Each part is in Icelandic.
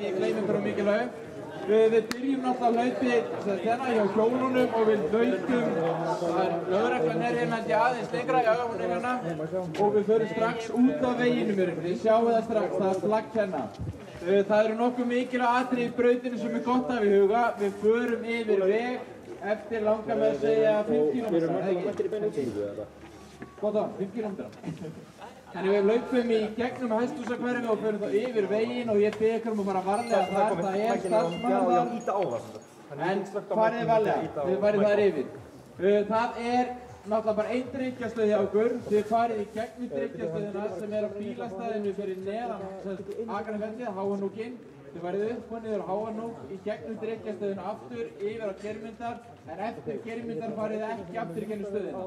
Ég gleymi ykkur mikilvæg. Við byrjum náttúrulega hlaupið hérna hjá hjólunum og við hlaupum, lögreglan hérna aðeins lengra, já hún hérna, og við förum strax út af veginum hérna, þið sjáum það strax, það flagg hérna. Það eru nokkuð mikilvæg atriði í brautinu sem gott að við huga, við förum yfir veg eftir langar með að segja 5 km, eða ekki? Gott á, 5 km. Þannig við hlaupum í gegnum hesthúsahverfið og förum þá yfir veginn og ég bið ykkur að fara varlega þar, það starfsmannar þar. En farið varlega, þið farið þar yfir. Það náttúrulega bara ein drykkjastöð hjá okkur. Þið farið í gegnum drykkjastöðina sem á bílastæðinu fyrir neðan Akrafjallið, Háanúkinn. Þið farið upp og niður á Háanúk, í gegnum drykkjastöðina aftur, yfir á Geirmyndar, en eftir Geirmyndar farið ekki aftur í gegnum stöðina.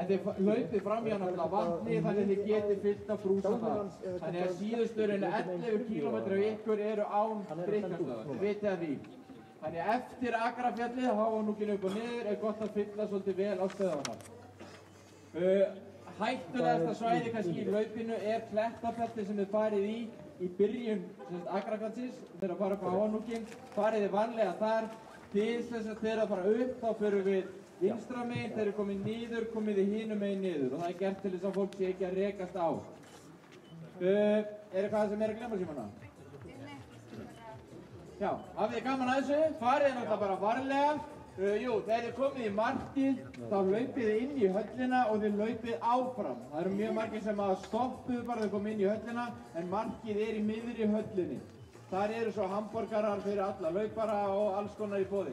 En þið hlaupið fram hjá náttúrulega vatni þannig að þið getið fyllt af brúsa þar. Þannig að síðusturinn 11 km af ykkur eru án drykkjastöða, þið vitið að því. Þannig að eftir Akrafjallið, Háanúkinn upp og niður, gott að fylla svolítið vel á stöðunar. Hættulegasta svæði kannski í hlaupinu Klettapeltið sem þið farið í byrjun Akrafjallsins, þegar að fara upp á Háanúkinn, farið þið vanlega þar, til þess að þegar að fara upp þá förum við vinstra megin, þegar þið komið niður, komið þið hinum megin niður og það gert til þess að fólk sé ekki að rekast á. Eitthvað sem að glemma símanna? Já, hafið þið gaman að þessu, farið þið náttúrulega bara varlega. Jú, þegar þið komið í markið, þá hlaupið þið inn í höllina og þið hlaupið áfram. Það eru mjög margir sem að stoppuðu bara þau komið inn í höllina, en markið í miðri höllinni. Þar eru svo hamborgarar fyrir alla hlaupara og alls konar í boði.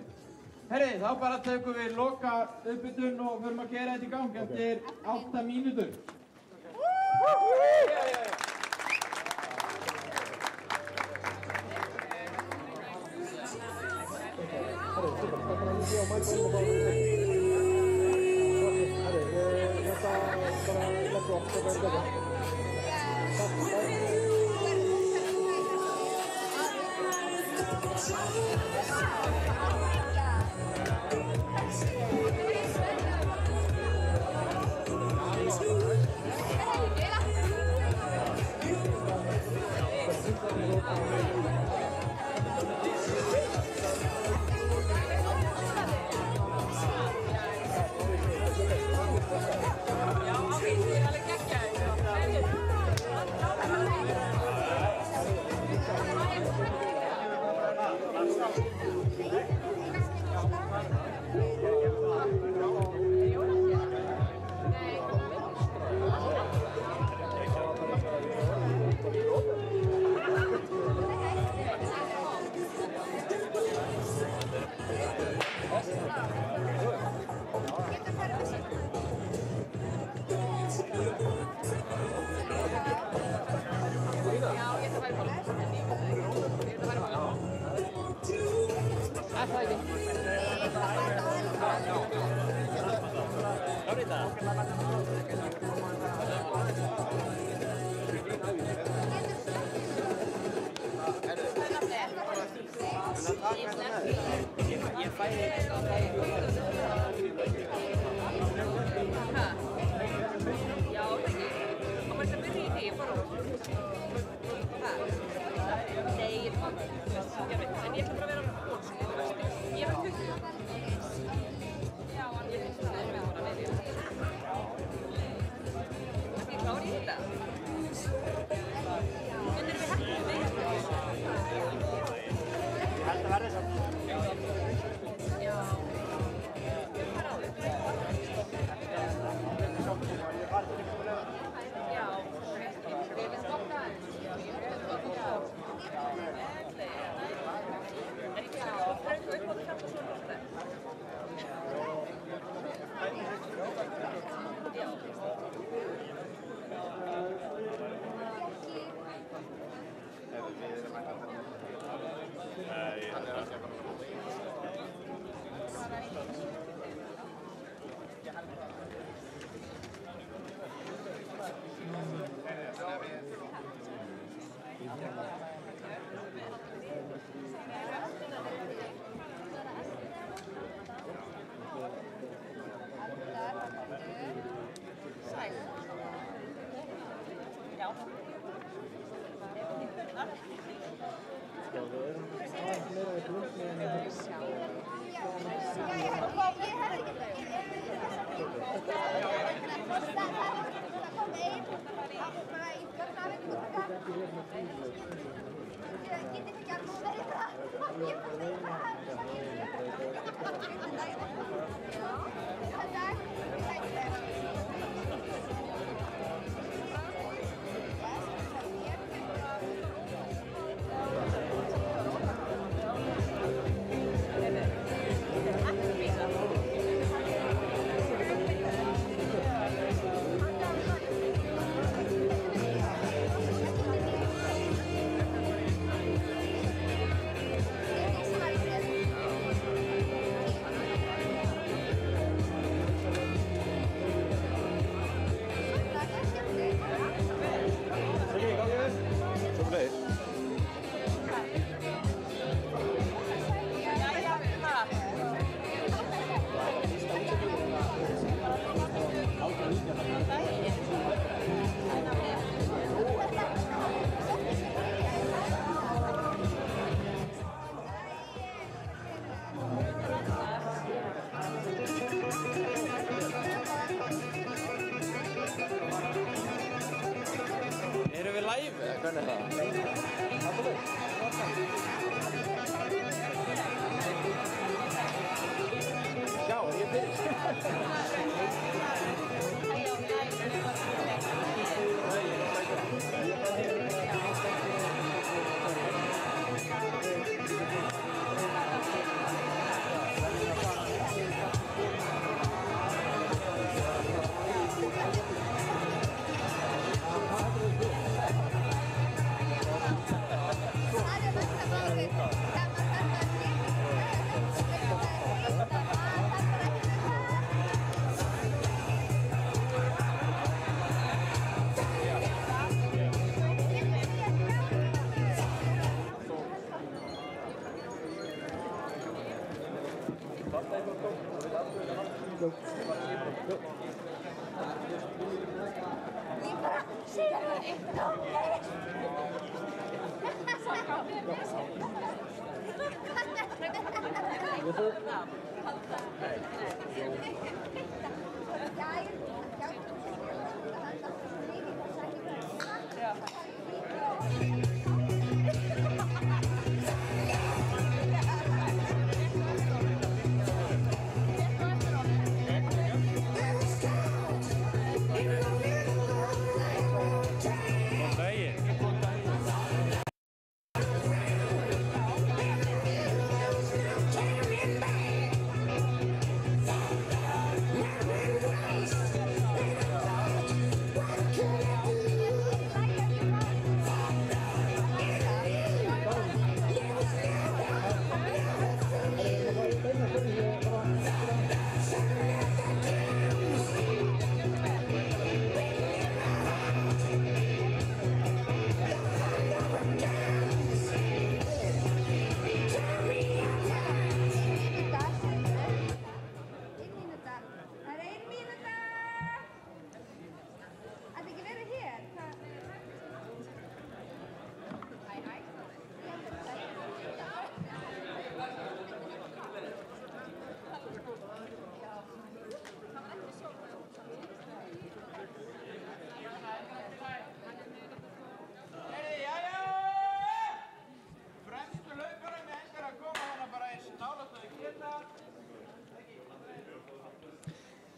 Herri, þá bara tökum við loka uppbytun og förum að keyra þetta í gang eftir 8 mínútur. Erum við live eða hvernig er það? Já, ég byrst.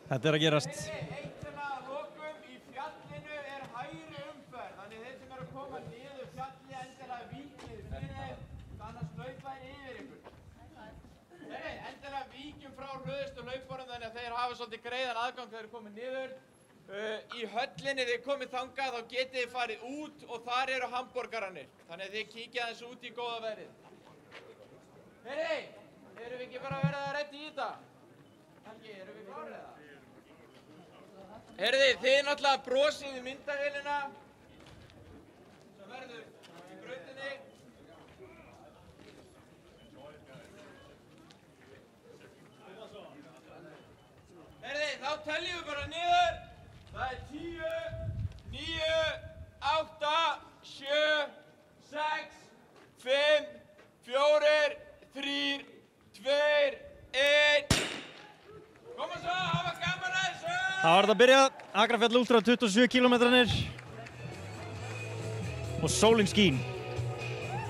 Þetta að gerast. Eitt að lokum í fjallinu hægri umferð. Þannig þeir sem eru að koma niður fjalli endilega víkið fyrir þeim. Annars hlaupa yfir ykkur. Endilega víkjum frá hröðustu hlaupunum þannig að þeir hafa svolítið greiðan aðgang þegar þeir komið niður. Í höllinni þeir komið þangað þá getið þið farið út og þar eru hamborgararnir. Þannig að þið kíkja aðeins út í góða veðrið. Erum við ekki bara verið að redda í þetta? Helgi, erum við klárið það? Þið náttúrulega brosið í myndavélina sem verður í brautinni. Þá teljum við bara niður. Það er 10, 9, 8, 7, 6, 5, 4, 3, 2, 1. Koma svo, hafa gaman að þessu! Það var þetta að byrja, Akrafjall Ultra 27 km og sólin skín,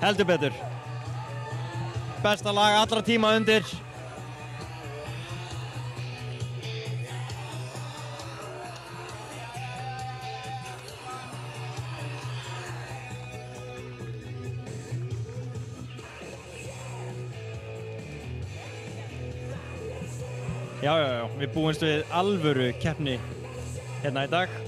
heldur betur. besta lag allra tíma undir. Já, við búumst við alvöru keppni hérna í dag.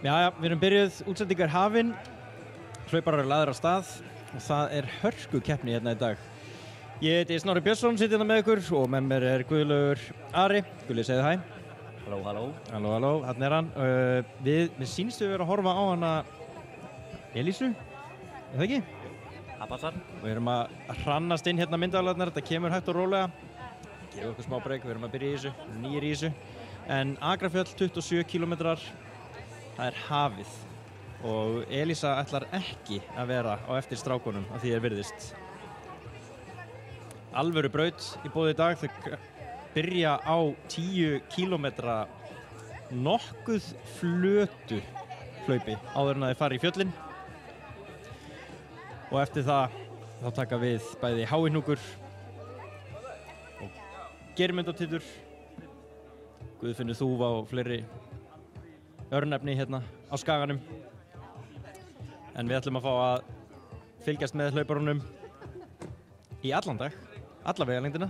Jæja, við erum byrjuð, útsendingar hafin, hlauparar eru lagðir af stað og það er hörku keppni hérna í dag. Ég heiti Snorri Björnsson, sitt hérna með ykkur og með mér er Guðlaugur Ari. Guðli, segðu hæ. Halló, halló. Halló, halló, hérna er hann. Við sýnst við vera að horfa á hana Elísu, er það ekki? Það passar. Við erum að hrannast inn hérna myndavélarnar, þetta kemur hægt og rólega. Gefum okkur smá breyk, við erum að byrja í þessu, nýjir í þessu. En Akrafjall, 27 kilometrar. Það er hafið og Elísa ætlar ekki að vera á eftir strákunum að því virðist. Alvöru braut í boði í dag, þau byrja á 10 kilometra nokkuð flötu hlaupi áður en að þau fara í fjöllin. Og eftir það þá taka við bæði háihnúkur og Geirmundartittur, Guðfinnur Þúfa og fleiri örnefni hérna á skaganum. En við ætlum að fá að fylgjast með hlauparunum í allan dag, alla vegalengdina.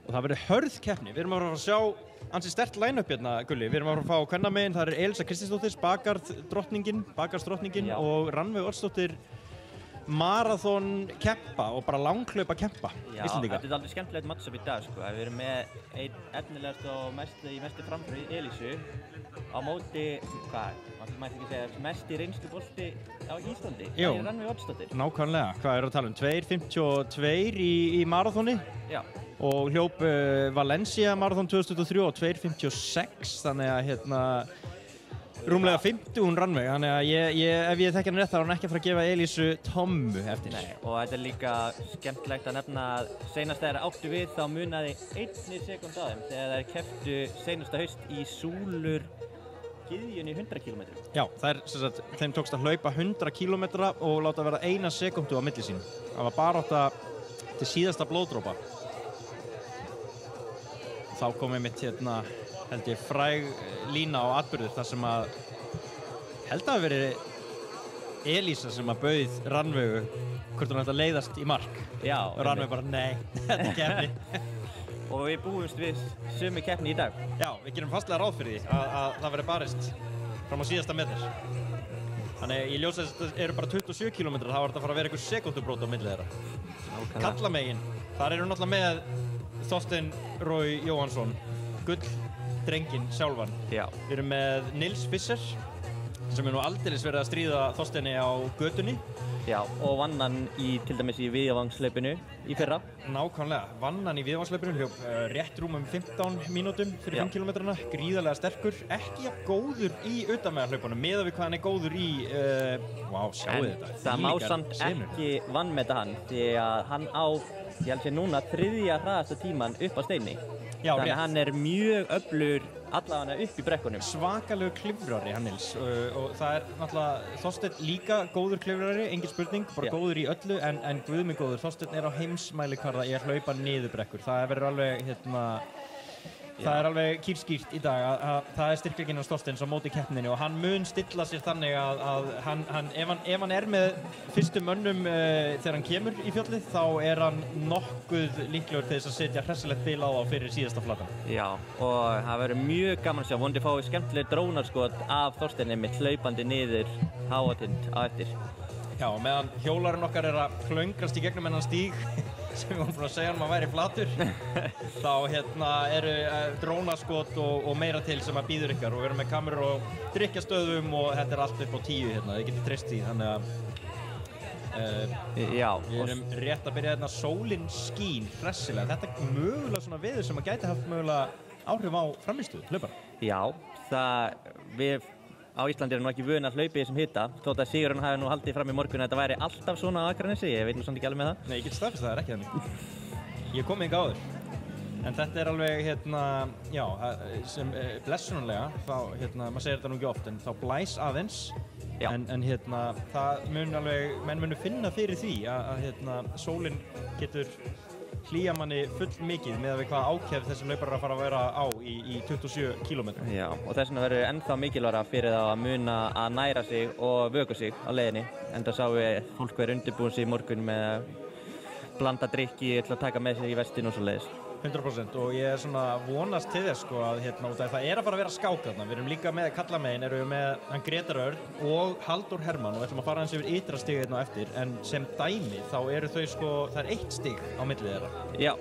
og það verður hörð keppni. Við erum að fara að sjá ansi sterkt line-up hérna, Gulli. Við erum að fara að fá kvennamegin, það Elsa Kristinsdóttir, bakarsdrottningin og Rannveig Oddsdóttir marathon keppa og bara langhlaupa keppa Íslendinga. Þetta aldrei skemmtilegt matchup í dag sko. Við erum með einn efnilegast og mestu framföru Elísu á móti, maður mætti ekki segja, mesti reynslubolti á Íslandi. Það Rannveig Oddsdóttir. Nákvæmlega, hvað að tala um? 2.52 í marathoni. Já. Og hljóp Valencia marathon 2023 og 2.56, þannig að rúmlega 50 hún Rannveig, þannig að ef ég þekki hann rétt þá er hann ekki að fara að gefa Elísu tommu eftir. Nei, og þetta líka skemmtilegt að nefna að seinast þegar áttu við þá munaði 1 sekúnd á þeim þegar þær kepptu seinasta haust í Súlur gyðjunni 100 km. Já, þeim tókst að hlaupa 100 km og láta verða 1 sekúndu á milli sín. Það var barátta til síðasta blóðdropa. Þá kom einmitt held ég fræg lína á atburður þar sem að held að verið Elísa sem að bauð Rannveigu hvort hún ætti að leiðast í mark. Já. Og Rannveig bara nei, þetta er keppni. Og við búumst við sömu keppni í dag. Já, við gerum fastlega ráð fyrir því að það verið barist fram á síðasta metr. Þannig í ljósi þess að þetta eru bara 27 km, þá var þetta að fara að vera einhver sekúndubrót á milli þeirra. Kallamegin, þar eru náttúrulega með Þorsteinn Rói Jóhannsson, gulldrenginn sjálfan. Já. Við erum með Nils Fischer, sem nú aldeilis verið að stríða Þorsteini á götunni. Já, og vann hann til dæmis í Víðavangshlaupinu í fyrra. Nákvæmlega, vann hann í Víðavangshlaupinu, hljóp rétt rúmum 15 mínútum fyrir 5 km, gríðarlega sterkur, ekki jafn góður í utanvegarhlaupunum, miðað við hvað hann er góður í, sjáu þetta. Það má samt ekki vanmeta hann, því að hann á, ég held sér núna, 3. hraðasta tíman upp á Steini. Já, þannig að hann er mjög öflugur allavega upp í brekkunum. Svakalegur klifrari hann Nils og það er náttúrulega Þorsteinn líka góður klifrari, engin spurning, bara góður í öllu en guð mig góður, Þorsteinn er á heimsmælikvarða í að hlaupa niður brekkur. Það verður alveg, það er alveg kýrskýrt í dag að það er styrkleikinn á Þorsteins á móti keppninni og hann mun stilla sér þannig að ef hann er með fyrstu mönnum þegar hann kemur í fjöllið þá er hann nokkuð líklegur til þess að setja hressilegt bil á þá fyrir síðasta flatan. Já, og það verður mjög gaman að sjá, vonandi fáið skemmtileg drónarskot af Þorsteini með hlaupandi niður Háatind á eftir. Já, meðan hjólarinn okkar er að klöngrast í gegnum hennan stíg sem við vorum búin að segja hann að væri flatur þá eru drónaskot og meira til sem að býður ykkar og við erum með kamerur og drykkjastöðum og þetta er allt upp á 10 þið getið treyst því þannig að við erum rétt að byrja sólin skín hressilega, þetta er mögulega svona veður sem að gæti haft mögulega áhrif á frammistuð hlaupara. Já, við á Íslandi nú ekki vön að hlaupa í þessum hita þótt að Sigurinn hafi nú haldið fram í morgun að þetta væri alltaf svona á Akranesi, ég veit nú samt ekki alveg með það. Nei, ég get staðfest það er ekki þannig. Ég kom hingað áður. En þetta er alveg, sem blessunarlega, þá, maður segir þetta nú ekki oft, en þá blæs aðeins. En það menn munu finna fyrir því að sólin getur hlýja manni full mikið með við hvað ákefð þessi hlauparar að fara að vera á í 27 km. Já, og þess vegna verður ennþá mikilvægara fyrir þá að muna að næra sig og vökva sig á leiðinni. Enda sáum við fólk verið undirbúin sig í morgun með að blanda drykki til að taka með sig í vestin og svo leiðis. 100% og ég er svona vonast til þess að það er að fara að vera skák þarna. Við erum líka með kallamegin, erum við með hann Gretar Örn og Halldór Hermann og við ætlum að fara hans yfir ytra stig hérna á eftir en sem dæmi þá eru þau það er 1 stig á milli þeirra. Já,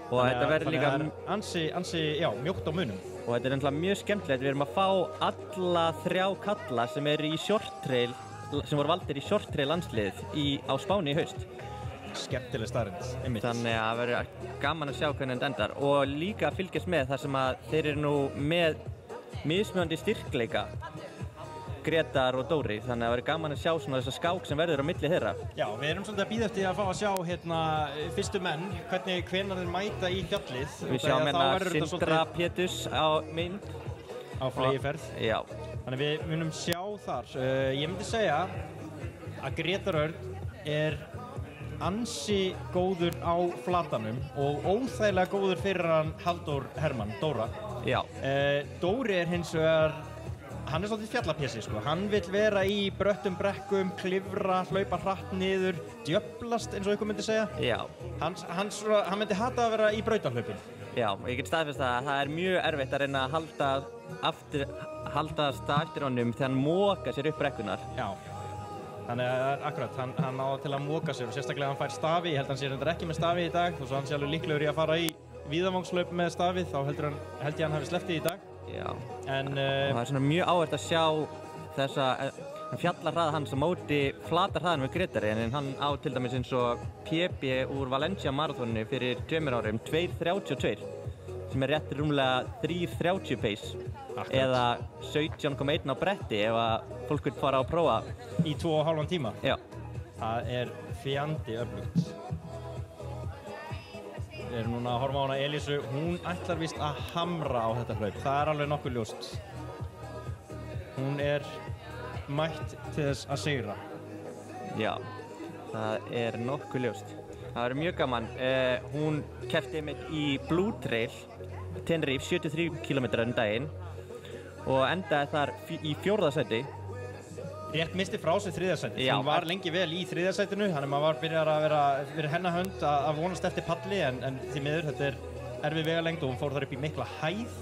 og þetta verður líka ansi mjótt á munum. Og þetta er náttúrulega mjög skemmtilegt, við erum að fá alla 3 kalla sem eru í short trail, sem voru valdir í short trail landsliðið á Spáni í haust. Skemmtileg staðreynd, einmitt. Þannig að það verður gaman að sjá hvernig þetta endar og líka að fylgjast með þar sem að þeir eru nú með mismunandi styrkleika Gretar og Dóri, þannig að það verður gaman að sjá svona þessa skák sem verður á milli þeirra. Já, við erum svolítið að bíða eftir að fá að sjá fyrstu menn, hvenær þeir mæta í fjallið. Við sjáum Sindra Péturs á mynd. Á fleygiferð. Já. Þannig við munum sjá þar. Ég myndi segja að Gretar Örn er ansi góður á flatanum og óþægilega góður fyrir hann Halldór Hermann, Dóra. Já. Dóri er hins vegar, hann er svolítið fjallapjessi sko. Hann vill vera í bröttum brekkum, klifra, hlaupa hratt niður, djöflast eins og ykkur myndi segja. Já. Hann myndi hata að vera í brautahlaupum. Já, ég get staðfest að það er mjög erfitt að reyna að halda aftur honum þegar hann mókar sér upp brekkunar. Já, þannig að akkurat, hann á til að móka sér og sérstaklega hann fær stafi, ég held að hann sé reyndar ekki með stafi í dag, þó svo hann sé alveg líklegur í að fara í víðavangslaup með stafið, þá held ég að hann hafi sleppt í dag. Já, en það er svona mjög áhvert að sjá þessa fjallarhraða hans á móti flatarhraðan við Grétari, en hann á til dæmis eins og PB úr Valencia marathóninu fyrir 2 árum, 2:32, sem er rétt rúmlega 3:30 pace. Eða 17,1 á bretti ef að fólk vil fara að prófa. Í 2,5 tíma? Já. Það er fjandi öflugt. Við erum núna að horfa á hana Elísu, hún ætlar víst að hamra á þetta hlaup. Það er alveg nokkuð ljóst. Hún er mætt til þess að sigra. Já, það er nokkuð ljóst. Það er mjög gaman. Hún keppti mitt í Blue Trail, Tenerife, 73 km daginn og endaði þar í 4. sæti. Rétt misti frá sig 3. sæti. Já, hún var lengi vel í 3. sætinu, þannig að maður var byrjar að vera fyrir hennar hönd að vonast eftir palli, en því miður þetta er erfið vegalengd og hún fór þar upp í mikla hæð.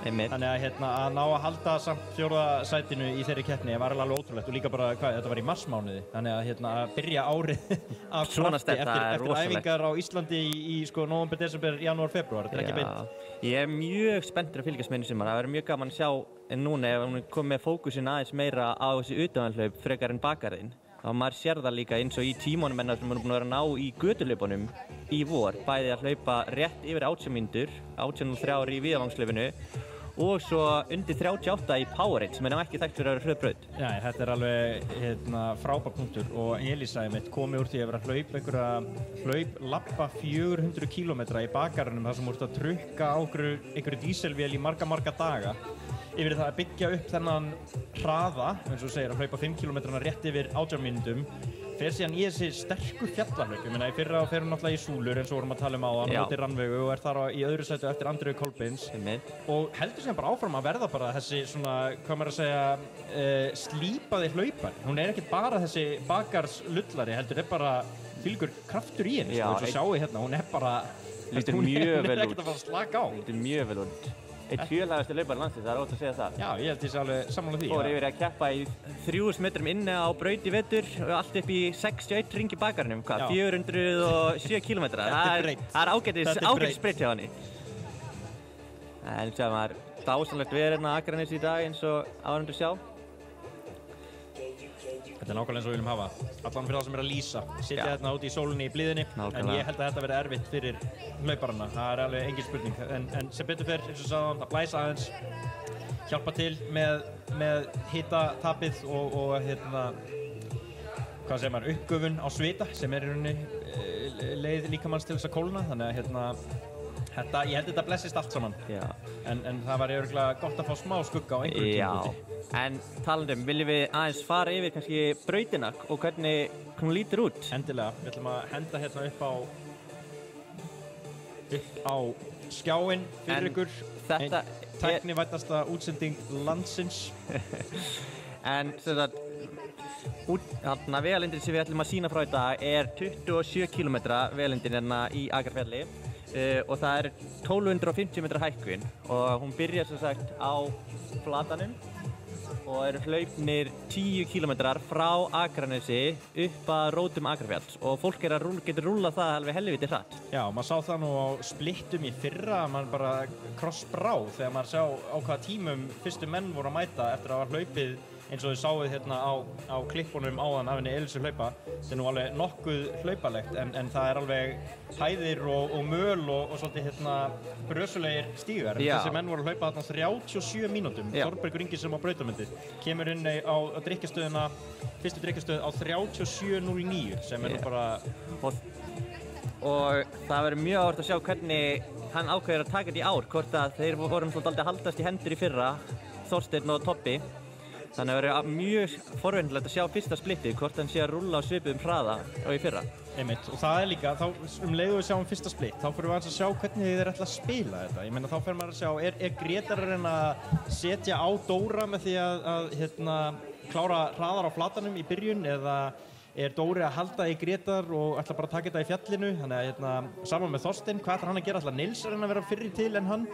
Einmitt. Þannig að að ná að halda samt 4. sætinu í þeirri keppni var alveg ótrúlegt og líka bara, þetta var í marsmánuði, þannig að byrja árið af krafti eftir æfingar á Íslandi í nóvember, desember, janúar, febrúar, þetta er ekki beint. Ég er mjög spenntur að fylgjast með henni í sumar, það verður mjög gaman að sjá en núna ef hún kom með fókusin aðeins meira á þessi utanlandshlaup frekar en bakarinn. Og maður sér það líka eins og í tímanum hennar sem hún er búin að vera að ná í götuhlaupunum í vor, bæði að hlaupa rétt yfir 18 mínútur, 18:03 í víðavangslaupinu og svo undir 38 í Powerade sem er ekki þekkt fyrir að vera hlaupraut. Já, þetta er alveg frábær punktur og Elísa komið úr því að vera labba 400 km í bakarunum þar sem úr að trukka á einhverju díselvél í marga daga yfir það að byggja upp þennan hraða, eins og þú segir, að hlaupa 5 km rétt yfir 18 mínútum, fer síðan í þessi sterku fjallahlaup. Ég meina, í fyrra fer hún náttúrulega í súlur eins og vorum að tala um áðan, móti Rannveigu og er þar í öðru sætu eftir Andreu Kolbeins og heldur síðan bara áfram að verða bara þessi svona, hvað maður að segja, slípaði hlaupar. Hún er ekkert bara þessi bakarslullari, heldur er bara fylgur kraftur í henni, eins og sjáu hérna, hún er bara, hún er ekkert að fara að slaka á. Lítur mjög vel út. Eitt fjölhæfasti hlaupari landsins, það er ótt að segja það. Já, ég held ég sé alveg sammála því. Fór yfir að keppa í 3.000 metrum inni á braut í vetur og allt upp í 61 ring í bakarnum, 407 km. Það er ágætis sprint hjá henni. En það var dásamlegt veður hérna á Akranesi í dag eins og áhorfendur sjá. Þetta er nákvæmlega eins og við viljum hafa. Allan fyrir það sem er að lýsa. Sitja hérna úti í sólinni í blíðinni. En ég held að þetta verði erfitt fyrir hlauparana. Það er alveg engin spurning. En sem betur fer, eins og sagðan, það blæs aðeins. Hjálpa til með hitatapið og hvað segir maður, uppgufun á svita sem er í rauninni leið líkamanns til þess að kólna. Þannig að ég held þetta blessist allt saman. En það var örugglega gott að fá smá skugga á einhverjum tímapunkti. En talandum, viljum við aðeins fara yfir kannski brautina og hvernig hún lítur út? Endilega, við ætlum að henda hérna upp á skjáinn fyrir ykkur. Þetta tæknivæddasta útsending landsins. En sem sagt, vegalengdin sem við ætlum að sýna frá í dag er 27 km vegalengdin hérna í Akrafjalli. Og það er 1250 metra hækkun og hún byrjar sem sagt á flatanum og eru hlaupnir 10 km frá Akranesi upp að rótum Akrafjalls og fólk getur rúllað það alveg helviti hratt. Já, maður sá það nú á splittum í fyrra að maður bara krossbrá þegar maður sá á hvaða tímum fyrstu menn voru að mæta eftir að hafa hlaupið eins og þið sáuð hérna á klippunum áðan af henni Elísu hlaupa. Þetta er nú alveg nokkuð hlaupalegt en það er alveg hæðir og möl og svolítið brösulegir stígar. Þessi menn voru að hlaupa þarna 37 mínútum. Þorbergur Ingi sem á brautamyndi kemur inn á drykkjastöðina, fyrstu drykkjastöð á 37:09 sem er nú bara... Og það verður mjög áhugavert að sjá hvernig hann ákveður að taka þetta í ár, hvort að þeir vorum svolítið að haldast í hendur í fyrra, Þorsteinn og Tobbi. Þannig að það verður mjög forvitnilegt að sjá fyrsta splittið, hvort hann sé að rúlla á svipuðum hraða og í fyrra. Einmitt, og það er líka, þá leiðum við sjáum fyrsta splitt, þá fyrir við aðeins að sjá hvernig þeir ætla að spila þetta. Ég meina, þá fyrir maður að sjá, er Grétar að reyna að setja á Dóra með því að klára hraðar á flatanum í byrjun eða er Dóri að halda í Grétar og ætla bara að taka þetta í fjallinu, þannig að saman með Þorsteinn, hvað ætlar hann að gera? Ætlar Nils að vera fyrri til en hann?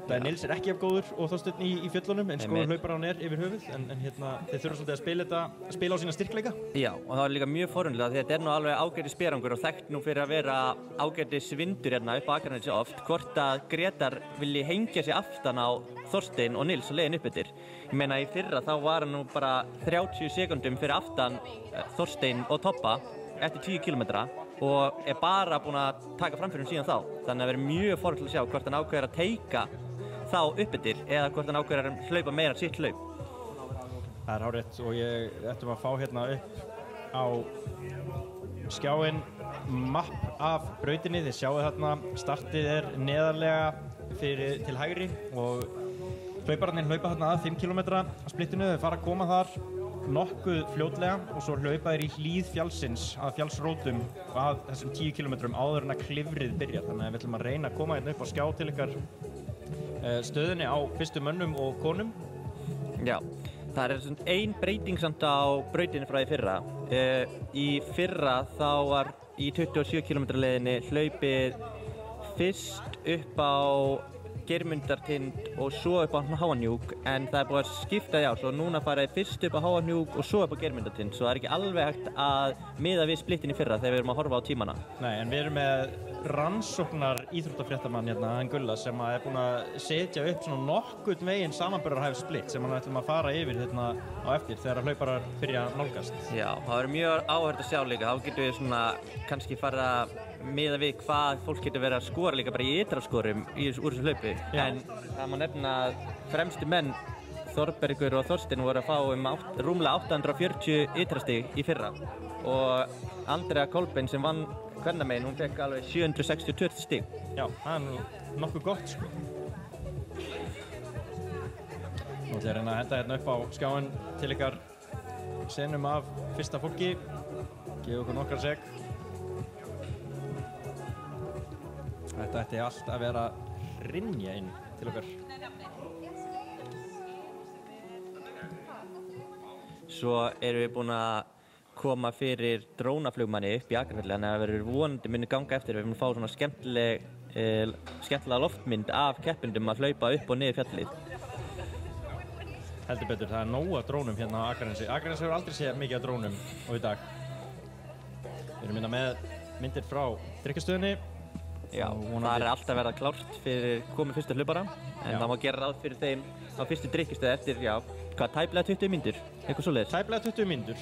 Nils er ekki af góður og Þorsteinn í fjöllunum, eins góður hlaupar hann er yfir höfuð, en þeir þurfa svolítið að spila á sína styrkleika. Já, og það var líka mjög forvitnilegt því að þetta nú alveg ágætis berangur og þekkt nú fyrir að vera ágætis vindur hérna upp á Akranesi oft, hvort að Grétar vilji hengja sig aftan á Þorsteinn og Nils og leiðin upp eftir. Ég meina í fyrra þá var hann nú bara 30 sekúndum fyrir aftan Þorsteinn og Toppa eftir 10 km og er bara búinn að taka framfyrir síðan þá. Þannig að verður mjög forvitnilegt að sjá hvort hann ákveður að teika þá upp eftir eða hvort hann ákveður að hlaupa meira sitt hlaup. Það er hárrétt og ég ættum að fá hérna upp á skjáinn mapp af brautinni. Þið sjáu þarna, startið er neðarlega til hægri og hlaupararnir hlaupa þarna að 5 km splittinu. Þau fara að koma þar nokkuð fljótlega og svo hlaupa þeir í hlíð fjallsins að fjallsrótum að þessum 10 km áður en að klifrið byrjar. Þannig að við ætlum að reyna að koma hérna upp á skjá til ykkar stöðunni á fyrstu mönnum og konum. Já, það er svona ein breyting samt á brautinni frá því fyrra. Í fyrra þá var í 27 km leiðinni hlaupið fyrst upp á Geirmundartind og svo upp á Háahnjúk, en það er búið að skipta í ár, svo núna fara þið fyrst upp á Háahnjúk og svo upp á Geirmundartind, svo það er ekki alveg hægt að miða við splittin í fyrra þegar við erum að horfa á tímana. Nei, en við erum með rannsóknar íþróttafréttamann hérna, hann Gulla, sem er búinn að setja upp svona nokkurn veginn samanburðarhæf splitt sem hann ætlum að fara yfir hérna á eftir þegar hlauparar byrja að nálgast. Já, það verður mjög áhugavert að sjá líka, þá getum við svona kannski fara að miða við hvað fólk getur verið að skora líka bara í ytraskorum úr þessu hlaupi. Já. En það má nefna að fremstu menn Þorbergur og Þorsteinn voru að fá rúmlega 840 ytrastig í fyrra og Andrea Kolbeinn sem vann kvennamegin, hún fekk alveg 762 stig. Já, það er nú nokkuð gott sko. Nú ætlum ég að reyna að henda hérna upp á skjáinn til ykkar senum af fyrsta fólki. Gefa okkur nokkra sek. Þetta ætti allt að vera hrynja inn til okkar. Svo erum við búin að koma fyrir drónaflugmanni upp í Akrafelli, þannig að það verður vonandi muni ganga eftir. Við erum að fá svona skemmtilega loftmynd af keppendum að hlaupa upp og niður fjallið. Heldur betur, það er nóg af drónum hérna á Akranesi. Akranesi hefur aldrei séð mikið af drónum og í dag. Við erum hérna með myndir frá drykkjastöðinni. Já, það er alltaf verið klárt fyrir komið fyrstu hlaupara, en það má gera ráð fyrir þeim á fyrstu drykkjastöð eftir, já, hvað, tæplega 20 mínútur, eitthvað svoleiðis? Tæplega 20 mínútur,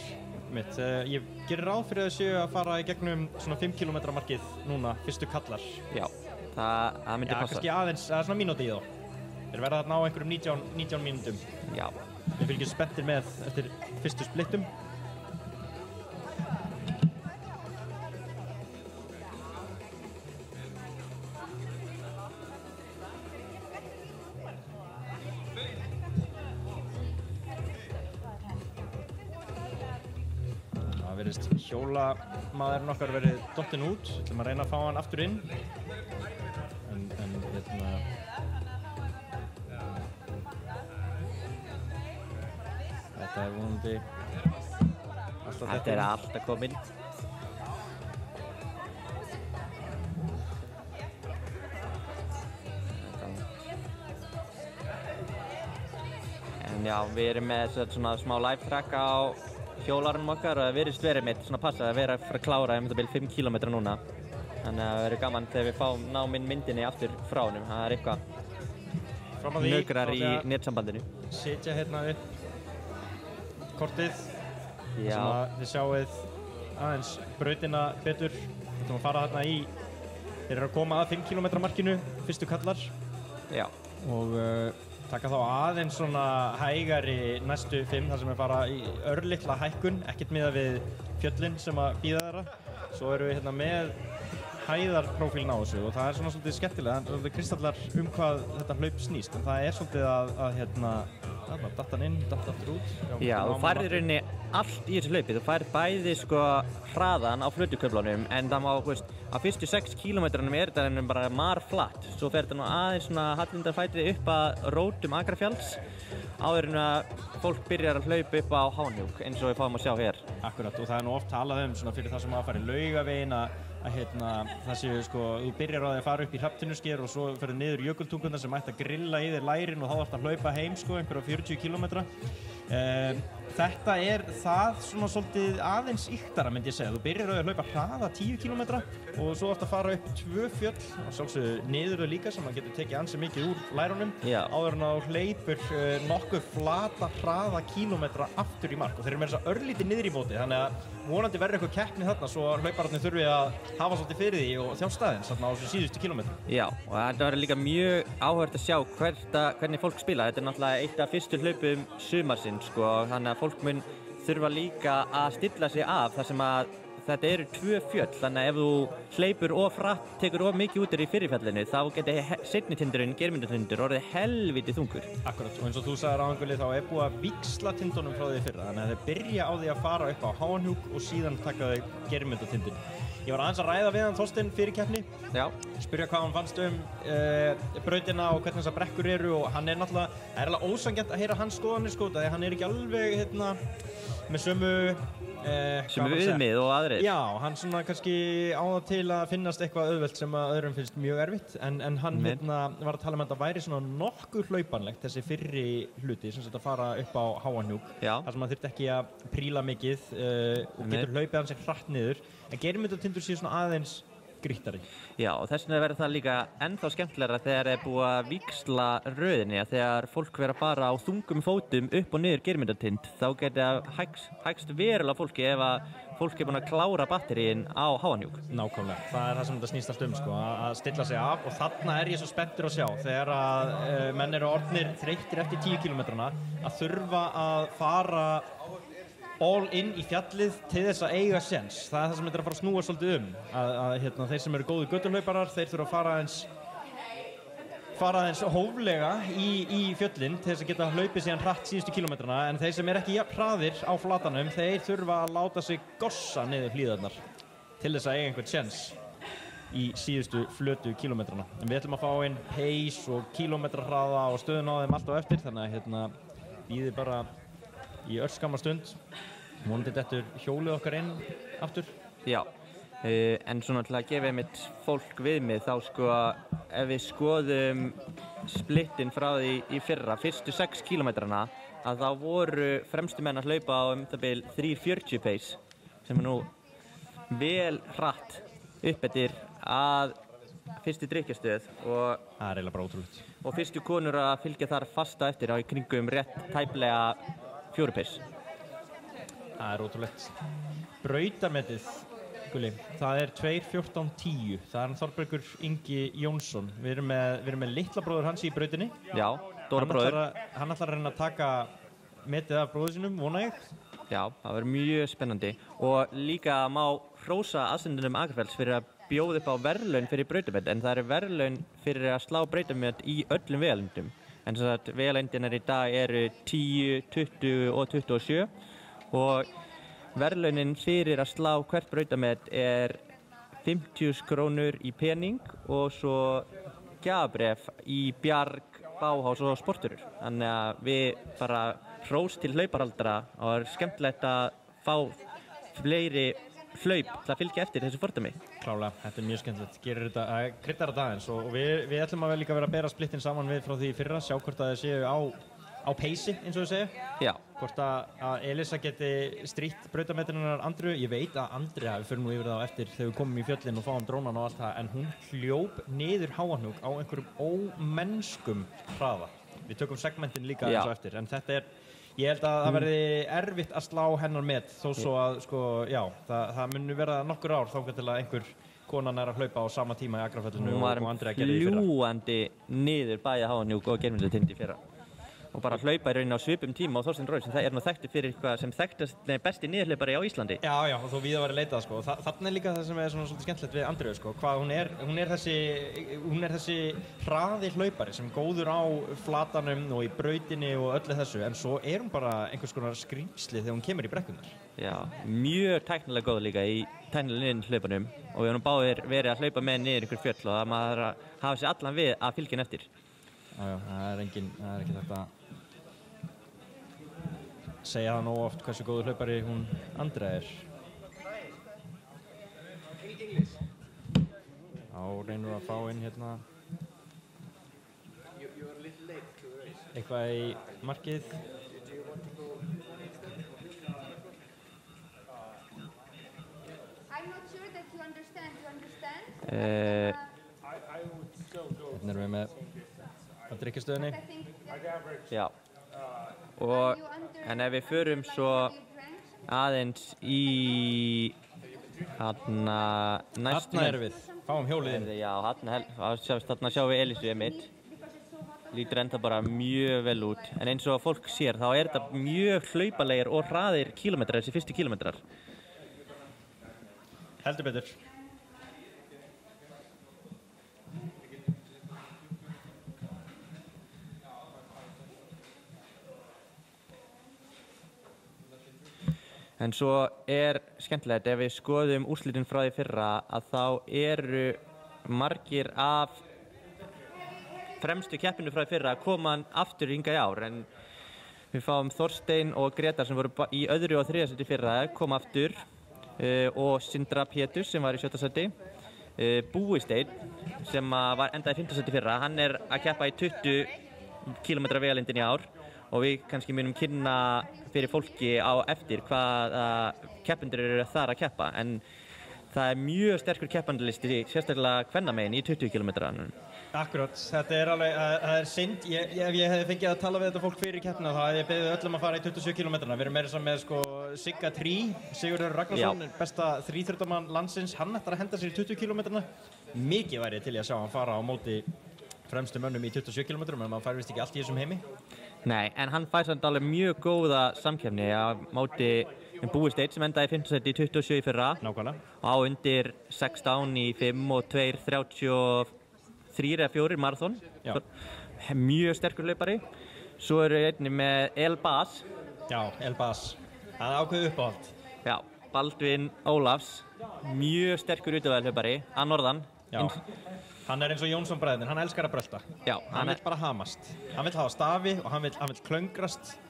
mitt. Ég gerir ráð fyrir að séu að fara í gegnum svona 5 km markið núna, fyrstu kallar. Já, það myndi passa. Já, kannski aðeins, það er svona mínúti í þá. Þeir verða þarna á einhverjum 19 mínútum. Já. Við fylgjum spenntir með eftir fyrstu splittum. Það virðist hjólamaðurinn okkar verið dottinn út. Við ætlum að reyna að fá hann aftur inn. En hérna... Þetta er vonandi alltaf þetta er alltaf kominn. En já, við erum með svona smá live track á hjólarunum okkar og það virðist verið mitt svona passað að vera að fara að klára 5 km núna. Þannig að það verður gaman þegar við fáum náminn myndinni aftur frá honum. Það er eitthvað nökrar í netsambandinu. Setja hérna upp kortið. Já. Sem að þið sjáuð aðeins brautina betur. Við ætlum að fara þarna í, þeir eru að koma að 5 km markinu, fyrstu kallar. Já. Og taka þá aðeins svona hægari næstu 5 þar sem við fara í örlitla hækkun, ekkert miðað við fjöllin sem að bíða þeirra. Svo erum við hérna með hæðarprófílinn á þessu og það er svona svolítið skemmtilega, það er svolítið kristallar hvað þetta hlaup snýst, en það er svolítið að þarna datt hann inn, datt aftur út. Já, þú færð í rauninni allt í þessu hlaupi. Þú færð bæði sko hraðan á flötuköflunum en það má, veist, á fyrstu 6 kílómetrunum er þetta bara marflatt. Svo fer þetta nú aðeins svona hallindafætið upp að rótum Akrafjalls áður en að fólk byrjar að hlaupa upp á Háanhnjúk eins og við fáum að sjá hér. Akkurat, og það er nú oft talað svona fyrir það sem að fara í Laugaveginn að það séu sko, þú byrjar á því að fara upp í Hrafntinnusker og svo ferðu niður Jökultungurnar sem ætti að grilla í þér lærin og þá þarftu að hlaupa heim sko, einhverja 40 kílómetra. Þetta er það svona svolítið aðeins ýktara myndi ég segja. Þú byrjar á því að hlaupa hraða 10 kílómetra og svo þarftu að fara upp 2 fjöll og sjálfsögðu niður þau líka sem að getur tekið ansi mikið úr lærunum áður en að hleypur nokkuð flata hraða kílómetra aftur í mark og þeir eru með þess að örlítið niður í móti þannig að vonandi verður eitthvað keppni þarna svo að hlaupararnir þurfi að hafa svolítið fyrir því og þjást aðeins þarna á þessu síðustu kílómetrum. Já, og þetta verður líka mjög áhugavert að sjá hvernig fólk spila. Þetta er náttúrulega eitt af fyrstu hlaupum sumarsins sko, þannig að fólk mun þurfa líka að stilla sig af þar sem að þetta eru 2 fjöll, þannig að ef þú hleypur of hratt, tekur of mikið út í fyrirfjallinu, þá getur seinni tindurinn, Geirmundartindur, orðið helviti þungur. Akkurat, og eins og þú sagðir áðan Gulli, þá er búið að víxla tindunum frá því fyrra, þannig að þeir byrja á því að fara upp á Háanhnjúk og síðan taka þau Geirmundartindin. Ég var aðeins að ræða við hann Þorsteinn fyrir keppni, spyrja hvað hann fannst brautina og hvernig þessar brekkur eru og hann er náttúrulega, það er alveg ósanngjarnt að heyra hans skoðanir sko, því hann er ekki alveg með sömu viðmið og aðrir. Já, hann svona kannski á það til að finnast eitthvað auðvelt sem að öðrum finnst mjög erfitt en hann var að tala um að þetta væri svona nokkuð hlaupanlegt þessi fyrri hluti sem að fara upp á Háanhnjúk þar sem maður þurfti ekki að príla mikið og getur hlaupið hann sér hratt niður en Geirmundartindur sé svona aðeins grýttari. Já, og þess vegna verður það líka ennþá skemmtilegra þegar er búið að víxla röðinni að þegar fólk verður að fara á þungum fótum upp og niður Geirmundartind þá getur hægst verulega fólki ef að fólk er búin að klára batteríin á Háanhnjúk. Nákvæmlega, það er það sem þetta snýst allt sko, að stilla sig af og þarna er ég svo spenntur að sjá þegar að menn eru orðnir þreyttir eftir 10 kílómetrana að þurfa að fara all in í fjallið til þess að eiga séns. Það er það sem þetta er að fara að snúa svolítið að þeir sem eru góðir götuhlauparar, þeir þurfa að fara aðeins hóflega í fjöllin til þess að geta hlaupið síðan hratt síðustu kílómetrana en þeir sem eru ekki jafn hraðir á flatanum, þeir þurfa að láta sig gossa niður hlíðarnar til þess að eiga einhvern séns í síðustu flötu kílómetrana. En við ætlum að fá inn pace og kílómetrahraða og stöðun á þeim alltaf eftir þannig að bíðið bara í örskamma stund. Vonandi dettur hjólið okkar inn aftur. Já, en svona til að gefa einmitt fólk viðmið þá sko ef við skoðum splittin frá því í fyrra, fyrstu 6 kílómetrana að þá voru fremstu menn að hlaupa á það bil 3:40 pace sem er nú vel hratt upp eftir að fyrstu drykkjastöð og það er eiginlega bara ótrúlegt. Og fyrstu konur að fylgja þar fasta eftir á í kringum rétt tæplega 4 pace. Það er ótrúlegt. Brautarmetið, Gulli, það er 2:14:10. Það er Þorbergur Ingi Jónsson. Við erum með litla bróður hans í brautinni. Já, Dóra bróður. Hann ætlar að reyna að taka metið af bróður sínum, vona ég. Já, það verður mjög spennandi. Og líka má hrósa aðstandendum Akrafjalls fyrir að bjóða upp á verðlaun fyrir brautarmet, en það eru verðlaun fyrir að slá brautarmet í öllum vegalengdum. En svo að vegalengdirnar í dag eru 10, 20 og 27 og verðlaunin fyrir að slá hvert brautarmet er 50 krónur í pening og svo gjafabréf í Bjarg, Báhás og Sporturur. Þannig að við bara hrós til hlauparhaldara og það er skemmtilegt að fá fleiri hlaup til að fylgja eftir þessu fordæmi. Klálega, þetta er mjög skemmtilegt. Kryddar þetta aðeins og við ætlum að líka vera að bera splittin saman við frá því fyrra, sjá hvort að þið séu á peysi eins og þau segja. Já. Hvort að Elisa geti strítt brautametrinnar Andru. Ég veit að Andrea, við förum nú yfir það á eftir þegar við komum í fjöllin og fáum drónan og allt það, en hún hljóp niður Háanhnjúk á einhverjum ómennskum hraða. Við tökum segmentin líka eins og eftir, en þetta er ég held að það verði erfitt að slá hennar met þó svo að sko, já, það muni vera nokkur ár þangað til að einhver konan er að hlaupa á sama tíma í Akrafjallinu og Andrea gerði í fyrra. Hún var fljúandi niður bæði Háanhnjúk og Geirmundartind í fyrra. og bara hlaupa í rauninni á svipum tíma og Þorsteinn Roy sem það nú þekktur fyrir eitthvað sem besti niðurhlaupari á Íslandi. Já, og þó víða væri leitað sko. Þarna líka það sem svona svolítið skemmtilegt við Andreu sko, hvað hún er þessi hraði hlaupari sem góður á flatanum og í brautinni og öllu þessu, en svo hún bara einhvers konar skrýmsli þegar hún kemur í brekkurnar. Já, mjög tæknilega góð líka í tæknilega hlaupunum og við erum báðir verið að hlaupa með niður einhver fjöll og það maður að hafa sér allan við að fylgja henni eftir. Já, það er ekki þetta segja það nóg oft hversu góður hlaupari hún Andrea er. Þá reynum við að fá inn hérna eitthvað í markið. Hérna erum við með að drykkjastöðinni. Já. En ef við förum svo aðeins í næstu... Þarna erum við, fáum hjólið inn. Já, þarna sjáum við Elísu einmitt. Lítur enda bara mjög vel út. En eins og fólk sér, þá er þetta mjög hlaupalegir og hraðir kílómetrar, þessi fyrstu kílómetrar. Heldur betur. En svo er skemmtilegt ef við skoðum úrslitin frá því fyrra að þá eru margir af fremstu keppinu frá því fyrra að koma aftur hingað í ár, en við fáum Þorsteinn og Gretar sem voru í öðru og þriðja sæti fyrra koma aftur og Sindra Péturs sem var í 7. sæti, Búi Steinn sem endaði í 5. sæti fyrra, hann er að keppa í 20 km vegalengdin í ár og við kannski munum kynna fyrir fólki á eftir hvaða keppendur eru þar að keppa, en það er mjög sterkur keppandalisti, sérstaklega kvennamegin í 20 km. Akkurat, þetta er alveg, það er synd, ef ég hefði fengið að tala við þetta fólk fyrir keppnina þá hefði ég beðið öllum að fara í 27 km. Við erum meira saman með sko Sigga Trí, Sigurður Ragnarsson, besta þríþrautarmann landsins, hann ætlar að henda sér í 20 km. Mikið væri til ég að sjá hann fara á móti fremstu mönnum í 27 km, en maður fær vist ekki allt í þessum heimi. Nei, en hann fær samt alveg mjög góða samkeppni á móti Búi Steinn sem endaði í 5. sæti í 27 í fyrra. Nákvæmlega. Og á undir 16 í 5 og 2:33 eða 4 marathon. Já. Mjög sterkur hlaupari. Svo eru einnig með Elbas. Já, Elbas. Það er ákveðið uppáhald. Já, Baldvin Ólafs. Mjög sterkur útivæðarhlaupari að norðan. Já. Hann er eins og Jónsson bræðirnir, hann elskar að brölta. Já, hann vill bara hamast. Hann vill hafa stafi og hann vill klöngrast.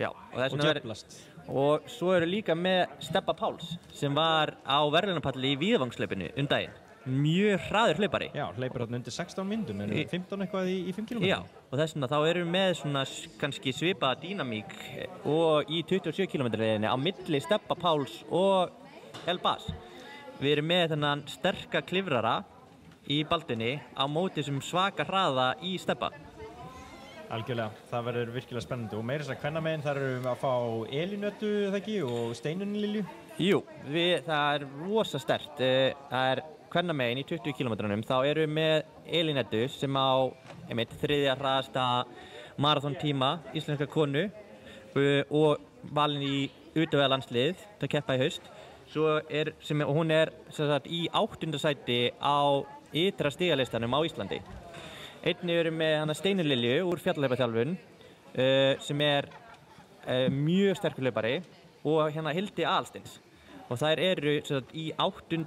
Já, og djöflast. Og svo eru líka með Stebba Páls sem var á verðlaunapalli í Víðavangshlaupinu daginn. Mjög hraður hlaupari. Já, hlaupar hann undir 16 mínútum, en 15 eitthvað í 5 km. Já, og þess vegna þá erum við með svona kannski svipaða dýnamík og í 27 km-leiðinni á milli Stebba Páls og Elbas. Við erum með þennan sterka klifrara í Baldvinni á móti sem svaka hraða í Stebba. Algjörlega, það verður virkilega spennandi og meira þess að kvennamegin þar erum við að fá Elínötu eða ekki og Steinunni Lilju. Jú, það er rosa sterkt. Það er kvennamegin í 20 km-num, þá erum við með Elínötu sem á þriðja hraðasta marathontíma íslenska konu og valin í utanvegalandslið til að keppa í haust. Hún er í 8. sæti á ytra stigalistanum á Íslandi. Einnig erum við hana Steinu Lilju úr fjallahlaupaþjálfun sem er mjög sterkur hlaupari og hérna Hildi Aðalsteins. Og þær eru í 8.,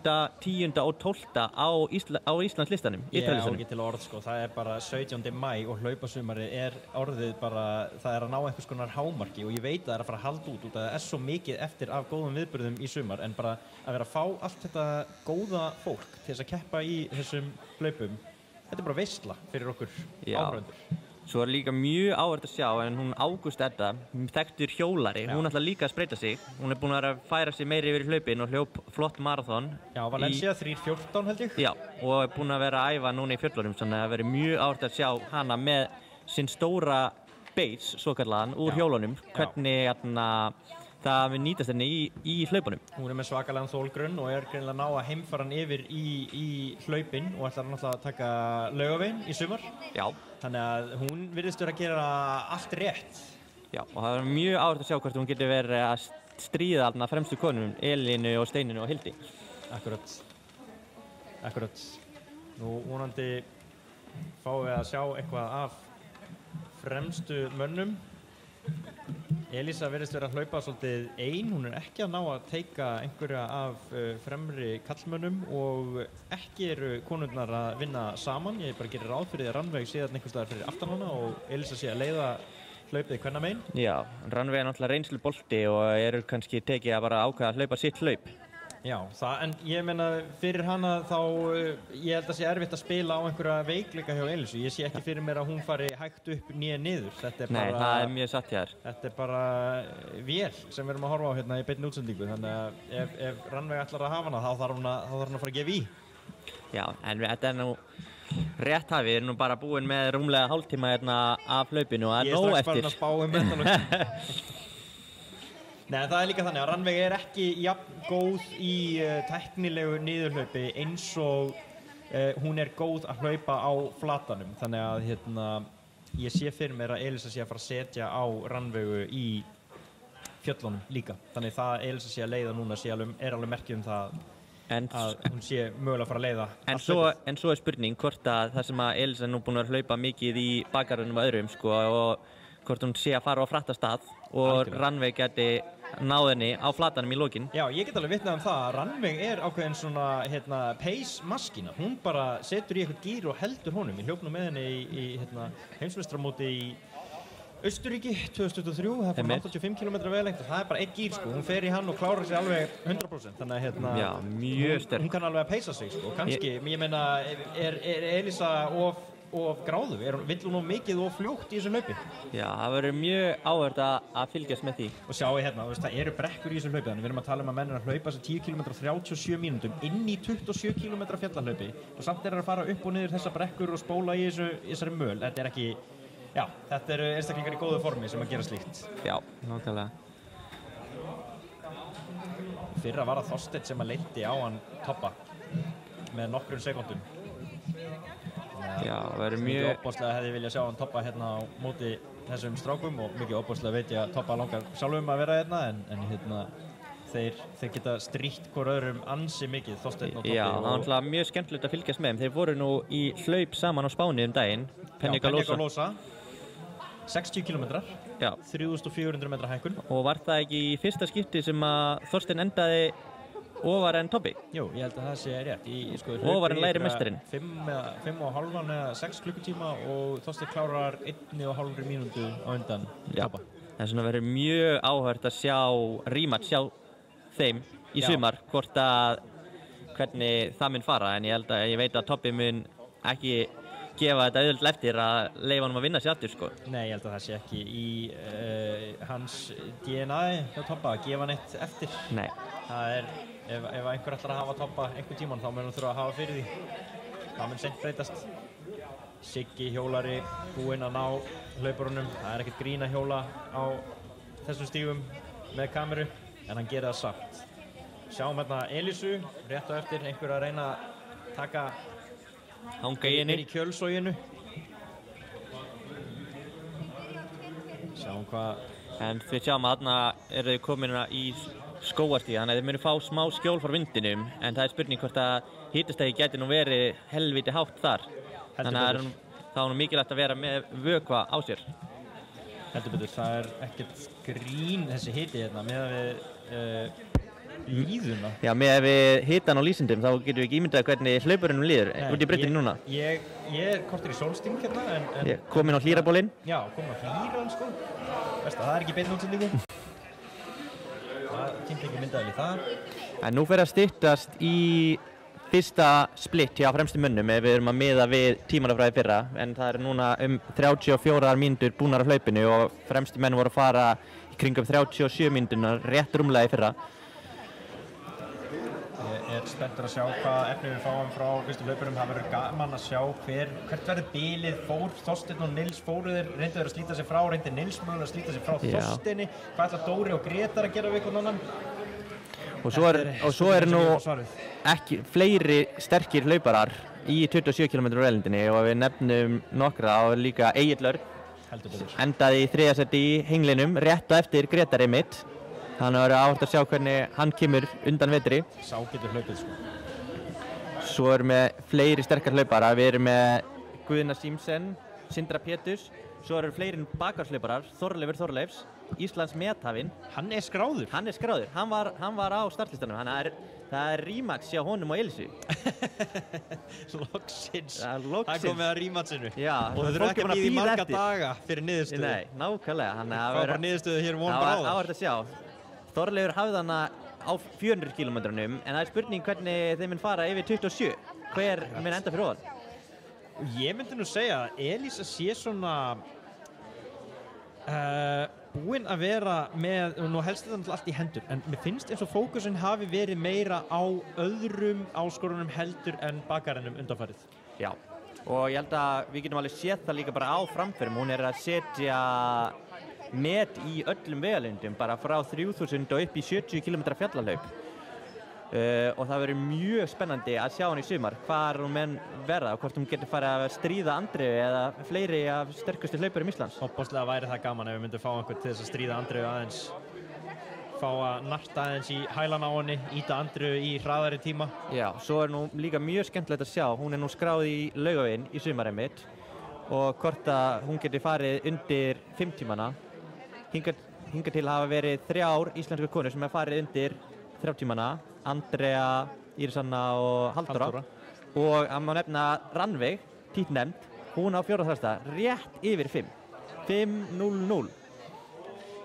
10. og 12. á Íslandslistanum. Ég á ekki til orð sko, það er bara 17. maí og hlaupasumari er orðið bara, það er að ná einhvers konar hámarki og ég veit að það er að fara að halda út að það er svo mikið eftir af góðum viðburðum í sumar, en bara að vera að fá allt þetta góða fólk til þess að keppa í þessum hlaupum, þetta er bara veisla fyrir okkur áhörfundur. Svo er líka mjög áhugavert að sjá, en hún Ágúst Edda, þekktur hjólari, hún ætlar líka að spreyta sig. Hún er búin að vera að færa sig meiri yfir í hlaupin og hljóp flott marathon. Já, Valencia 3:14 held ég. Já, og er búin að vera að æfa núna í fjöllunum, þannig að það verður mjög áhugavert að sjá hana með sinn stóra base, svokallaðan, úr hjólunum. Hvernig það mun nýtast henni í hlaupunum. Hún með svakalega þólgrunn og greinilega að ná að heimfara hann yfir í hlaupin og ætlar náttúrulega að taka Laugaveginn í sumar. Já. Þannig að hún virðist vera að gera allt rétt. Já, og það er mjög áhugavert að sjá hvort hún getur verið að stríða þarna fremstu konum, Elínu og Steinunni og Hildi. Akkurat. Nú vonandi fáum við að sjá eitthvað af fremstu mönnum. Elísa virðist vera að hlaupa svolítið ein, hún er ekki að ná að teika einhverja af fremri kallmönnum og ekki eru konurnar að vinna saman. Ég bara gerir ráð fyrir því að Rannveig sé þarna einhvers staðar fyrir aftan hana og Elísa sé að leiða hlaupið kvennamegin. Já, Rannveig er náttúrulega reynslu bolti og eru kannski tekið að bara ákveða að hlaupa sitt hlaup. Já, en ég meina fyrir hana þá, ég held að sé erfitt að spila á einhverja veikleika hjá Elísu. Ég sé ekki fyrir mér að hún fari hægt upp né niður. Nei, það er mjög satt hjá þér. Þetta er bara vél sem við erum að horfa á hérna í beinni útsendingu. Þannig að ef Rannveig ætlar að hafa hana, þá þarf hún að fara að gefa í. Já, en þetta er nú rétt hafið. Við erum nú bara búin með rúmlega hálftíma hérna af hlaupinu og það er nóg eftir. Ég er strax farin að spá endalokum. Nei, það er líka þannig að Rannveig er ekki jafn góð í tæknilegu niðurhlaupi eins og hún er góð að hlaupa á flatanum. Þannig að ég sé fyrir mér að Elísa sé að fara að setja á Rannveigu í fjöllunum líka. Þannig að Elísa sé að leiða núna er alveg merkið það að hún sé mögulega að fara að leiða. En svo er spurning hvort að það sem að Elísa er nú búin að hlaupa mikið í bakgarðunum og öðrum og hvort hún sé að fara á frattastað og Rannveig geti náð henni á flatanum í lokin. Já, ég get alveg vitnað það að Rannveig er ákveðin svona pace-maskína. Hún bara setur í eitthvað gír og heldur honum. Ég hljóp nú með henni í heimsmeistaramóti í Austurríki 2023. Það fór 85 km vegalengd og það er bara einn gír sko. Hún fer í hann og klárar sig alveg 100%. Þannig að já, mjög sterk. Hún kann alveg að peysa sig sko. Kannski, ég meina, er Elísa of gráðu? Vill hún of mikið og fljótt í þessu hlaupi? Já, það verður mjög áhugavert að fylgjast með því. Og sjáu hérna, það eru brekkur í þessu hlaupi, þannig við erum að tala að menn er að hlaupa þessi 10 km 37 mínútum inn í 27 km fjallahlaupi og samt er að fara upp og niður þessar brekkur og spóla í þessari möl. Þetta er ekki, já, þetta eru einstaklingar í góðu formi sem að gera slíkt. Já, nákvæmlega. Fyrra var það Þorsteinn sem að leiddi á hann toppa með nokkrum sekúndum. Já, það verður mjög óbúðslega hefði viljað sjá hann toppa hérna á móti þessum strákum og mikið óbúðslega veit ég að toppa langar sjálfum að vera hérna en þeir geta strítt hvor öðrum ansi mikið, Þorsteinn og Toppi. Já, það var mjög skemmtilegt að fylgjast með þeim. Þeir voru nú í hlaup saman á Spáni daginn. Peñagolosa. 60 km, 3400 metra hækkun. Og var það ekki í fyrsta skipti sem að Þorsteinn endaði ofar en Toppi? Jú, ég held að það sé rétt. Ofar en læri mestarinn. 5,5 eða 6 klukkutíma og Þorsteinn klárar 1,5 mínútu á undan Toppa. Það er svona verið mjög áhugavert að sjá þeim í sumar hvernig það mun fara, en ég veit að Toppi mun ekki gefa þetta auðvitað eftir að leyfa honum að vinna sér aftur sko. Nei, ég held að það sé ekki í hans DNA hjá Toppa að gefa neitt eftir. Nei. Það er, ef einhver ætlar að hafa Toppa einhvern tímann þá mun hann þurfa að hafa fyrir því. Það mun seint breytast. Siggi hjólari búinn að ná hlauparunum. Það er ekkert grín að hjóla á þessum stígum með kameru, en hann gerir það samt. Sjáum hérna Elísu, rétt á eftir, einhver að reyna að taka hanga í henni í kjölsoginu. Sjáum hvað. En við sjáum að þarna eru þau komin í skógarstíð, þannig að þeir munu fá smá skjól frá vindinum, en það er spurning hvort að hitastigi geti nú verið helviti hátt þar. Þannig að það er nú mikilvægt að vera með vökva á sér. Heldur betur, það er ekkert grín þessi hiti hérna með við líðuna. Já, með við hitan á lýsindum þá getum við ekki ímyndað hvernig hlaupurinn líður út í breytinu núna. Ég er kortur í sólsting hérna komin á hlýrabólinn. Já, komin á hlýran sko. Veist að það er ekki beinni útsendingu. Það kynnt ekki myndaðil í það. En nú fer að styttast í fyrsta splitt hjá fremstu mönnum ef við erum að miða við tímanafræði fyrra, en það er núna 34 mínútur búnar á hlaupinu og fremstu menn voru að fara í kringum 37 mínúturnar rétt rúmlega í fyrra. Ég er spenntur að sjá hvað efni við fáum frá fyrstu hlaupurum. Það verður gaman að sjá hvert verður bilið. Þorsteinn og Nils fóruðir, reyndu þeir að slíta sig frá, reyndi Nils mögulega að slíta sig frá Þorsteini. Hvað ætla Dóri og Grétar að gera við einhvern annan? Og svo er nú ekki fleiri sterkir hlauparar í 27 km rælindinni og við nefnum nokkra og líka Egill Örn. Endaði í 3. sæti í henglinum, rétt á eftir Grétari mitt. Þannig að það verður áhugavert að sjá hvernig hann kemur undan vetri. Sá getur hlaupið sko. Svo erum við fleiri sterkar hlaupara. Við erum með Guðna Símsen, Sindra Péturs. Svo eru fleiri bakvarslauparar, Þorleifur Þorleifs, Íslands methafinn. Hann er skráður? Hann er skráður. Hann var á startlistanum. Það er rematch hjá honum og Elísu. Loksins. Það kom með að rematchinu. Já. Og þau þurfa ekki að bíða í marga daga fyrir niðurstöðu. Nei, nákvæmlega. Það var bara niðurstöðu hér von bráðar. Það var áhugavert að sjá. Þorleifur hafði hana á 400 km-num, en það er spurning hvernig þeim mun fara yfir 27. Hver mun enda fyrir ofan? Ég myndi nú segja að Elísa sé svona búinn að vera með, og nú helst þetta allt í hendur, en mér finnst eins og fókusin hafi verið meira á öðrum áskorunum heldur en bakarinnum undanfarið. Já, og ég held að við getum alveg séð það líka bara á framförum. Hún er að setja met í öllum vegalengdum, bara frá 3000 og upp í 70 km fjallahlaup. Og það verður mjög spennandi að sjá hann í sumar, hvar hún menn verða og hvort hún getur farið að stríða Andreu eða fleiri af sterkustu hlaupurum Íslands. Opposlega væri það gaman ef við myndum fá einhvern til þess að stríða Andreu aðeins, fá að narta aðeins í hælan á henni, íta Andreu í hraðari tíma. Já, svo er nú líka mjög skemmtilegt að sjá, hún er nú skráð í Laugaveginn í sumarið mitt og hvort að hún getur farið undir 5 tímana. Hingað til hafa verið 3 íslensku konur sem hafa farið undir 3 tímana. Andrea, Írisanna og Halldóra. Og að maður nefna Rannveig, títt nefnd, hún á 4. þrasta, rétt yfir 5. 5:00.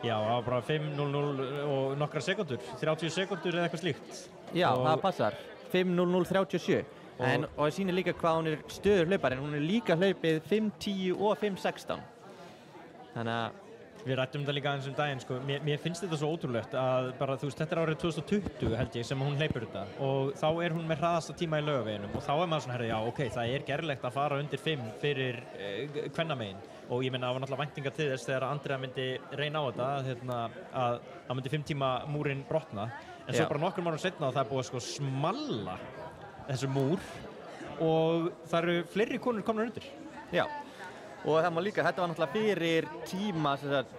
Já, það var bara 5:00 og nokkrar sekundur, 30 sekundur eða eitthvað slíkt. Já, það passar. 5:00:37. Og það sýnir líka hvað hún er stöður hlaupari, en hún er líka hlaupið 5:10 og 5:16. Þannig að við rættum þetta líka aðeins daginn, sko. Mér finnst þetta svo ótrúlegt að bara, þú veist, þetta er árið 2020 held ég sem hún hleypur þetta og þá er hún með hraðasta tíma í Laugaveginum og þá er maður svona, herri, já, ok, það er gerlegt að fara undir 5 fyrir kvennamegin og ég meina það var náttúrulega væntingar til þess þegar Andrea myndi reyna á þetta, að það myndi 5 tíma múrinn brotna, en svo bara nokkrum árum seinna og það er búið að sko smalla þessu múr og það eru fleiri konur komnar undir. Já. Og það má líka, þetta var náttúrulega fyrir tíma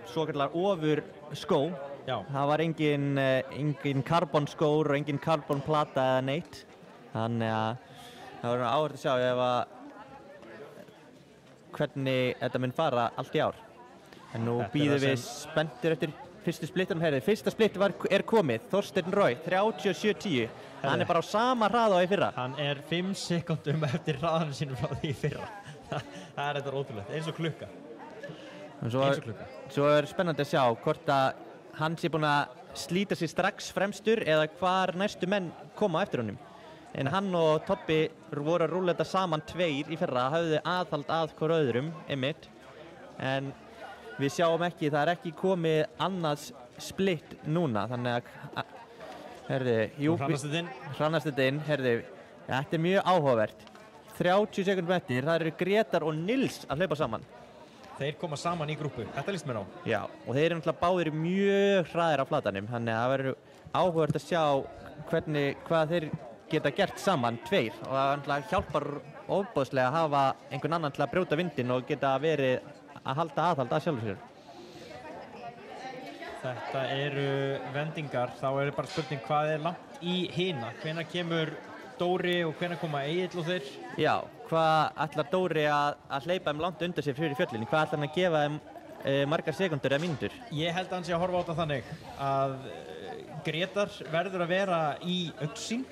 svo kallar ofur skó. Já. Það var engin karbonskór og engin karbonplata eða neitt. Þannig að það var áhugavert að sjá hvernig þetta mun fara allt í ár. En nú bíðum við spenntir eftir fyrstu splittunum. Fyrsta splitt er komið, Þorsteinn Roy, 37:10. Hann er bara á sama hraða á í fyrra. Hann er 5 sekúndum eftir hraðanum sínum frá því í fyrra. Það er þetta ótrúlegt, eins og klukka. Svo er spennandi að sjá hvort að hann sé búinn að slíta sig strax fremstur eða hvar næstu menn koma eftir honum. En hann og Tobbi voru að rúlla þetta saman 2 í fyrra, höfðu aðhald að hver öðrum, einmitt. En við sjáum ekki, það er ekki komið annars splitt núna, þannig að, hrannast þetta inn, þetta er mjög áhugavert. 30 sekundum eftir, það eru Grétar og Nils að hlaupa saman. Þeir koma saman í grúpu, þetta líst mér á. Já, og þeir eru náttúrulega báðir mjög hraðir á flatanum, þannig að það verður áhugavert að sjá hvað þeir geta gert saman 2 og það náttúrulega hjálpar ofboðslega að hafa einhvern annan til að brjóta vindinn og geta verið að halda aðhald að sjálfur sér. Þetta eru vendingar, þá er bara spurning hvað er langt í hina, hvenær kemur Dóri og hvenær koma Egill og þeir? Já, hvað ætlar Dóri að hleypa langt undir sér fyrir fjöllin? Hvað ætlar hann að gefa margar sekundur eða mínútur? Ég held að hann sé að horfa á þetta þannig að Grétar verður að vera í augsýn.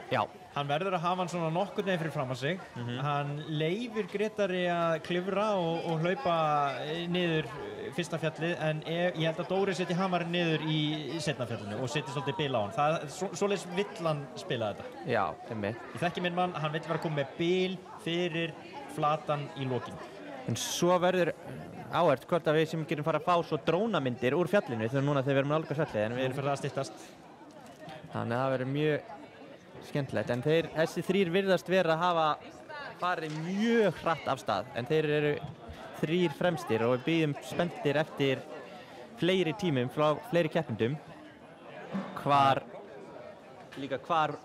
Já. Hann verður að hafa hann svona nokkurn veginn fyrir fram að sig. Hann leyfir Grétari að klifra og hlaupa niður fyrsta fjallið, en ég held að Dóri setji hamarinn niður í seinna fjallinu og setji svolítið bil á hann. Svoleiðis vill hann spila þetta. Já, einmitt. Ég þekki minn mann, hann vill vera að koma með bil fyrir flatan í lokin. En svo verður áhugavert hvort að við sem getum fara að fá svo drónamyndir úr fjallinu þegar við erum nálgast fjallið, en við erum fyrir það að styttast. Þannig að það verður skemmtilegt. En þessi þrír virðast vera að hafa farið mjög hratt af stað. En þeir eru þrír fremstir og við bíðum spenntir eftir fleiri tímum frá fleiri keppendum. Hvar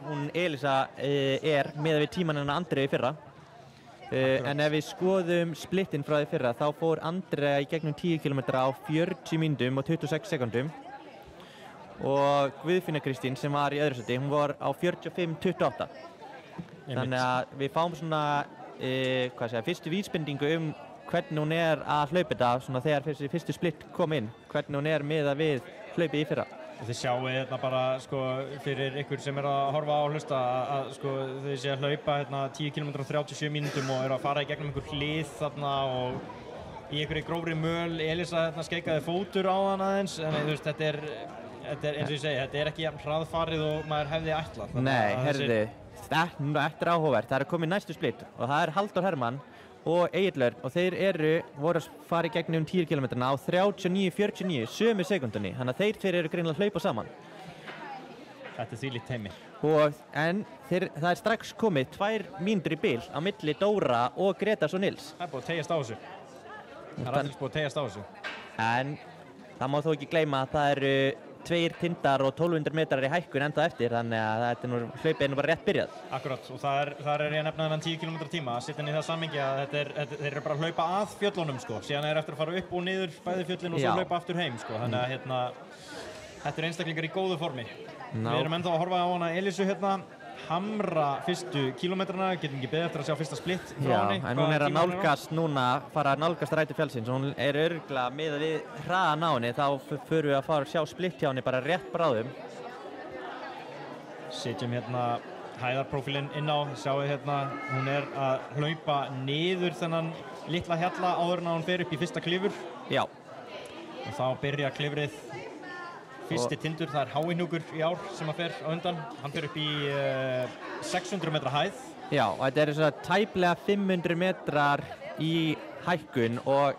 hún Elisa miðað við tímann hennar Andrea í fyrra. En ef við skoðum splittinn frá því fyrra, þá fór Andrea í gegnum 10 km á 40 mínútum og 26 sekúndum. Og Guðfinna Kristín sem var í öðru sæti, hún var á 45:28. Þannig að við fáum svona, fyrstu vísbendingu hvernig hún að hlaupa þetta svona þegar þessi fyrstu splitt kom inn. Hvernig hún miðað við hlaupið í fyrra. Og þið sjáu hérna bara, sko, fyrir ykkur sem að horfa á og hlusta að sko, þið sé að hlaupa hérna 10 km á 37 mínútum og að fara í gegnum einhver hlið þarna og í einhverju grófri möl. Elisa hérna skeikaði fótur á hann aðeins, en þú veist, þetta er eins og ég segi, þetta er ekki jafn hraðfarið og maður hefði ætlað. Nei, herðu, þetta er áhugavert. Það komið næstu splitt og það Halldór Hermann og Egill Örn og þeir voru að fara í gegnum 10 km á 39:49 sömu sekundunni, þannig að þeir eru greinilega að hlaupa saman. Þetta er þvílíkt heimi. En það strax komið 2 mínútur í bil á milli Dóra og Grétars og Nils. Það búið að teyjast á þessu. Það allir búið að teyjast á þessu. En það má þó ekki gleyma að það eru 2 tindar og 1200 metrar í hækkun enda eftir, þannig að hlaupið bara rétt byrjað. Akkurat, og þar ég að nefna þennan 10 km tíma að setja inn í það samhengi að þeir eru bara að hlaupa að fjöllunum, sko. Síðan eftir að fara upp og niður bæði fjöllin og svo hlaupa aftur heim, sko. Þannig að þetta einstaklingar í góðu formi. Við erum ennþá að horfa á hana Elisu hérna, hamra fyrstu kílómetrana, getum ekki beðið eftir að sjá fyrsta splitt frá henni. En hún að nálgast núna, fara að nálgast rætur fjallsins, hún örugglega miðað við hraðan á henni, þá förum við að fara að sjá splitt hjá henni bara rétt bráðum. Setjum hérna hæðarprófílinn inn á, sjáum við hérna, hún að hlaupa niður þennan litla hjalla áður en að hún fer upp í fyrsta klifur. Já. Og þá byrja klifrið. Fyrsti tindur, það Háinúkur í ár sem að fer á undan. Hann fer upp í 600 metra hæð. Já, og þetta svona tæplega 500 metrar í hækkun og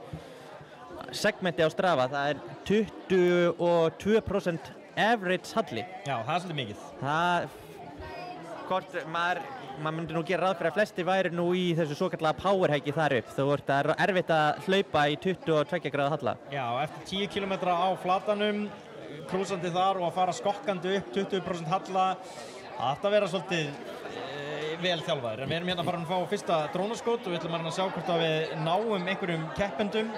segmenti á Strava, það 22% average halli. Já, það svolítið mikið. Maður myndi nú gera ráð fyrir að flesti væri nú í þessu svokallaða powerhæki þar upp. Það erfitt að hlaupa í 22 gráða halla. Já, eftir 10 km á flatanum, krúsandi þar og að fara skokkandi upp 20% halla. Það ætti að vera svolítið vel þjálfaðir. En við erum hérna að fara að fá fyrsta drónaskot og við ætlum að sjá hvort að við náum einhverjum keppendum.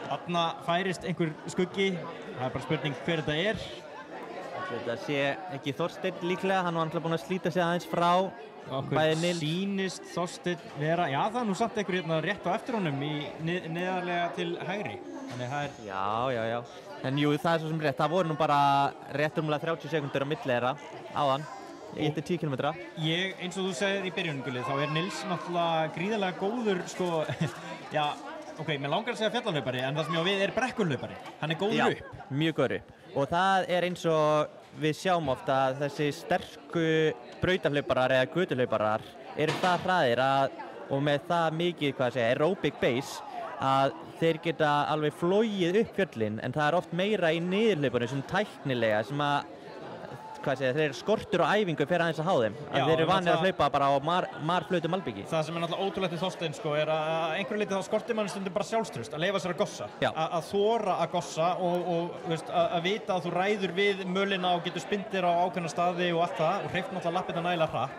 Þarna færist einhver skuggi. Það bara spurning hver þetta Þetta sé ekki Þorsteinn líklega, hann var alltaf búinn að slíta sig aðeins frá bæði Nils. Sýnist Þorsteinn vera, já það nú samt einhver hérna rétt á eftir honum neðarlega til hægri. Þannig það Já. En jú, það svo sem rétt, það voru nú bara rétt rúmlega 30 sekundur á milli þeirra áðan, eftir 10 km. Eins og þú segir í byrjun, Gulli, þá Nils náttúrulega gríðarlega góður, sko, já, ok, mér langar að segja fjallahlaupari, en það sem ég á við brekkuhlaupari. Hann góður upp. Mjög góður upp. Og það eins og við sjáum ofta að þessi sterku brautahlauparar eða götuhlauparar eru það hraðir og með það mikið, aerobic base að þeir geta alveg flogið upp fjöllin, en það oft meira í niðurhlaupunum sem tæknilega sem þeir skortur á æfingu fyrir aðeins að há þeim. Þeir eru vanir að hlaupa bara á marflötu malbiki. Það sem náttúrulega ótrúlegt í Þorsteinn, sko, að einhverju leyti þá skortir mann stundum bara sjálfstraust, að leyfa sér að gossa. Að þora að gossa og að vita að þú ræður við mölina og getur spyndir á ákveðna staði og allt það og hreyft náttúrulega lappirnar nægilega hratt.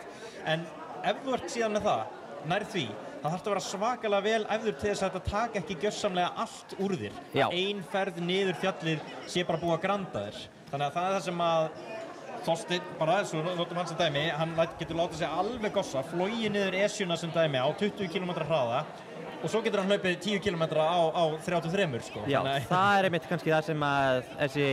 En ef þú ert síðan með það, nær því, það þarf að vera svakalega vel æfður til þess að þetta taka ekki gjörsamlega allt úr þér. Ein ferð niður fjallið sé bara búið að granda þér. Þannig að það það sem að Þorsteinn, bara svo notum hann sem dæmi, hann getur látið sig alveg gossa, flogið niður Esjuna sem dæmi á 20 km hraða og svo getur hann hlaupið 10 km á 33, sko. Já, það einmitt kannski það sem að þessi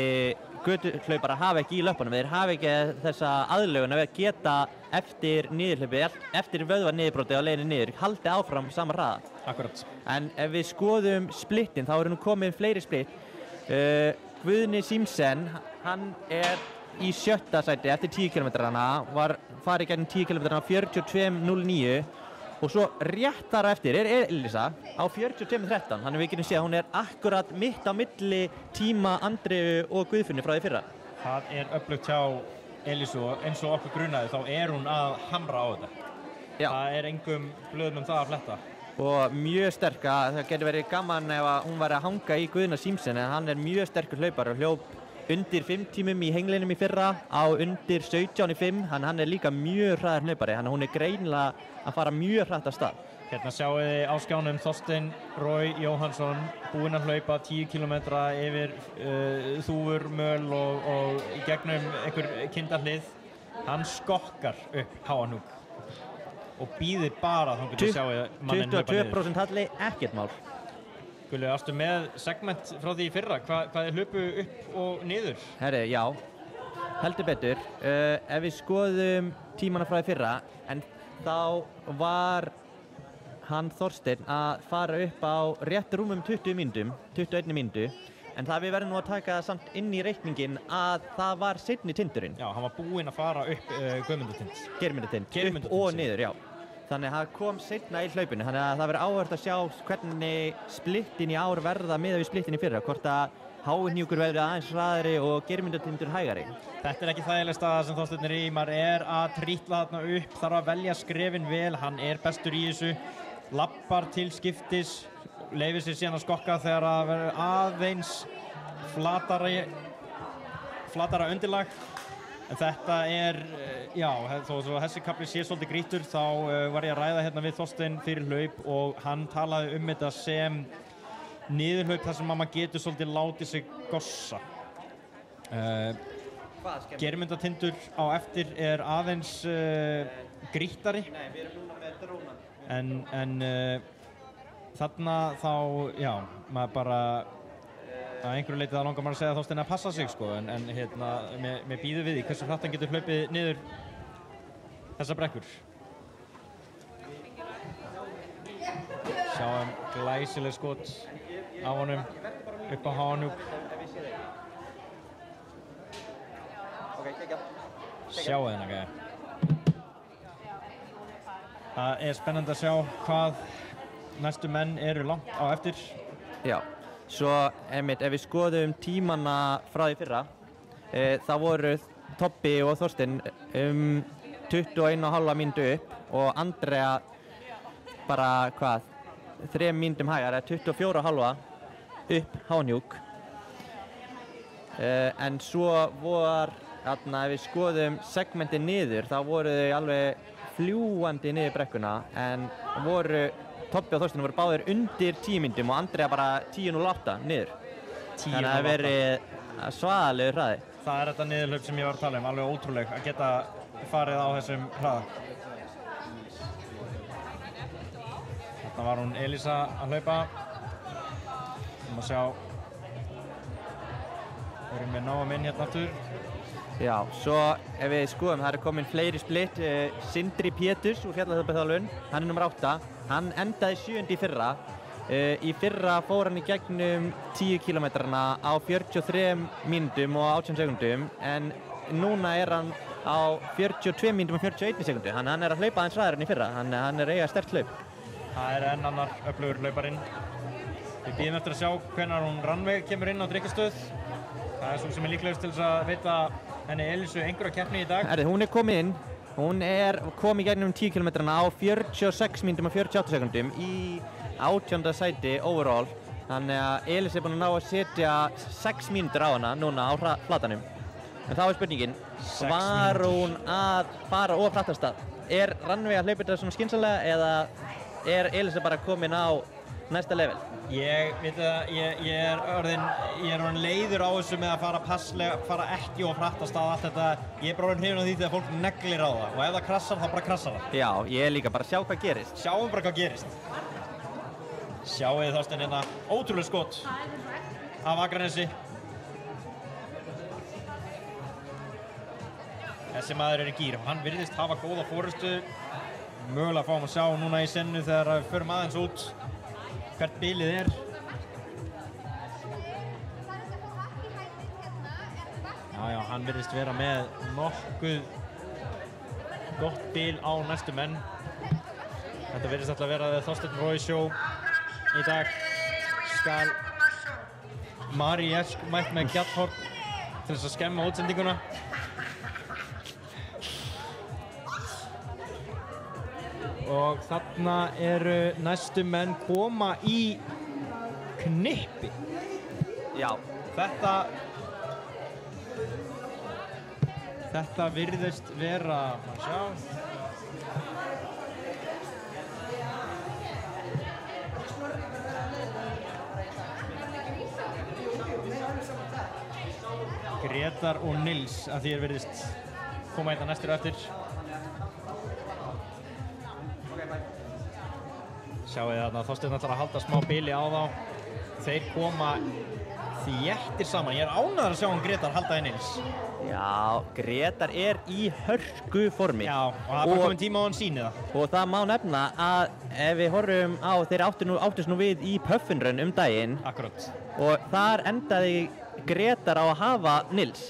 götuhlaupara hafa ekki í löpunum. Þeir hafa ekki þessa aðlögun að geta eftir niðurhlaupi, eftir vöðva niðurbróti á leiðinni niður, haldið áfram sama hraða. Akkurat. En ef við skoðum splittin, þá nú komið fleiri splitt. Guðni Símsen, hann í 7. sæti eftir 10 km-rana, var farið gegnum 10 km-rana 42:09 og svo rétt þar eftir Elisa á 42:13, þannig við getum séð að hún akkurat mitt á milli tíma Andreu og Guðfinnu frá því fyrra. Það öflugt hjá Elísu eins og okkur grunaði þá hún að hamra á þetta. Já. Það engum blöðum það að fletta. Og mjög sterk að það getur verið gaman ef að hún væri að hanga í Guðna Símsen en hann mjög sterkur hlaupari og hljóp undir 5 tímum í henglinum í fyrra á undir 17 í 5, hann líka mjög hraður hlaupari, hún greinilega að fara mjög hratt af stað. Hérna sjáum við á skjánum Þorsteinn Roy Jóhannsson búinn að hlaupa 10 km yfir þúfur, möl og í gegnum einhver kindarhlið. Hann skokkar upp Háanúk og býðir bara þá getur sjáum manninn hlaupa niður. 22% halli, ekkert mál. Gulli, varstu með segment frá því í fyrra? Hvað hlupu upp og niður? Herri, já, heldur betur. Ef við skoðum tímana frá því fyrra, en þá var hann Þorsteinn að fara upp á rétt rúmum 20 mínútum, 21 mínútu, en það við verðum nú að taka það samt inn í reikningin að það var seinni tindurinn. Já, hann var búinn að fara upp Guðmundartind. Geirmundartind, upp og niður, já. Þannig að það kom seinna í hlaupinu, þannig að það verður áhugavert að sjá hvernig splittin í ár verða miðað við splittin í fyrra, hvort að Háahnjúkur verður aðeins hraðari og Geirmundartindur hægari. Þetta ekki þægileg staða sem Þorsteinn Rímar að trítla þarna upp, þarf að velja skrefin vel, hann bestur í þessu, lappar til skiptis, leyfir sér síðan að skokka þegar það verður aðeins flatara undirlag. En þetta já, þó þessi kafli sé svolítið grýttur, þá var ég að ræða hérna við Þorsteinn fyrir hlaup og hann talaði þetta sem niðurhlaup þar sem maður getur svolítið látið sig gossa. Geirmundartindur á eftir aðeins grýttari. Nei, við erum núna með dróna. En þarna þá, já, maður bara að einhverju leiti það langar maður að segja að Þorsteinn að passa sig sko, en hérna, mér býður við því hversu hratt hann getur hlaupið niður þessar brekkur. Sjáum glæsileg skot af honum upp á Háanúk. Sjáu þennan gæja. Það spennandi að sjá hvað næstu menn langt á eftir. Já, svo ef við skoðum tímana frá því fyrra, það voru Tobbi og Þorsteinn 21,5 mínútu upp og Andrea bara 3 mínútum hægar, 24,5 upp Háanúk. En svo var, ef við skoðum segmenti niður, þá voru þau alveg fljúandi niður brekkuna, en Tobbi og Þorsteinn voru báðir undir 10 mínútum og Andrea bara 10,08 niður. Þannig að það verið svaðalegur hraði. Það þetta niðurhlaup sem ég var að tala alveg ótrúleg að geta farið á þessum hraða. Þarna var hún Elísa að hlaupa. Við sjá. Erum við náum inn hérna aftur. Já, svo ef við skoðum, það komin fleiri splitt. Sindri Péturs úr Fjallaþjóðaþjálfun, hann nummer 8. Hann endaði 7. í fyrra. Í fyrra fór hann í gegnum 10 kilometrana á 43 mínútum og 18 sekundum, en núna hann á 42 mínútum og 41 sekundu. Hann að hlaupa aðeins hraðar en í fyrra, hann eiga sterkt hlaup. Það enn annar öflugur hlauparinn. Við bíðum eftir að sjá hvenær hún Rannveig kemur inn á drykkjastöð. Það svo sem líklegust til þess að veita henni Elísu einhverja keppni í dag. Hún komin inn. Hún kom í gegnum 10 kilometrana á 46 mínútum og 48 sekundum í 18. sæti overall. Þannig að Elísa búin að ná að setja 6 mínútur á hana núna á flatanum. En þá spurningin, var hún að fara of hratt af stað? Rannveig að hlaupa þetta svona skynsamlega eða Elísa bara komin á næsta level? Ég er orðinn leiður á þessu með að fara ekki of hratt af stað allt þetta. Ég bara orðinn hrifinn af því þegar fólk neglir á það og ef það krassar þá bara krassar það. Já, ég líka bara sjá hvað gerist. Sjáum bara hvað gerist. Sjáuð Þorsteinn hérna, ótrúlega skot af Akranesi. Þessi maður í gír og hann virðist hafa góða forystu. Mögulega fáum að sjá núna í sennu þegar við förum aðeins út hvert bilið Já, hann virðist vera með nokkuð gott bil á næstu menn. Þetta virðist alltaf vera Þorsteinn Roy show í dag. Skal Mari Jesk mætt með gjallhorn til þess að skemma útsendinguna. og þarna eru næstu menn koma í knippi. Já. Þetta virðist vera, sjá. Grétar og Nils að því virðist koma hérna næstur eftir. Sjáu þið þarna, Þorsteinn ætlar að halda smá bili á þá. Þeir koma þéttir saman. Ég ánægður að sjá Grétar halda í Nils. Já, Grétar í hörku formi. Já, og það bara kominn tíma á hann sýni það. Og það má nefna að ef við horfum á, þeir áttust nú við í Puffin Run daginn. Akkurat. Og þar endaði Grétar á að hafa Nils.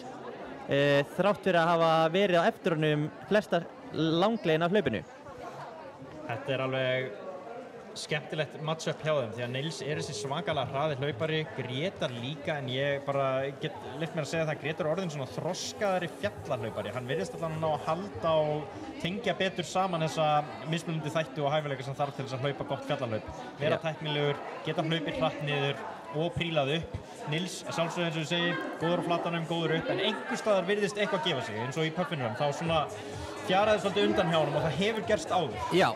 Þrátt fyrir að hafa verið á eftir honum flesta langlegin af hlaupinu. Þetta alveg skemmtilegt matchup hjá þeim því að Nils þessi svakalega hraði hlaupari, Grétar líka, en ég bara get leyft mér að segja það að Grétar orðinn svona þroskaðari fjallahlaupari. Hann virðist allan ná að halda og tengja betur saman þessa mismunandi þætti og hæfileika sem þarf til þess að hlaupa gott fjallahlaup. Vera tæknilegur, geta hlaupið hratt niður og prílað upp. Nils, sjálfsögðu eins og ég segi, góður á flatanum, góður upp, en einhvers staðar virðist eitthvað að gefa sig, eins og í Puffin Run. Þá svona fjaraði svolítið undan hjá honum og það hefur gerst áður. Já.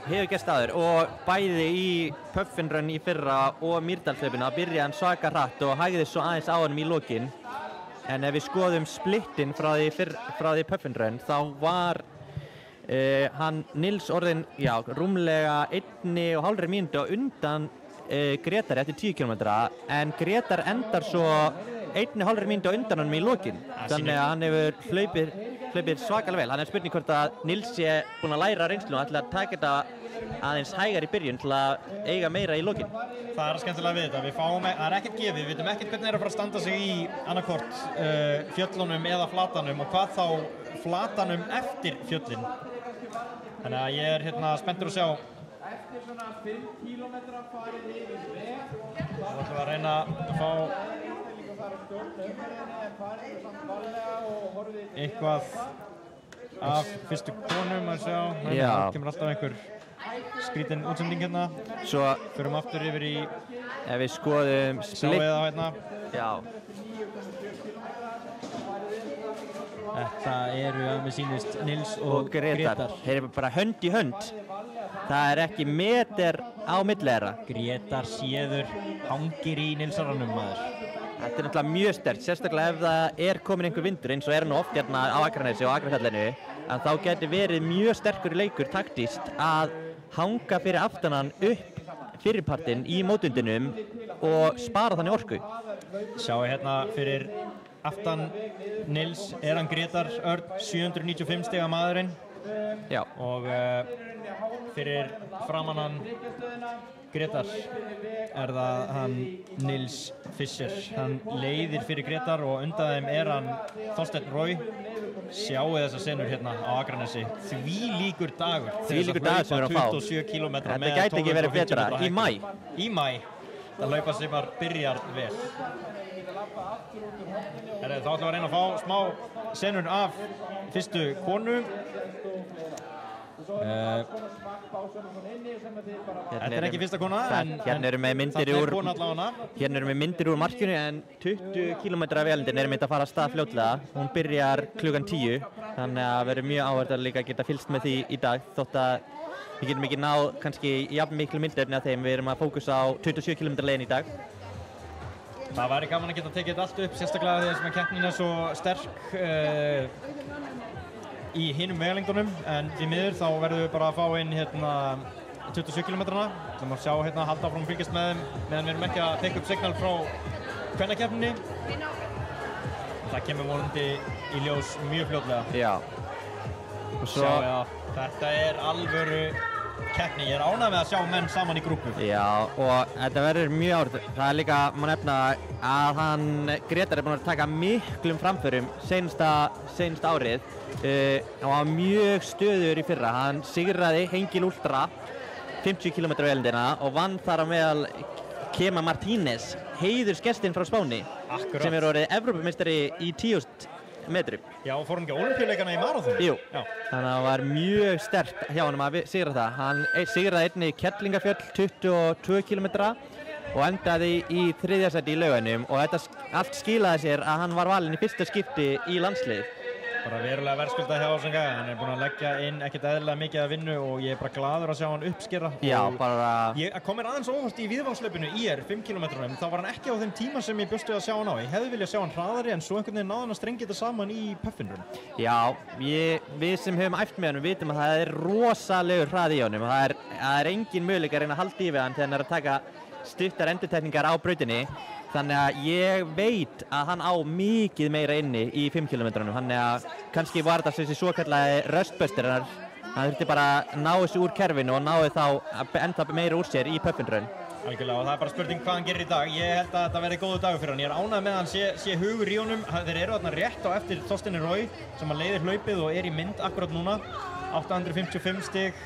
Hefur gerst áður og bæði í Puffin Run í fyrra og Mýrdalshlaupinu byrjaði hann svaka hratt og hægði svo aðeins á honum í lokin. En ef við skoðum splittin frá því Puffin Run þá var hann Nils orðinn rúmlega 1,5 mínútu undan Grétari eftir 10 km en Grétar endar svo 1,5 mínútu undan honum í lokin. Þannig að hann hefur hlaupið svakalega vel. Hann spurning hvort að Nils sé búinn að læra reynslu og ætla að taka þetta aðeins hægar í byrjun til að eiga meira í lokin. Það skemmtilega við þetta. Það ekkert gefið, við vitum ekkert hvernig að fara að standa sig í annarkvort fjöllunum eða flatanum og hvað þá flatanum eftir fjöllin. Þannig að ég hérna spenntur að sjá. Eftir svona 5 kílómetra farið yfir veg. Það ætlum við að reyna að fá eitthvað af fyrstu konum að sjá. Það kemur alltaf einhver skrítin útsending hérna. Svo förum aftur yfir í ef við skoðum sjáum við það hérna. Já. Þetta eru að mér sýnist Nils og Grétar. Þeir eru bara hönd í hönd. Það ekki meter á milli þeirra. Grétar séður hangir í Nilsaranum maður. Þetta náttúrulega mjög sterkt, sérstaklega ef það komin einhver vindur eins og nú oft hérna á Akranesi og Akrafjallinu, að þá geti verið mjög sterkur leikur taktískt að hanga fyrir aftanan upp fyrirpartinn í mótundinum og spara þannig orku. Sjáu hérna fyrir aftan Nils hann Grétar Örn, 795 stiga maðurinn. Já. Og fyrir framan hann Grétar það hann Nils Fischer. Hann leiðir fyrir Grétar og undan þeim hann Þorsteinn Roy. Sjáu þessar senur hérna á Akranesi. Þvílíkur dagur sem við erum að fá. 27 km með 1250 Þetta gæti ekki verið betra í maí. Í maí. Það hlaupa sem byrjar vel. Þá ætlum við að reyna að fá smá senur af fyrstu konu. Þetta ekki fyrsta kona, en hérna erum við myndir úr markinu en 20 km velindin mynd að fara að stað fljótlega. Hún byrjar klukkan 10, þannig að verður mjög áhugavert að líka geta fylgst með því í dag þótt að við getum ekki náð kannski jafn miklu myndefni af þeim. Við erum að fókusa á 27 km leiðin í dag. Það væri gaman að geta tekið þetta allt upp, sérstaklega þegar sem að keppnin svo sterk í hinum vegalengdunum, en því miður þá verðum við bara að fá inn hérna 27 km-na. Við ætlum að sjá hérna halda áfram að fylgjast með þeim meðan við erum ekki að tekja upp signal frá kvennakeppninni. Það kemur vonandi í ljós mjög fljótlega. Já. Sjáu þetta alvöru keppni. Ég ánægður með að sjá menn saman í grúpu. Já, og þetta verður mjög áhugavert. Það líka má nefna að hann Grétar búinn að taka miklum framförum seinasta árið. Hann var mjög stöðugur í fyrra. Hann sigraði Hengil Ultra 50 km velindina og vann þar á meðal Kema Martínez, heiðursgestinn frá Spáni. Akkurat. Sem orðið Evrópumeistari í 10.000 metrum. Já, fór hann ekki á Ólympíuleikana í maraþoni? Jú, Já. þannig að það var mjög sterkt hjá honum að sigra það. Hann sigraði einnig Kerlingafjöll 22 km og endaði í 3. sæti í Laugarnum og þetta allt skilaði sér að hann var valinn í fyrsta skipti í landslið. Bara verulega verðskuldað hjá þessum gæja, hann búinn að leggja inn ekkert eðlilega mikið að vinnu og ég bara gladur að sjá hann uppskera. Já, bara... Ég kom mér aðeins óvart í víðavangshlaupinu IR 5 km, þá var hann ekki á þeim tíma sem ég bjóst við að sjá hann á. Ég hefði viljað sjá hann hraðari en svo einhvern veginn náði hann að strengja þetta saman í puffinrun. Já, við sem höfum æft með hann vitum að það rosalegur hraði í honum og það er engin möguleika að reyna að halda í við hann þegar hann er að taka stuttar endurtekningar á brautinni. Þannig að ég veit að hann á mikið meira inni í 5 km-unum, þannig að kannski var þetta þessi svokallaði rustbuster, hann þurfti bara að ná þessu úr kerfinu og náði þá að enda meira úr sér í puffinrun. Algjörlega, og það er bara spurning hvað hann gerir í dag. Ég held að þetta verði góðu dagur fyrir hann. Ég er ánægð með að hann sé hugur í honum. Þeir eru þarna rétt á eftir Þorsteini Roy sem að leiðir hlaupið og er í mynd akkurat núna. 855 stig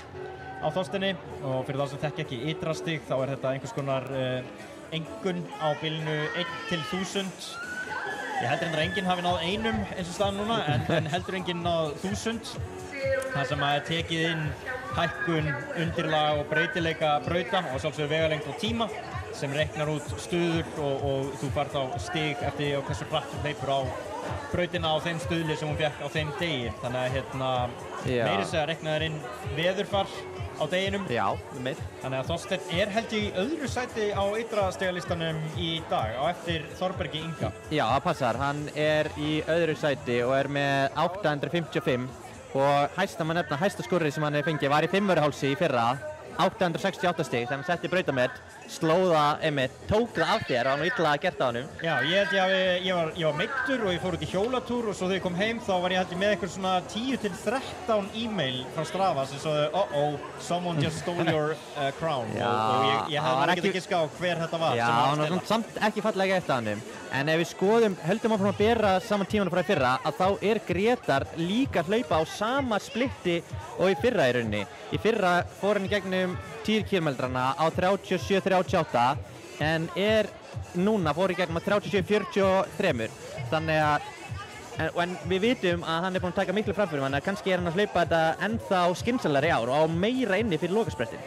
á Þorsteini og fyrir þá sem þekki ekki ytra stig þá er þetta einhvers konar engun á bilinu 1 til 1000. Ég heldur að enginn hafi náð einum eins og staðan núna en heldur enginn náð 1000. Það sem að er tekið inn hækkun, undirlag og breytileika brauta og sjálfsögðu vegalengd og tíma sem reiknar út stuður og þú fær þá stig eftir hversu hratt þú hleypur á brautina á þeim stuðli sem hún fékk á þeim degi. Þannig að meiri segja reiknaður inn veðurfar á deginum. Já, mitt. Þannig að Þorsteinn er held ég í öðru sæti á ytra stigalistanum í dag á eftir Þorbergi Inga. Já, það passar. Hann er í öðru sæti og er með 855 og hæsta skorrið sem hann hefur fengið var í 5 hálsi í fyrra, 868 stig, þannig að hann setti brautamet, slóða einmitt, tók það af þér og hann var illa gert á honum. Já, ég var meiddur og ég fór út í hjólatúr og svo þegar ég kom heim þá var ég með eitthvað svona 10 til 13 e-mail frá Strava sem svo someone just stole your crown og ég hefði ekki giska á hver þetta var. Já, hann var samt ekki fallega eftir honum. En ef við höldum áfram að bera saman tímanu frá í fyrra að þá er Grétar líka hlaupa á sama splitti og í fyrra í rauninni. Í fyrra fór hann í gegnum 10 km-na á 37-38 en fór í gegnum að 37-43. Þannig að en við vitum að hann er búinn að taka miklu framförum, þannig að kannski er hann að hlaupa þetta ennþá skynsamlegri í ár og á meira inni fyrir lokasprettin.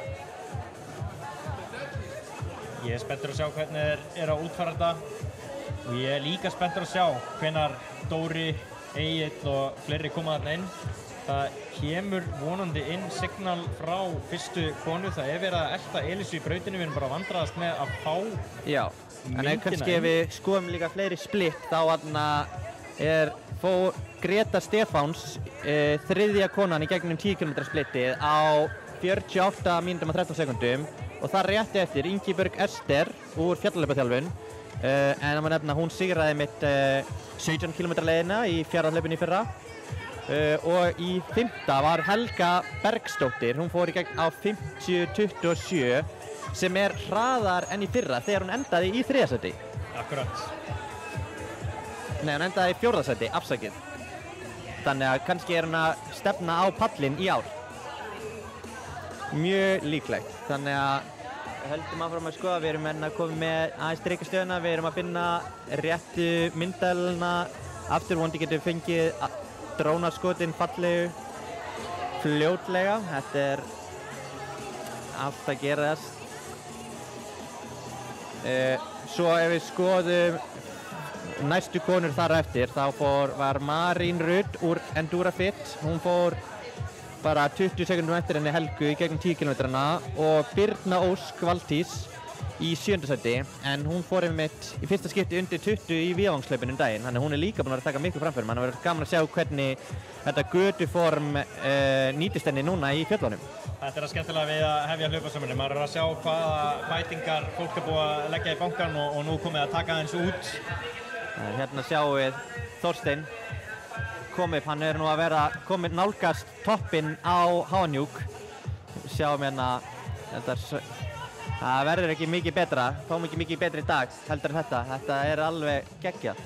Ég er spenntur að sjá hvernig er að útfæra þetta og ég er líka spenntur að sjá hvenær Dóri, Egill og fleiri koma þarna inn. Það kemur vonandi inn signal frá fyrstu konu. Það er verið að elta Elísu í brautinu, við erum bara að vandræðast með að fá en kannski ef við skoðum líka fleiri splitt þá fór Greta Stefáns þriðja konan í gegnum 10 km splittið á 48 mínútum og 13 sekúndum og það rétti eftir Ingibjörg Ester úr fjallahlaupaþjálfun en maður nefna hún sigraði mitt 17 km leiðina í fjarðarhlaupinu í fyrra og í 5. var Helga Bergsdóttir, hún fór í gegn á 50-27 sem er hraðar enn í fyrra þegar hún endaði í 3. sæti. Akkurat. Nei, hún endaði í 4. sæti, afsakið. Þannig að kannski er hún að stefna á pallinn í ár. Mjög líklegt. Þannig að við höldum áfram að skoða, við erum enn að koma með aðeins streikastöðuna, við erum að finna réttu myndalina aftur, vonandi getum við fengið drónaskotin fallegu fljótlega. Þetta er allt að gerast. Svo ef við skoðum næstu konur þar eftir, þá var Marín Rudd úr Endurafit. Hún fór bara 20 sekundum eftir henni Helgu í gegnum 10 km-na og Birna Ósk Valtís í 7. sæti en hún fór einmitt í fyrsta skipti undir 20 í víðavangshlaupinu daginn, þannig að hún er líka búin að taka miklu framförum. Þannig að það verður gaman að sjá hvernig þetta götuform nýtist henni núna í fjöllunum. Þetta er að skemmtilega við að hefja hlaupasömmunni. Maður er að sjá hvaða bætingar fólk er búið að leggja í bankann og nú komið að taka aðeins út. Hérna sjáum við Þorstein kom upp, hann er nú að vera komið nálgast toppinn á Háanjúk. Sjáum hérna, það verður ekki mikið betra, fáum ekki mikið betri í dag heldur en þetta. Þetta er alveg geggjað.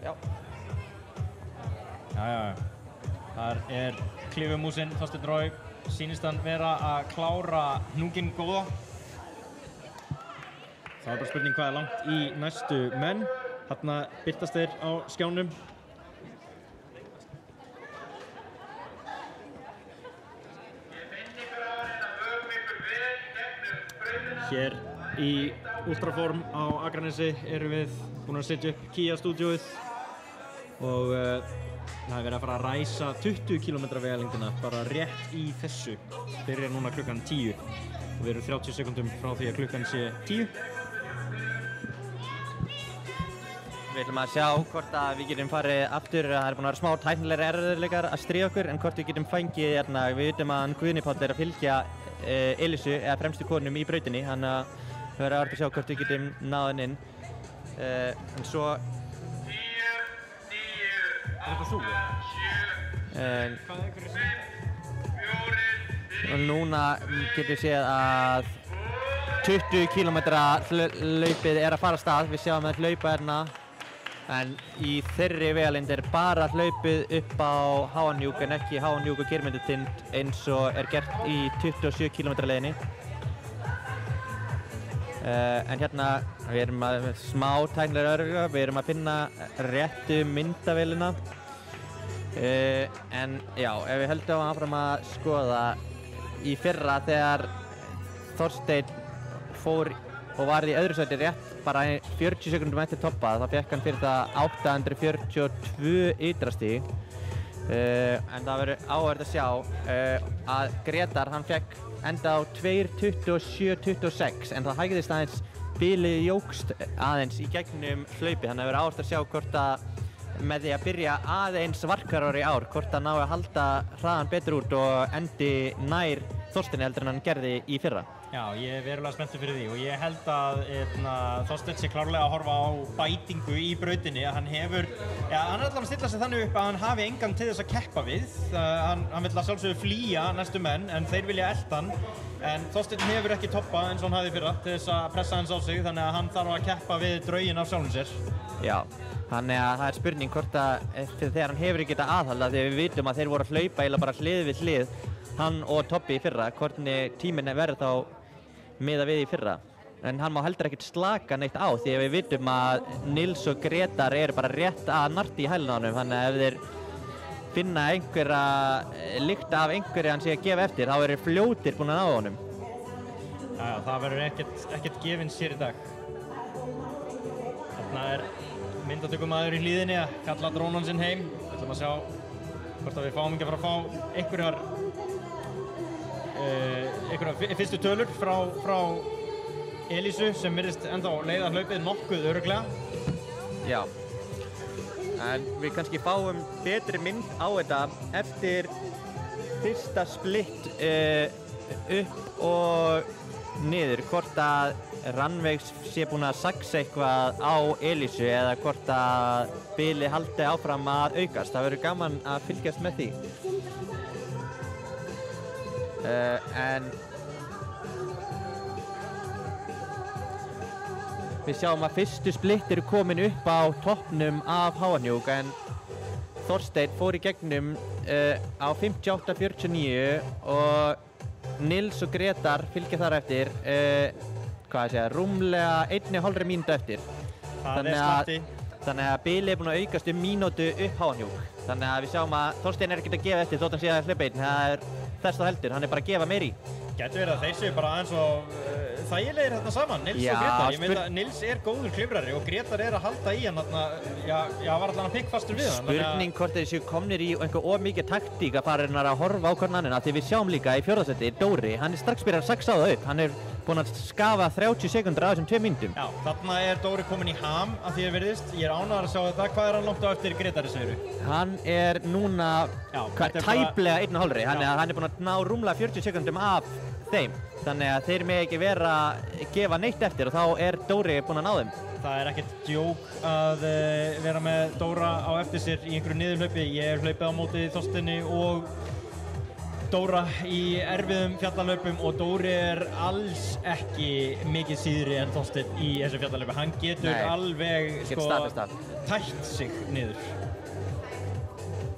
Já. Þar er klifumúsinn Þorsteinn Roy, sýnist hann vera að klára hnúkinn góða. Það var bara spurning hvað er langt í næstu menn. Þarna birtast þeir á skjánum. Hér í Ultraform á Akranesi erum við búin að setja upp Kia-stúdíóið og það er verið að fara að ræsa 20 km vegalengdina bara rétt í þessu. Byrjar núna klukkan 10 og við erum 30 sekúndum frá því að klukkan sé 10. Við ætlum að sjá hvort að við getum farið aftur. Það er búin að vera smá tæknilegir erfiðleikar að stríða okkur en hvort við getum fengið hérna, við vitum að Guðni Páll er að fylgja Elísu eða fremstu konum í brautinni, þannig að við verðum að sjá hvort við getum náð henni inn. En svo... Er þetta þú? Hvað er ykkur þessi? Og núna getum við séð að 20 km hlaupið er að fara af stað. Við sjáum að hlaupa hérna. En í þeirri vegalengd er bara hlaupið upp á Háahnjúk en ekki Háahnjúk og Geirmundartind eins og er gert í 27 km leiðinni. En hérna við erum að smá tæknilega örygga, við erum að finna réttu myndavélina. En já, ef við höldum áfram að skoða í fyrra þegar Þorsteinn fór og varð í öðru sæti rétt bara 40 sekúndum eftir toppað, þá fékk hann fyrir það 842 ytrastig. En það verður áhugavert að sjá að Grétar hann fékk enda á 2:27.26 en það hægðist aðeins, bilið jókst aðeins í gegnum hlaupið, þannig að það verður áhugavert að sjá hvort að með því að byrja aðeins varkarar í ár, hvort að ná að halda hraðan betur út og endi nær Þorsteini heldur en hann gerði í fyrra. Já, ég er verulega spenntur fyrir því og ég held að Þorsteinn sé klárlega að horfa á bætingu í brautinni, að hann hefur, já, hann er alltaf að stilla sig þannig upp að hann hafi engan til þess að keppa við. Hann vill að sjálfsögðu flýja næstu menn en þeir vilja elta hann, en Þorsteinn hefur ekki toppað eins og hann hafði í fyrra til þess að pressa hans á sig, þannig að hann þarf að keppa við drauginn af sjálfum sér. Já, þannig að það er spurning hvort að þegar hann hefur ekki þetta aðhalda, þegar við vitum að þeir voru að hlaupa eiginlega bara hlið við hlið, hann og Tobbi í fyrra, hvernig tíminn verður þá miðað við í fyrra. En hann má heldur ekkert slaka neitt á því að við vitum að Nils og Grétar eru bara rétt að narta í hæluna á honum, þannig að ef þeir finna einhverja lykt af einhverju hann sé að gefa eftir, þá eru fljótir búin að ná honum. Já, það verður ekkert gefins hér í dag. Þarna er myndatökumaður í hlíðinni að kalla drónan sinn heim. Við ætlum að sjá hvort að við fáum ekki að fara að fá einhverjar fyrstu tölur frá Elísu sem virðist ennþá leiða hlaupið nokkuð örugglega. Já, en við kannski fáum betri mynd á þetta eftir fyrsta splitt upp og niður, hvort að Rannveigs sé búinn að saxa eitthvað á Elísu eða hvort að bilið haldi áfram að aukast. Það verður gaman að fylgjast með því. En við sjáum að fyrstu splitt eru komin upp á toppnum af Háahnjúk en Þorsteinn fór í gegnum á 58.49 og Nils og Grétar fylgja þar eftir rúmlega 1,5 mínútu eftir. Það er slatti. Þannig að bilið er búinn að aukast mínútu upp Háahnjúk. Þannig að við sjáum að Þorsteinn er ekkert að gefa eftir þótt hann sé að hlaupa einn. Það er þess þá heldur, hann er bara að gefa meir í. Gæti verið að þeir séu bara aðeins og þægilegir þarna saman, Nils og Grétar. Ég veit að Nils er góður klifrari og Grétar er að halda í hann þarna, já, var alltaf hann pikkfastur við hann. Spurning hvort þeir séu komnir í einhver of mikið taktík að fara að horfa á hvorn annan, því við sjáum líka í fjórða sæti, Dóri, hann er strax byrjað að saxa á það upp. Hann er búinn að skafa 30 sekúndur á þessum 2 mínútum. Já, þarna er Dóri kominn í ham að því virðist. Ég er ánægður að sjá þetta. Hvað er hann langt á eftir Grétari, segirðu? Hann er núna tæplega 1,5, þannig að hann er búinn að ná rúmlega 40 sekúndum af þeim. Þannig að þeir með ekki vera að gefa neitt eftir og þá er Dóri búinn að ná þeim. Það er ekkert djók að vera með Dóra á eftir sér í einhverju niðurhlaupi. Ég hef hlaupið á móti Þorsteini og Dóra í erfiðum fjallahlaupum og Dóri er alls ekki mikið síðri en Þorsteinn í þessu fjallahlaupi. Hann getur alveg tætt sig niður.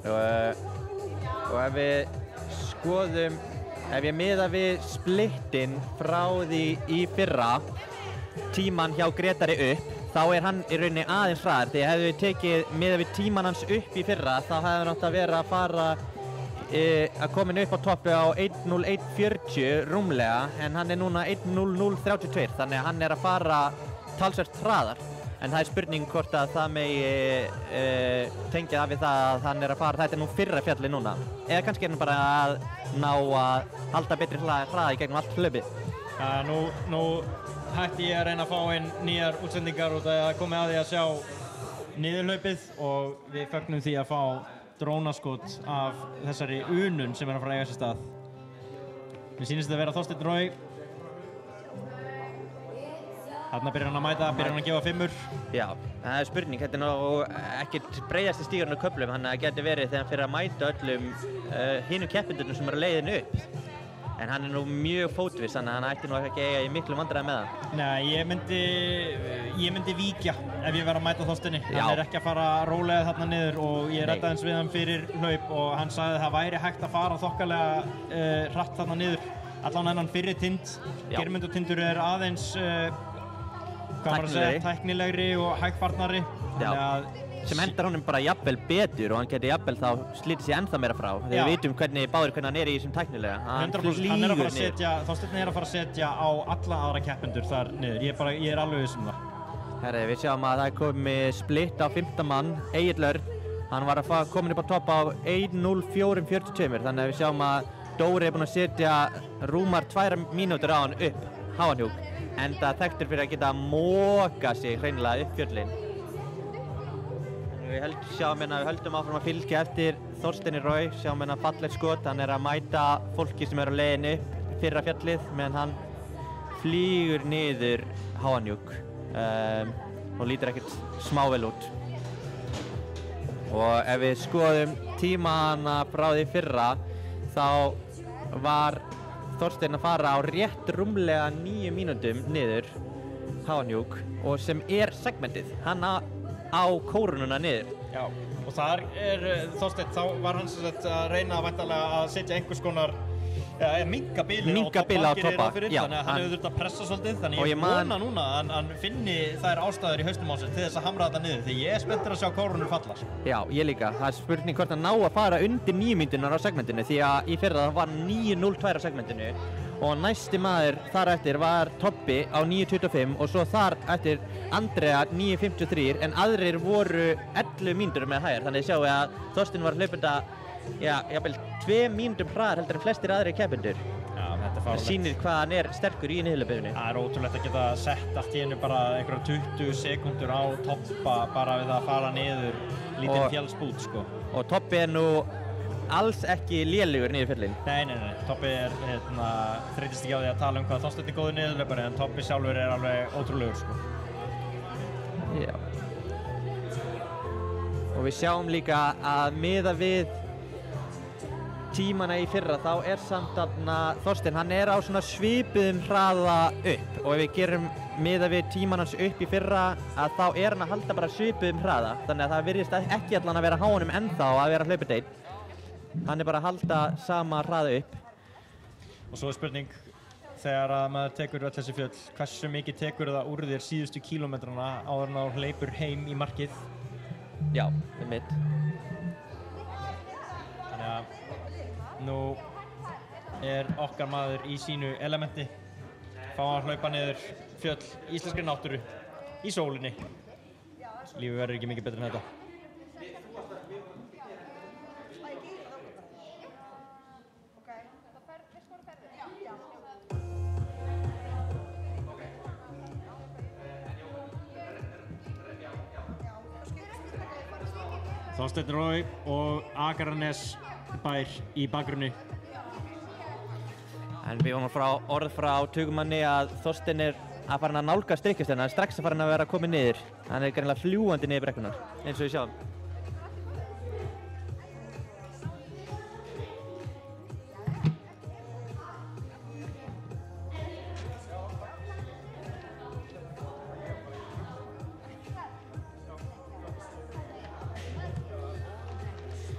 Og ef við skoðum, ef ég miða við splittinn frá því í fyrra, tíman hjá Grétari upp, þá hann í rauninni aðeins hraðar. Því hefðu við tekið miðað við tíman hans upp í fyrra, þá hefði hann átt að vera að fara að komin upp á toppi á 1:01:40 rúmlega, en hann núna 1:00:32, þannig að hann að fara talsvert hraðar. En það spurning hvort að það megi tengja það við það að hann að fara, þetta nú fyrra fjalli núna. Eða kannski hann bara að ná að halda betri hraða í gegnum allt hlaupið. Ja, nú hætti ég að reyna að fá inn nýjar útsendingar út að það komið að því að sjá niðurhlaupið og við fögnum því að fá drónaskot af þessari unun sem að fara að eiga sér stað. Mér sýnist þetta að vera Þorsteinn Roy. Þarna byrjar hann að mæta, byrjar hann að gefa 5. Já, það spurning. Þetta nú ekkert breiðasti stígurinn á köflum, þannig að það geti verið þegar hann fyrir að mæta öllum hinum keppendurnum sem eru leiðin upp. En hann nú mjög fótviss, þannig að hann ætti nú ekki eiga í miklu vandræði með hann. Nei, ég myndi víkja ef ég verið að mæta Þorsteini. Hann ekki að fara rólega þarna niður og ég reddaði hans við hann fyrir hlaup og hann sagði að það væri hægt að fara þokkalega hratt þarna niður. Allan hennan fyrri tind. Geirmundur-tindur aðeins tæknilegri og hægfarnari. Sem hendar honum bara jafnvel betur og hann geti jafnvel þá slítið sig ennþá meira frá. Þegar við vitum hvernig hann í þessum tæknilega. Hann flýgur niður. Þorsteinn að fara að setja á alla aðra keppendur þar niður. Ég alveg viss það. Herri, við sjáum að það komið splitt á 5. mann, Egill Örn. Hann var komin upp á topp á 1:04:42, þannig að við sjáum að Dóri búinn að setja rúmar 2 mínútur á hann upp Háanhjúk. Enda þekktur fyrir að geta móka sig hreinlega upp fjöllin. Við höldum áfram að fylgja eftir Þorsteini Roy, sjáum fallegt skot, hann að mæta fólki sem á leiðinni upp fyrra fjallið, meðan hann flýgur niður Háanhjúk og lítur ekkert smável út. Og ef við skoðum tímana frá því fyrra, þá var Þorsteinn að fara á rétt rúmlega 9 mínútum niður Háanhjúk og sem segmentið, hann á kórununa niður. Já, og þar Þorsteinn, þá var hann sem sagt að reyna væntanlega að setja einhvers konar minnka bilið á toppa, þannig að hann hefur þurft að pressa svolítið, þannig ég vona núna að hann finni þær ástæður í hausnum á sér til þess að hamra þetta niður, því ég spenntur að sjá kórunum falla. Já, ég líka. Það spurning hvort hann ná að fara undir 9 mínúturnar á segmentinu, því að í fyrra var 9:02 á segmentinu og næsti maður þar eftir var Toppi á 9:25 og svo þar eftir Andrea 9:53, en aðrir voru 11 mínútur með hægar, þannig sjáum við að Þorsteinn var hlaupenda jafnvel 2 mínútum hraðar heldur en flestir aðrir keppendur. Já, þetta fáránlegt. Það sýnir hvað hann sterkur í niðurhlaupinu. Það ótrúlegt að geta sett allt í einu bara einhverja 20 sekúndur á Toppa bara við að fara niður lítinn fjallsbút, sko. Og Toppi nú alls ekki lélegur niður fjallinn. Nei. Toppi þreytist ekki á því að tala hvað Þorsteinn góður niðurhlaupari, en Toppi sjálfur alveg ótrúlegur, sko. Já. Og við sjáum líka að miða við tímana í fyrra, þá samt Þorsteinn, hann á svona svipuðum hraða upp og ef við gerum miða við tíman hans upp í fyrra að þá hann að halda bara svipuðum hraða, þannig að það virðist ekki allan að vera á honum ennþá að vera hlaupideill. Hann bara að halda sama hraða upp. Og svo spurning, þegar að maður tekur öll þessi fjöll, hversu mikið tekur það úr þér síðustu kílómetrana áður en þá hleypur heim í markið? Já, einmitt. Þannig að nú okkar maður í sínu elementi, fá að hlaupa niður fjöll íslenskri náttúru í sólinni. Lífið verður ekki mikið betur en þetta. Þorsteinn Roy og Akranes bær í bakgrunni. En við vorum frá orð frá tugumanni að Þorsteinn að fara að nálgast drykkjustöðina, hann strax að fara að vera komið niður. Hann greinilega fljúgandi niður brekkunar, eins og við sjáum.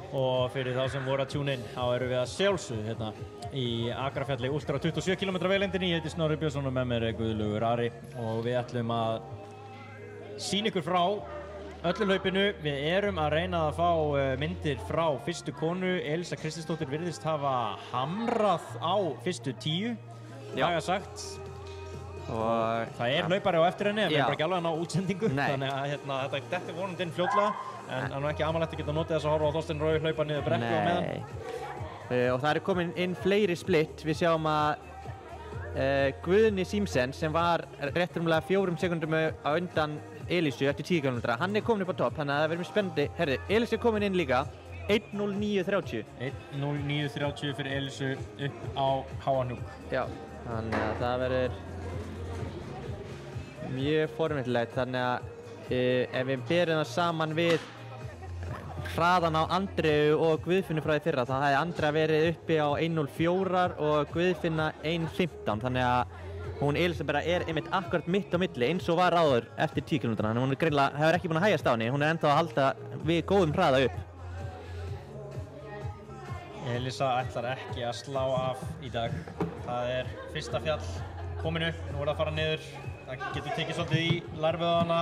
Og fyrir þá sem voru að tjúna inn, þá erum við að sjálfsögðu hérna í Akrafjalli Ultra 27 km veglengdinni. Ég heiti Snorri Björnsson og með mér Guðlaugur Ari og við ætlum að sýna ykkur frá öllu hlaupinu. Við erum að reyna að fá myndir frá fyrstu konu. Elísa Kristinsdóttir virðist hafa hamrað á fyrstu 10, daga sagt. Og það hlaupari á eftir henni en við erum bara ekki alveg að ná útsendingu. Þannig að þetta er vonandi inn fljótlega. En það er nú ekki amalegt að geta notið þess að horfa á Þorstein Rói hlaupa niður brekku á meðan. Og það komin inn fleiri splitt. Við sjáum að Guðni Símsen sem var rétt rúmlega 4 sekúndum á undan Elísu eftir 10 km. Hann komin upp á topp, þannig að það verður mjög spennandi. Herði, Elísu komin inn líka. 1:09:30. 1:09:30 fyrir Elísu upp á Háahnúk. Já, þannig að það verður mjög formillegt. Þannig að ef við berum það saman við hraðan á Andreu og Guðfinnu frá því fyrra, þá hefði Andrea verið uppi á 1:04 og Guðfinna 1:15, þannig að hún Elísabet einmitt akkurat mitt á milli eins og var áður eftir 10 km. Þannig að hún greinilega hefur ekki búin að hægjast á henni, hún ennþá að halda við góðum hraða upp. Elísa ætlar ekki að slá af í dag. Það fyrsta fjall kominu, nú það að fara niður. Það getur tekið svolítið í lærvöðana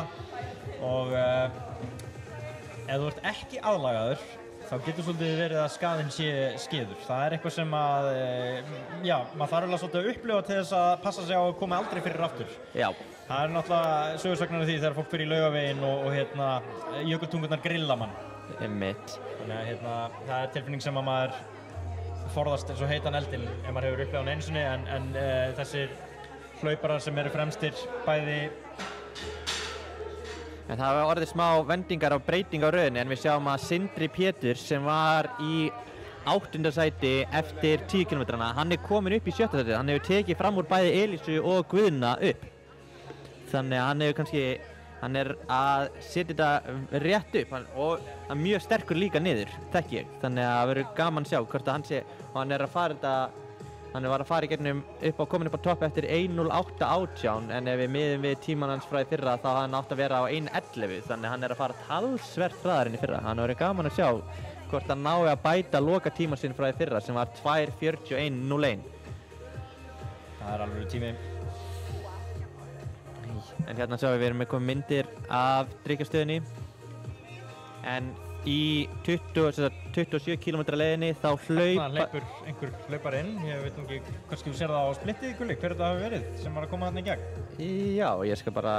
og ef þú ert ekki aðlagaður þá getur svolítið verið að skaðinn sé skeður. Það eitthvað sem að, maður þarf alveg svolítið að upplifa til þess að passa sig á að koma aldrei fyrir aftur. Já. Það náttúrulega sögursagnar af því þegar fólk fyrir í Laugaveginn og jökultungurnar grilla mann. Einmitt. Þannig að það tilfinning sem að maður forðast eins og heitan eldinn ef maður hefur upplifað hann einu sinni en þessir hlauparar sem eru fremstir bæði. En það hafa orðið smá vendingar á breyting á röðinni en við sjáum að Sindri Péturs sem var í 8. sæti eftir 10 km, hann komin upp í 7. sæti. Hann hefur tekið fram úr bæði Elísu og Guðna upp. Þannig að hann að setja þetta rétt upp og hann mjög sterkur líka niður, þekki ég. Þannig að það verður gaman að sjá hvort að hann að fara þetta. Hann var að fara í gegnum komin upp á topp eftir 1:08:18 en ef við miðum við tíman hans frá í fyrra þá hann átt að vera á 1:11, þannig hann að fara talsvert hraðar enn í fyrra. Hann verður gaman að sjá hvort hann nái að bæta loka tíman sinn frá í fyrra sem var 2:41:01. Það alveg tími. En hérna sjáum við erum komið myndir af drykkjastöðinni en í 27 km leiðinni þá hleypur einhver hlaupar inn. Ég veit ekki, kannski við sér það á splittið, Gulli, hver þetta hafi verið sem var að koma þarna í gegn? Já, ég skal bara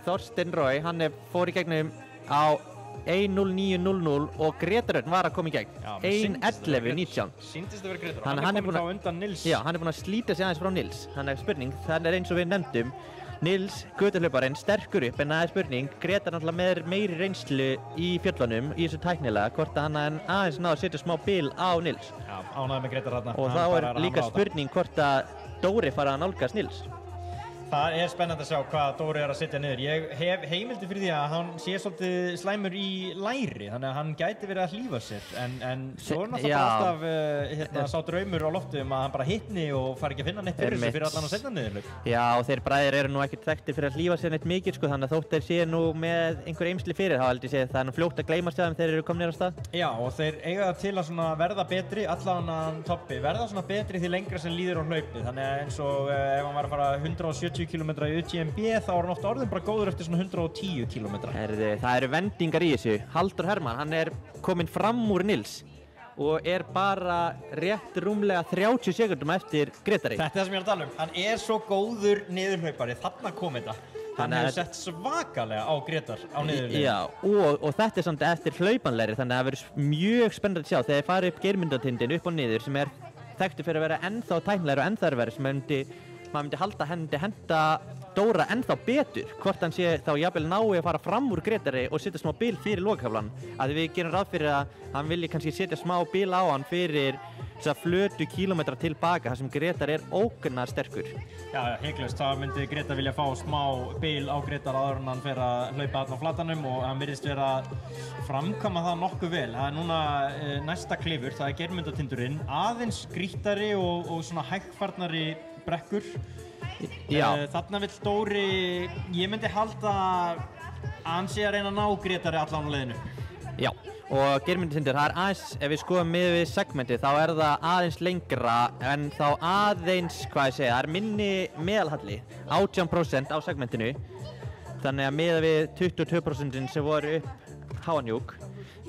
Þorstein Rói, hann fór í gegnum á 1:09:00 og Grétar Örn var að koma í gegn 1:11:19. Sýndist að vera Grétar, hann kominn þá undan Nils. Já, hann búinn að slíta sig aðeins frá Nils. Þannig að spurning, það eins og við nefndum Nils, götuhlauparinn, sterkur upp en það spurning, Grétar náttúrulega með meiri reynslu í fjöllunum í þessu tæknilega, hvort að hann aðeins náði að setja smá bil á Nils. Já, ánægði með Grétar þarna. Og þá líka spurning hvort að Dóri fara að nálgast Nils. Það spennandi að sjá hvað Dóri að setja niður. Ég hef heimildi fyrir því að hann sé svolítið slæmur í læri, þannig að hann gæti verið að hlífa sér. En svo náttúrulega alltaf sá draumur á loftu að hann bara hittni og fari ekki að finna neitt fyrir þessu fyrir allan að setja niður. Já, og þeir bræðir eru nú ekkert þekktir fyrir að hlífa sér neitt mikið, þannig að þótt þeir séu nú með einhver eymsli fyrir, þá held ég segja það fljótt að gleymast hjá þeim þegar þeir eru komnir á stað. Já, og þeir eiga það til að verða betri, allan toppi, verða svona betri því lengra sem líður á hlaupið. Þannig að eins og ef hann var að fara 170 km í UTMB þá var hann oft orðin bara góður eftir svona 110 km. Það eru vendingar í þessu. Halldór Hermann, hann kominn fram úr Nils og bara rétt rúmlega 30 sekúndum eftir Grétari. Þetta það sem ég að tala um. Hann svo góður niðurhlaupari. Þarna kom þetta. Hann hefur sett svakalega á Grétar á niðurhlaupinu. Já, og þetta samt eftir hlaupanlegri, þannig að það verður mjög spennandi að sjá þegar þeir fara upp geirmyndatindin upp og niður sem þekktur fyrir að vera ennþá tæknilegri og ennþá erfiðari sem maður myndi halda hendi henda Dóra ennþá betur, hvort hann sé þá jafnvel nái að fara fram úr Grétari og setja smá bil fyrir lokakaflann. Að við gerum ráð fyrir að hann vilji kannski setja smá bil á hann fyrir þess að flötu kílómetra tilbaka þar sem Grétar ógnar sterkur. Já, heiklaust, þá myndi Grétar vilja fá smá bil á Grétar áður en hann fer að hlaupa þarna á flatanum og hann virðist vera að framkvæma það nokkuð vel. Það núna næsta klifur, það geirmyndatindurinn, aðeins grýttari og svona hægfarnari brekkur. Þarna vill Dóri, ég myndi halda að hann sé að reyna að ná Grétari allan á leiðinu. Já, Og Geirmundur, það aðeins, ef við skoðum miðað við segmentið, þá það aðeins lengra en þá aðeins, það minni meðalhalli, 18% á segmentinu. Þannig að miðað við 22% sem voru upp Háanjúk.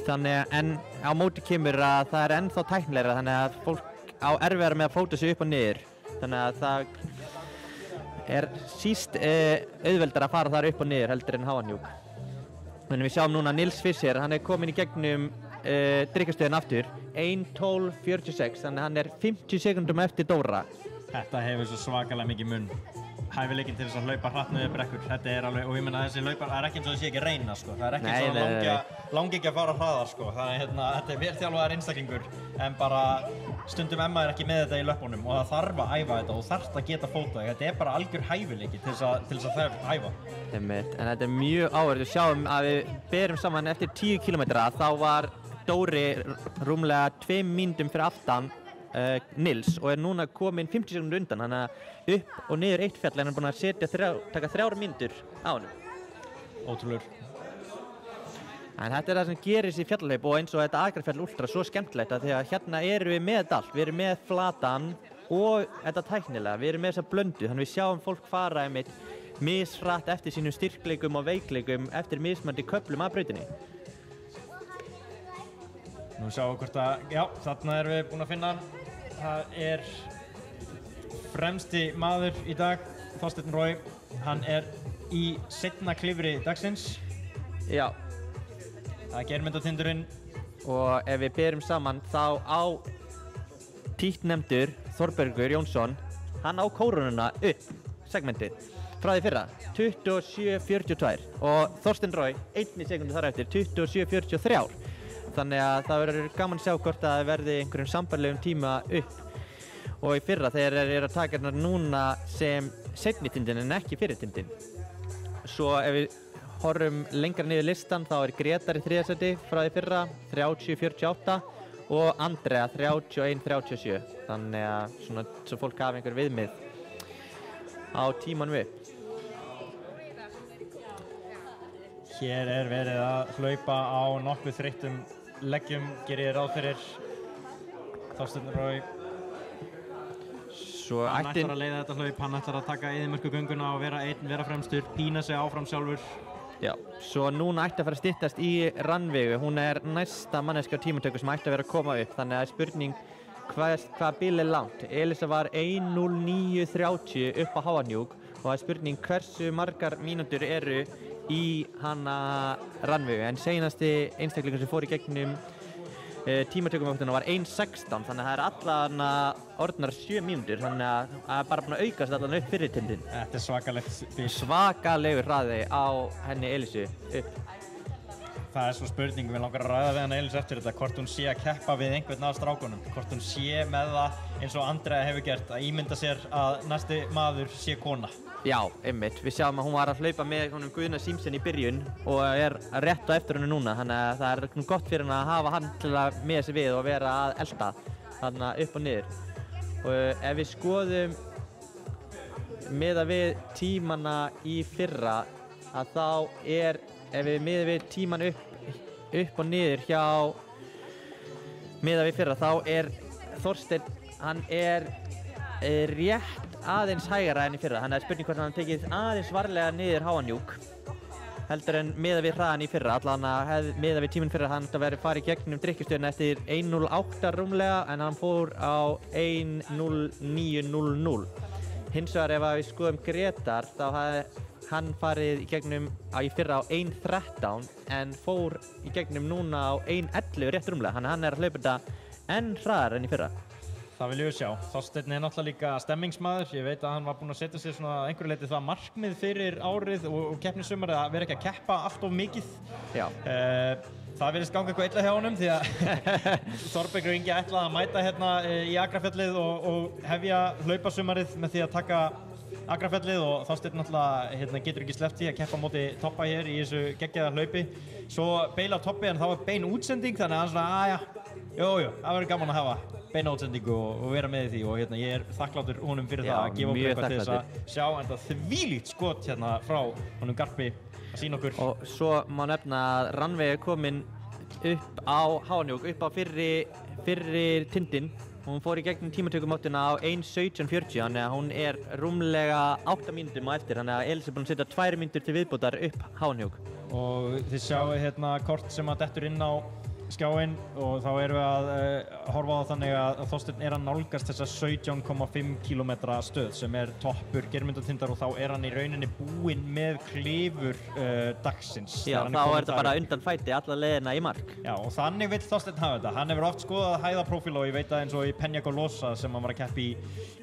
Þannig en á móti kemur að það ennþá tæknilegra, þannig að fólk á erfiðara með að fóta sig upp og niður. Þannig að það síst auðveldara að fara þar upp og niður heldur en Háanjúk. Þannig við sjáum núna Nils Fischer, hann komin í gegnum drykkjastöðina aftur, 1:12:46, þannig hann 50 sekúndum eftir Dóra. Þetta hefur svo svakalega mikið munn. Hæfileikinn til þess að hlaupa hratt niður brekkur. Þetta alveg, og ég meina þessi hlaupar, það ekki eins og það sé ekki að reyna, sko. Það ekki eins og það langi ekki að fara hraðar, sko. Þannig þetta vel þjálfaður einstaklingur, en bara stundum maður ekki með þetta í löpunum og það þarf að æfa þetta og þarf að geta fótað. Þetta bara algjör hæfileiki til þess að það æfa. En þetta mjög áhverfið. Við sjáum að við berum saman eftir 10 kilometra, þá var Dóri rúmlega 2 mínútum fyrir aftan Nils og núna kominn 50 sekúndur undan, þannig að upp og niður eitt fjall en hann búinn að taka 3 mínútur á honum. Ótrúlegur. En þetta það sem gerist í fjallahlaup og eins og þetta Akrafjall Ultra svo skemmtilegt að því að hérna erum við með þetta allt. Við erum með flatan og þetta tæknilega, við erum með þessa blöndu, þannig við sjáum fólk fara mishratt eftir sínum styrkleikum og veikleikum eftir mismandi köflum af brautinni. Nú sjáum við hvort að, já, þarna erum við búin að finna hann. Það fremsti maður í dag, Þorsteinn Roy. Hann í seinna klifri dagsins. Já. Það Geirmundartindurinn. Og ef við berum saman þá á títtnefndur Þorbergur Jónsson, hann á kórónuna upp segmentið frá því fyrra, 27:42 og Þorsteinn Roy, 1 sekundu þar eftir, 27:43. Þannig að það verður gaman að sjá hvort að það verði einhverjum sambærilegum tíma upp. Og í fyrra þeir að taka hérna núna sem seinni tindin en ekki fyrri tindin. Svo ef við horfum lengra niður listan þá Grétar í 3. sæti frá því fyrra, 30:48 og Andrea 31:37. Þannig að svona svo fólk hafi einhver viðmið á tímanum upp. Hér verið að hlaupa á nokkuð þreyttum leggjum, gerir ég ráð fyrir. Þorsteinn Roy. Hann ætlar að leiða þetta hlaup, hann ætlar að taka eyðimörkugönguna og vera fremstur, pína sig áfram sjálfur. Já, svo núna ætti að fara að styttast í Rannveigu, hún næsta manneska á tímatöku sem ætti að vera að koma upp, þannig að spurning hvað bíl langt. Elisa var 1:09:30 upp á Háanjúk og það spurning hversu margar mínútur eru í hana Rannveigu, en seinasti einstaklingur sem fór í gegnum tímatökumvöktuna var 1:16, þannig að það allan orðnar 7 mínútur, þannig að það bara búin að aukast allan upp fyrir tindin. Þetta svakalegt bíl. Svakalegur hraði á henni Elisu upp. Það svo spurning, við langar að ræða við hana Elisu eftir þetta, hvort hún sé að keppa við einhvern af strákunum, hvort hún sé með það eins og Andrea hefur gert, að ímynda sér að næsti maður sé kona. Já, einmitt. Við sjáum að hún var að hlaupa með honum Guðna Símsen í byrjun og rétt á eftir henni núna, þannig að það gott fyrir henni að hafa hann til að með sig við og vera að elta þarna upp og niður. Og ef við skoðum miðað við tímana í fyrra, að þá ef við miðað við tíman upp og niður hjá miðað við fyrra, þá Þorsteinn, hann rétt aðeins hægara enn í fyrra, þannig að spurning hvort hann tekið aðeins varlega niður Háanjúk heldur en miðað við hraðan í fyrra, allan að miðað við tíminn fyrra hann verið farið gegnum drykkjustöðina eftir 1:08 rúmlega en hann fór á 1:09:00. Hins vegar ef við skoðum Grétar þá hafði hann farið í gegnum í fyrra á 1:13 en fór í gegnum núna á 1:11 rétt rúmlega, þannig að hann að hlaupa þetta enn hraðar enn í fyrra. Það viljum við sjá. Þorsteinn náttúrulega líka stemmingsmaður. Ég veit að hann var búinn að setja sér svona einhverju leyti það markmið fyrir árið og keppnissumarið að vera ekki að keppa allt of mikið. Já. Það virðist ganga eitthvað illa hjá honum því að Þorbergur Ingi ætlaði að mæta hérna í Akrafjallið og hefja hlaupasumarið með því að taka Akrafjallið og Þorsteinn náttúrulega getur ekki sleppt því að keppa á móti Toppa hér í þessu geggjaða hlaupi. Svo beila á Toppi en þá bein útsending þannig að hann svona, jú, það verður gaman að hafa beina útsendingu og vera með því og ég þakkláttur honum fyrir það að gefa okkur eitthvað til þess að sjá en það þvílíkt skot hérna frá honum Garpi að sína okkur. Og svo má nefna að Rannveig komin upp á Háanjók, upp á fyrri tindinn. Hún fór í gegnum tímatökumáttuna á 1:17:40, þannig að hún rúmlega 8 mínútum á eftir, þannig að Elís búin að setja 2 mínútur til viðbótar upp Háanjók. Og þið sjáu hérna kort sem að dettur inn á skjáinn og þá erum við að horfa á það þannig að Þorsteinn að nálgast þessa 17,5 km stöð sem toppur Geirmundartindar og þá hann í rauninni búinn með klifur dagsins. Já, þá þetta bara undan fæti alla leiðina í mark. Já, og þannig vill Þorsteinn hafa þetta. Hann hefur oft skoðað hæðaprófíl og ég veit að eins og í Peñagolosa sem hann var að keppa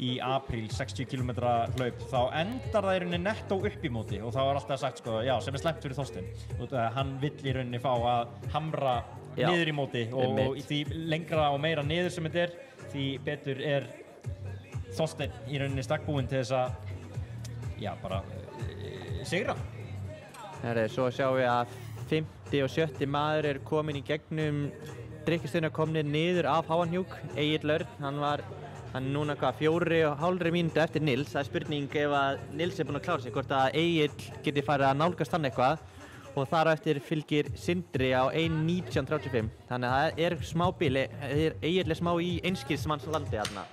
í apríl, 60 km hlaup, þá endar það í rauninni nettó upp í móti og þá alltaf sagt sko, já, sem slæmt fyrir Þorsteinn. Hann vill í rauninni fá að hamra niður í móti og því lengra og meira niður sem þetta því betur Þorsteinn í rauninni stakkbúinn til þess að bara sigra. Svo sjáum við að 50. og 70. maður kominn í gegnum drykkjustöðina, komnir niður af Háanjók. Egill Örn, hann núna 4,5 mínútu eftir Nils. Það spurning ef að Nils búinn að klára sig, hvort að Egill geti farið að nálgast hann eitthvað. Og þar á eftir fylgir Sindri á 1:19:35, þannig að það smá bíli, eiginlega smá í einskilsmannslandi þarna.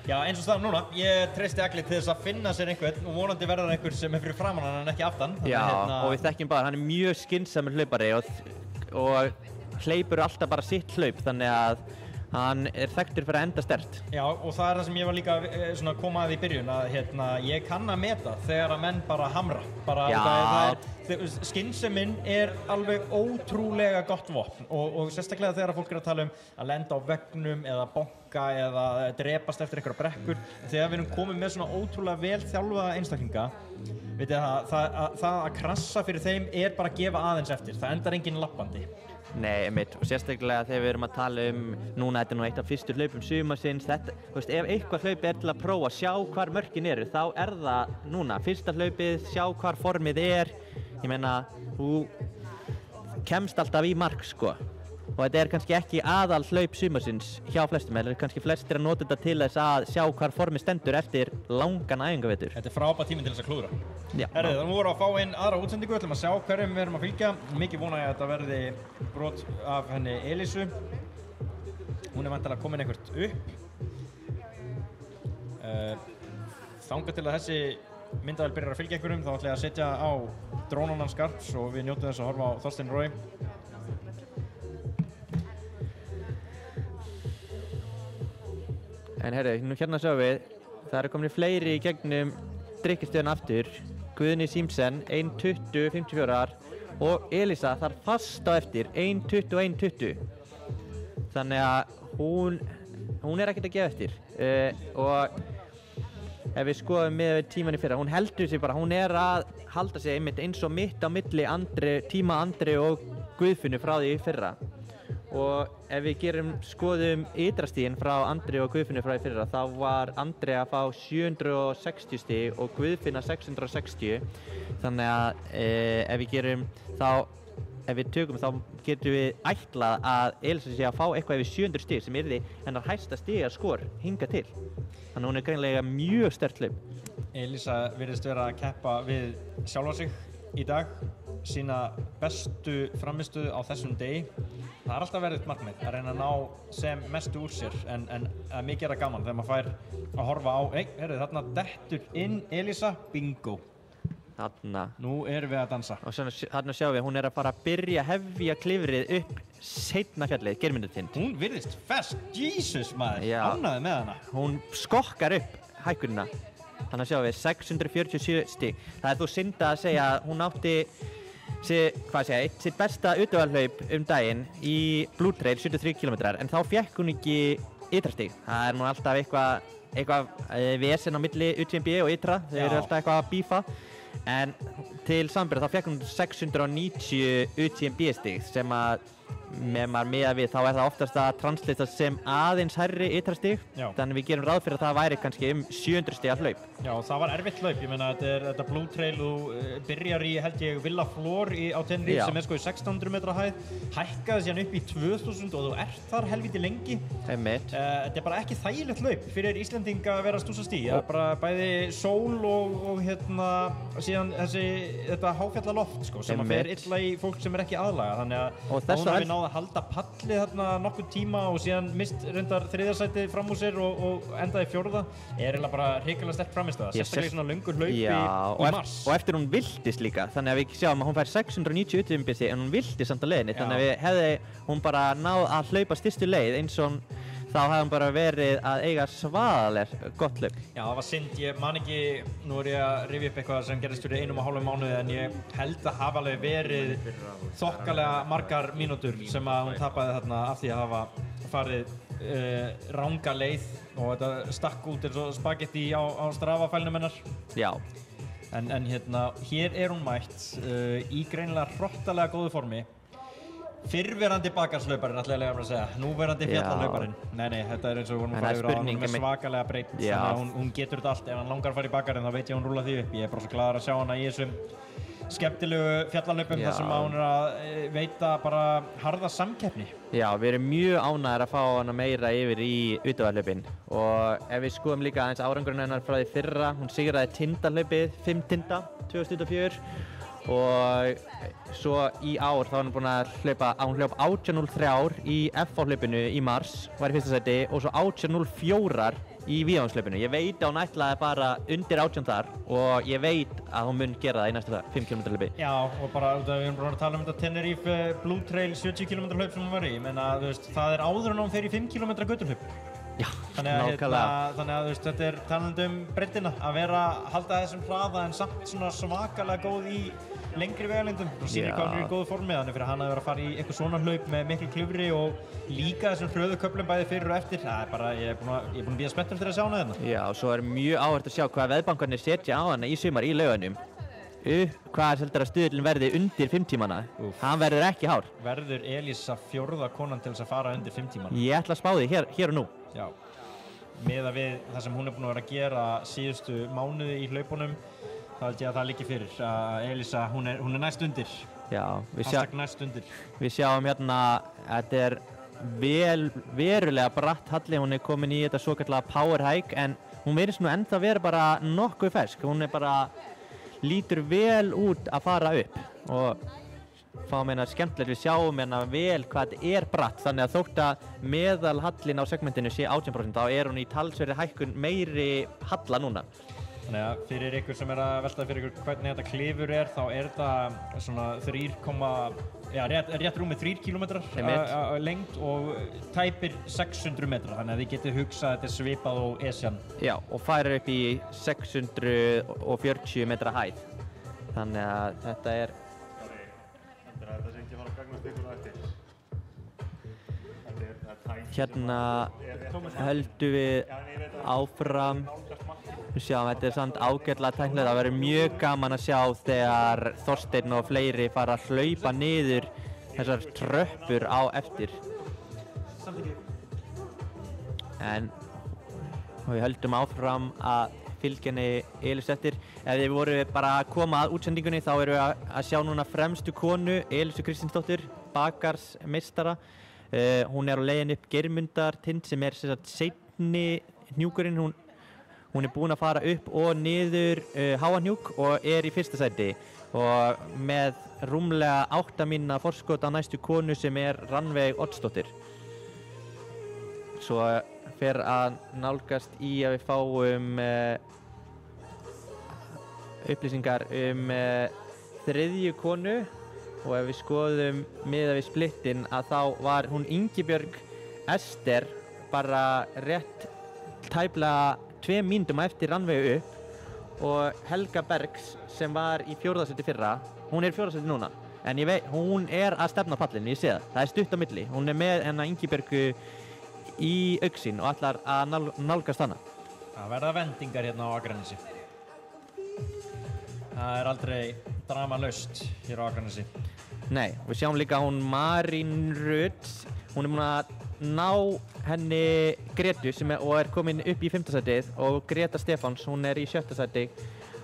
Já, eins og staðan núna, ég treysti Agli til þess að finna sér einhvern og vonandi verður einhver sem fyrir framan hann en ekki aftan. Já, og við þekkjum bara, hann mjög skynsamur hlaupari og hleypur alltaf bara sitt hlaup, þannig að hann þekktur fyrir að enda sterkt. Já, og það það sem ég var líka svona að koma að í byrjun, að ég kann að meta þegar að menn bara hamra. Skynseminn alveg ótrúlega gott vopn og sérstaklega þegar fólk að tala að lenda á veggnum eða bonka eða drepast eftir einhverja brekkur. Þegar við erum komið með svona ótrúlega vel þjálfaða einstaklinga, það að krassa fyrir þeim bara að gefa aðeins eftir. Það endar enginn lappandi. Nei, einmitt, og sérstaklega þegar við erum að tala núna þetta eitt af fyrstu hlaupum sumarsins, ef eitthvað hlaup til að prófa að sjá hvar mörkin þá það núna, fyrsta hlaupið, sjá hvar formið ég meina, þú kemst alltaf í mark, sko, og þetta kannski ekki aðal hlaup sumarsins hjá flestum, kannski flestir að nota þetta til þess að sjá hvar formið stendur eftir langan æfingavetur. Þetta frábær tíminn til þess að klúðra. Já. Þannig vorum við að fá inn aðra útsendingu, ætlum að sjá hverjum við erum að fylgja. Mikið vona ég að þetta verði brot af henni Elísu. Hún væntanlega komin eitthvað upp. Þangað til að þessi myndavél byrjar að fylgja einhverjum, þá ætla ég að setja á drónunum skarps og við njótum þess að horfa á Þorsteinn Roy. En hérna sjáum við, það komin fleiri í gegnum drykkjustöðina aftur. Guðni Símsen, 1:20:54 og Elísa þar fast á eftir, 1:21:20. Þannig að hún ekkert að gefa eftir. Og ef við skoðum með tíman í fyrra, hún heldur sig bara, hún að halda sig einmitt eins og mitt á milli tíma Andri og Guðfinnu frá því í fyrra. Og ef við skoðum ytrastigin frá Andri og Guðfinnu frá því fyrra, þá var Andri að fá 760 stig og Guðfinna 660. Þannig að ef við tökum þá getum við ætlað að Elísa sé að fá eitthvað yfir 700 stig sem hennar hæsta stigaskor hingað til. Þannig að hún greinilega mjög sterkt hlaup. Elísa virðist vera að keppa við sjálfa sig í dag, sína bestu frammistöðu á þessum degi. Það alltaf verið markmið að reyna að ná sem mestu úr sér en mikið það gaman þegar maður fær að horfa á þarna dettur inn Elísa, bingo. Þarna. Nú erum við að dansa. Og þarna sjáum við, hún að fara að byrja að hefja klifrið upp seinna fjallið, Geirmundartind. Hún virðist fersk, Jesus maður, ánægði með hana. Hún skokkar upp hækkunina. Þannig að sjáum við 647 stig. Það þó synd að segja að hún átti sitt besta utövalhlaup daginn í Blue Trail, 73 km, en þá fékk hún ekki ytrastig. Það nú alltaf eitthvað vesen á milli UTMB og ytra, þeir eru alltaf eitthvað að bífa. En til samanburðar þá fékk hún 690 UTMB stig sem að maður miðað við þá það oftast að translita sem aðeins hærri ytrastig. Þannig við gerum ráð fyrir að það væri kannski 700 stiga hlaup. Já, það var erfitt hlaup. Ég meina þetta Blue Trail og byrjar í held ég Villa Flor á Tenerife sem sko í 1600 metra hæð, hækkaði síðan upp í 2000 og þú þar helviti lengi. Þetta bara ekki þægilegt hlaup fyrir Íslendinga að vera að stúsast í. Bara bæði sól og síðan þetta háfjallaloft sko sem fer illa í fólk sem ekki aðlaga. Þannig að hún hafi náð náði að halda pallið þarna nokkuð tíma og síðan mist reyndar þriðasætið fram úr sér og endaði fjórða. Eiginlega bara hrikalega sterk frammistaða, sérstaklega í svona löngu hlaupi í mars. Og eftir hún viltist líka, þannig að við sjáum að hún fær 690 utanumbyggði en hún viltist samt á leiðinni, þannig að hefði hún bara náð að hlaupa stystu leið eins og þá hefði hún bara verið að eiga svaðalega gott hlaup. Já, það var synd, ég man ekki, nú er ég að rifja upp eitthvað sem gerðist fyrir 1,5 mánuði en ég held að hafa alveg verið þokkalega margar mínútur sem að hún tapaði þarna af því að hafa farið ranga leið og þetta stakk út eins og spagetti á strafafælnum hennar. Já. En hérna, hér er hún mætt í greinilega hrottalega góðu formi. Fyrrverandi bakarslaupari ætla ég að segja, núverandi fjallahlauparinn. Nei, þetta er eins og hún farið yfir á, hún er svakalega breytt, þannig að hún getur þetta allt. Ef hann langar að fara í bakarinn þá veit ég að hún rúlar því upp. Ég er bara svo glaður að sjá hana í þessum skemmtilegu fjallahlaupum þar sem hún er að veita bara harða samkeppni. Já, við erum mjög ánægðir að fá hana meira yfir í utanlandshlaupin og ef við skoðum líka aðeins árangurinn hennar frá því fyrra, hún sigraði Tindahlaupið, 5 Tinda, 2004 og svo í ár þá var hún búin að hlaupa 18.03 í FH-hlaupinu í mars, var í fyrsta sæti og svo 18.04 í Víðavanslaupinu. Ég veit að hún ætlaði bara undir 18 þar og ég veit að hún mun gera það í næsta 5 km hlaupi. Já, og bara við erum búin að tala um þetta Tenerife Blue Trail 70 km hlaup sem hún var í, ég meina það er áður en hún fer í 5 km götuhlaup. Já, nákvæmlega. Þannig að þetta er talandi um breiddina, að halda þessum hraða en samt svona svakalega góð í lengri vegalengdum og sýnir hvað hún er í góðu formi, þannig fyrir hann að vera að fara í eitthvað svona hlaup með miklu klifri og líka þessum hröðu köflum bæði fyrir og eftir. Það er bara, ég er búinn að bíða spenntur til að sjá hana hérna. Já, og svo er mjög áhugavert að sjá hvað veðbankarnir setja á hana í sumar í Laugarnum. Hvað heldur að stuðullinn verði undir 5 tímana? Hann verður ekki hár. Verður Elísa 4. konan til þess að fara undir 5 tímana? Ég ætla að spá því hér og nú. Já, miðað við það sem hún er búin að vera að gera síðustu mánuði í hlaupunum, þá held ég að það liggi fyrir að Elísa, hún er næst undir. Já, næst undir. Við sjáum hérna, þetta er verulega bratt halli, hún er komin í þetta svokallaða power hike en hún virðist nú ennþá vera bara nokkuð fersk, hún er bara lítur vel út að fara upp og fáum hérna skemmtilegt, við sjáum hérna vel hvað þetta er bratt, þannig að þótt að meðalhallin á segmentinu sé 18% þá er hún í talsverðri hækkun meiri halla núna. Þannig að fyrir ykkur sem er að velta fyrir ykkur hvernig þetta klifur er, þá er þetta svona rétt rúmið 3 kilometrar lengd og tæpir 600 metrar, þannig að þið getið hugsað að þetta er svipað og Esjan. Já, og færir upp í 640 metra hæð, þannig að þetta er... Þetta sé ekki að fara að gagnast ykkur á eftir. Hérna höldum við áfram. Við sjáum, þetta er samt ágætlega tæknilegt. Það verður mjög gaman að sjá þegar Þorsteinn og fleiri fara að hlaupa niður þessar tröppur á eftir. En við höldum áfram að fylgja henni Elísu eftir. Ef þið voru bara að koma að útsendingunni þá erum við að sjá núna fremstu konu, Elísu Kristinsdóttur, bakarsmeistara. Hún er á leiðinni upp Geirmundartind sem er seinni hnjúkurinn. Hún er búin að fara upp og niður Háahnjúk og er í fyrsta sæti og með rúmlega 8 mínútna forskot á næstu konu sem er Rannveig Oddsdóttir. Svo fer að nálgast í að við fáum upplýsingar þriðju konu og ef við skoðum miðað við splittinn að þá var hún Ingibjörg Ester bara rétt tæplega 2 mínútum eftir Rannveigu upp og Helga Bergs sem var í 4. sæti fyrra, hún er í 4. sæti núna en ég veit, hún er að stefna pallinu, ég sé það er stutt á milli, hún er með hennar Ingibjörgu í augsýn og ætlar að nálgast hana. Það verða vendingar hérna á Akranesi. Það er aldrei dramalaust hér á Akranesi. Nei, við sjáum líka hún Marín Rudd, hún er búin að ná henni Gretu sem er komin upp í 5. sætið og Greta Stefáns, hún er í 7. sæti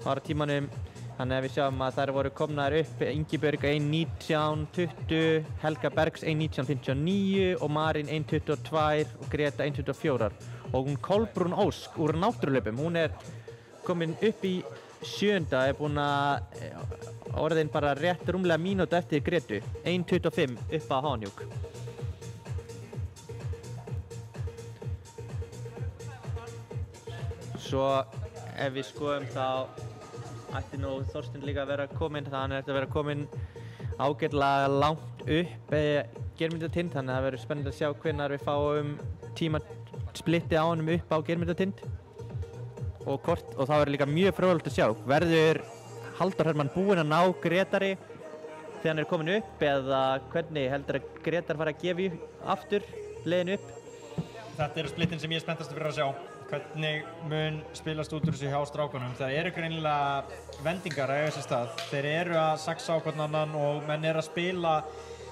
á tímanum, þannig að við sjáum að þær voru komnar upp Ingibjörg 1.19.20, Helga Bergs 1.19.59 og Marín 1.22 og Greta 1.24 og hún Kolbrún Ósk úr náttúruhlaupum, hún er komin upp í 7. er búin að orðin bara rétt rúmlega mínútu eftir Gretu, 1:25 upp á Háanjúk. Svo ef við skoðum þá ætti nú Þorsteinn líka að vera kominn, þannig að þetta vera kominn ágætlega langt upp Geirmundartind, þannig að það verður spennandi að sjá hvenær við fáum tímasplitti á honum upp á Geirmundartind og það verður líka mjög fróðlegt að sjá, verður Halldór Hermann búinn að ná Grétari þegar hann kominn upp eða hvernig heldur að Grétar fara að gefa aftur leiðin upp? Þetta eru splittin sem ég er spenntastur fyrir að sjá. Hvernig mun spilast út úr þessu hjá strákunum. Það eru greinilega vendingar að eiga sér stað. Þeir eru að saxa á hvern annan og menn eru að spila.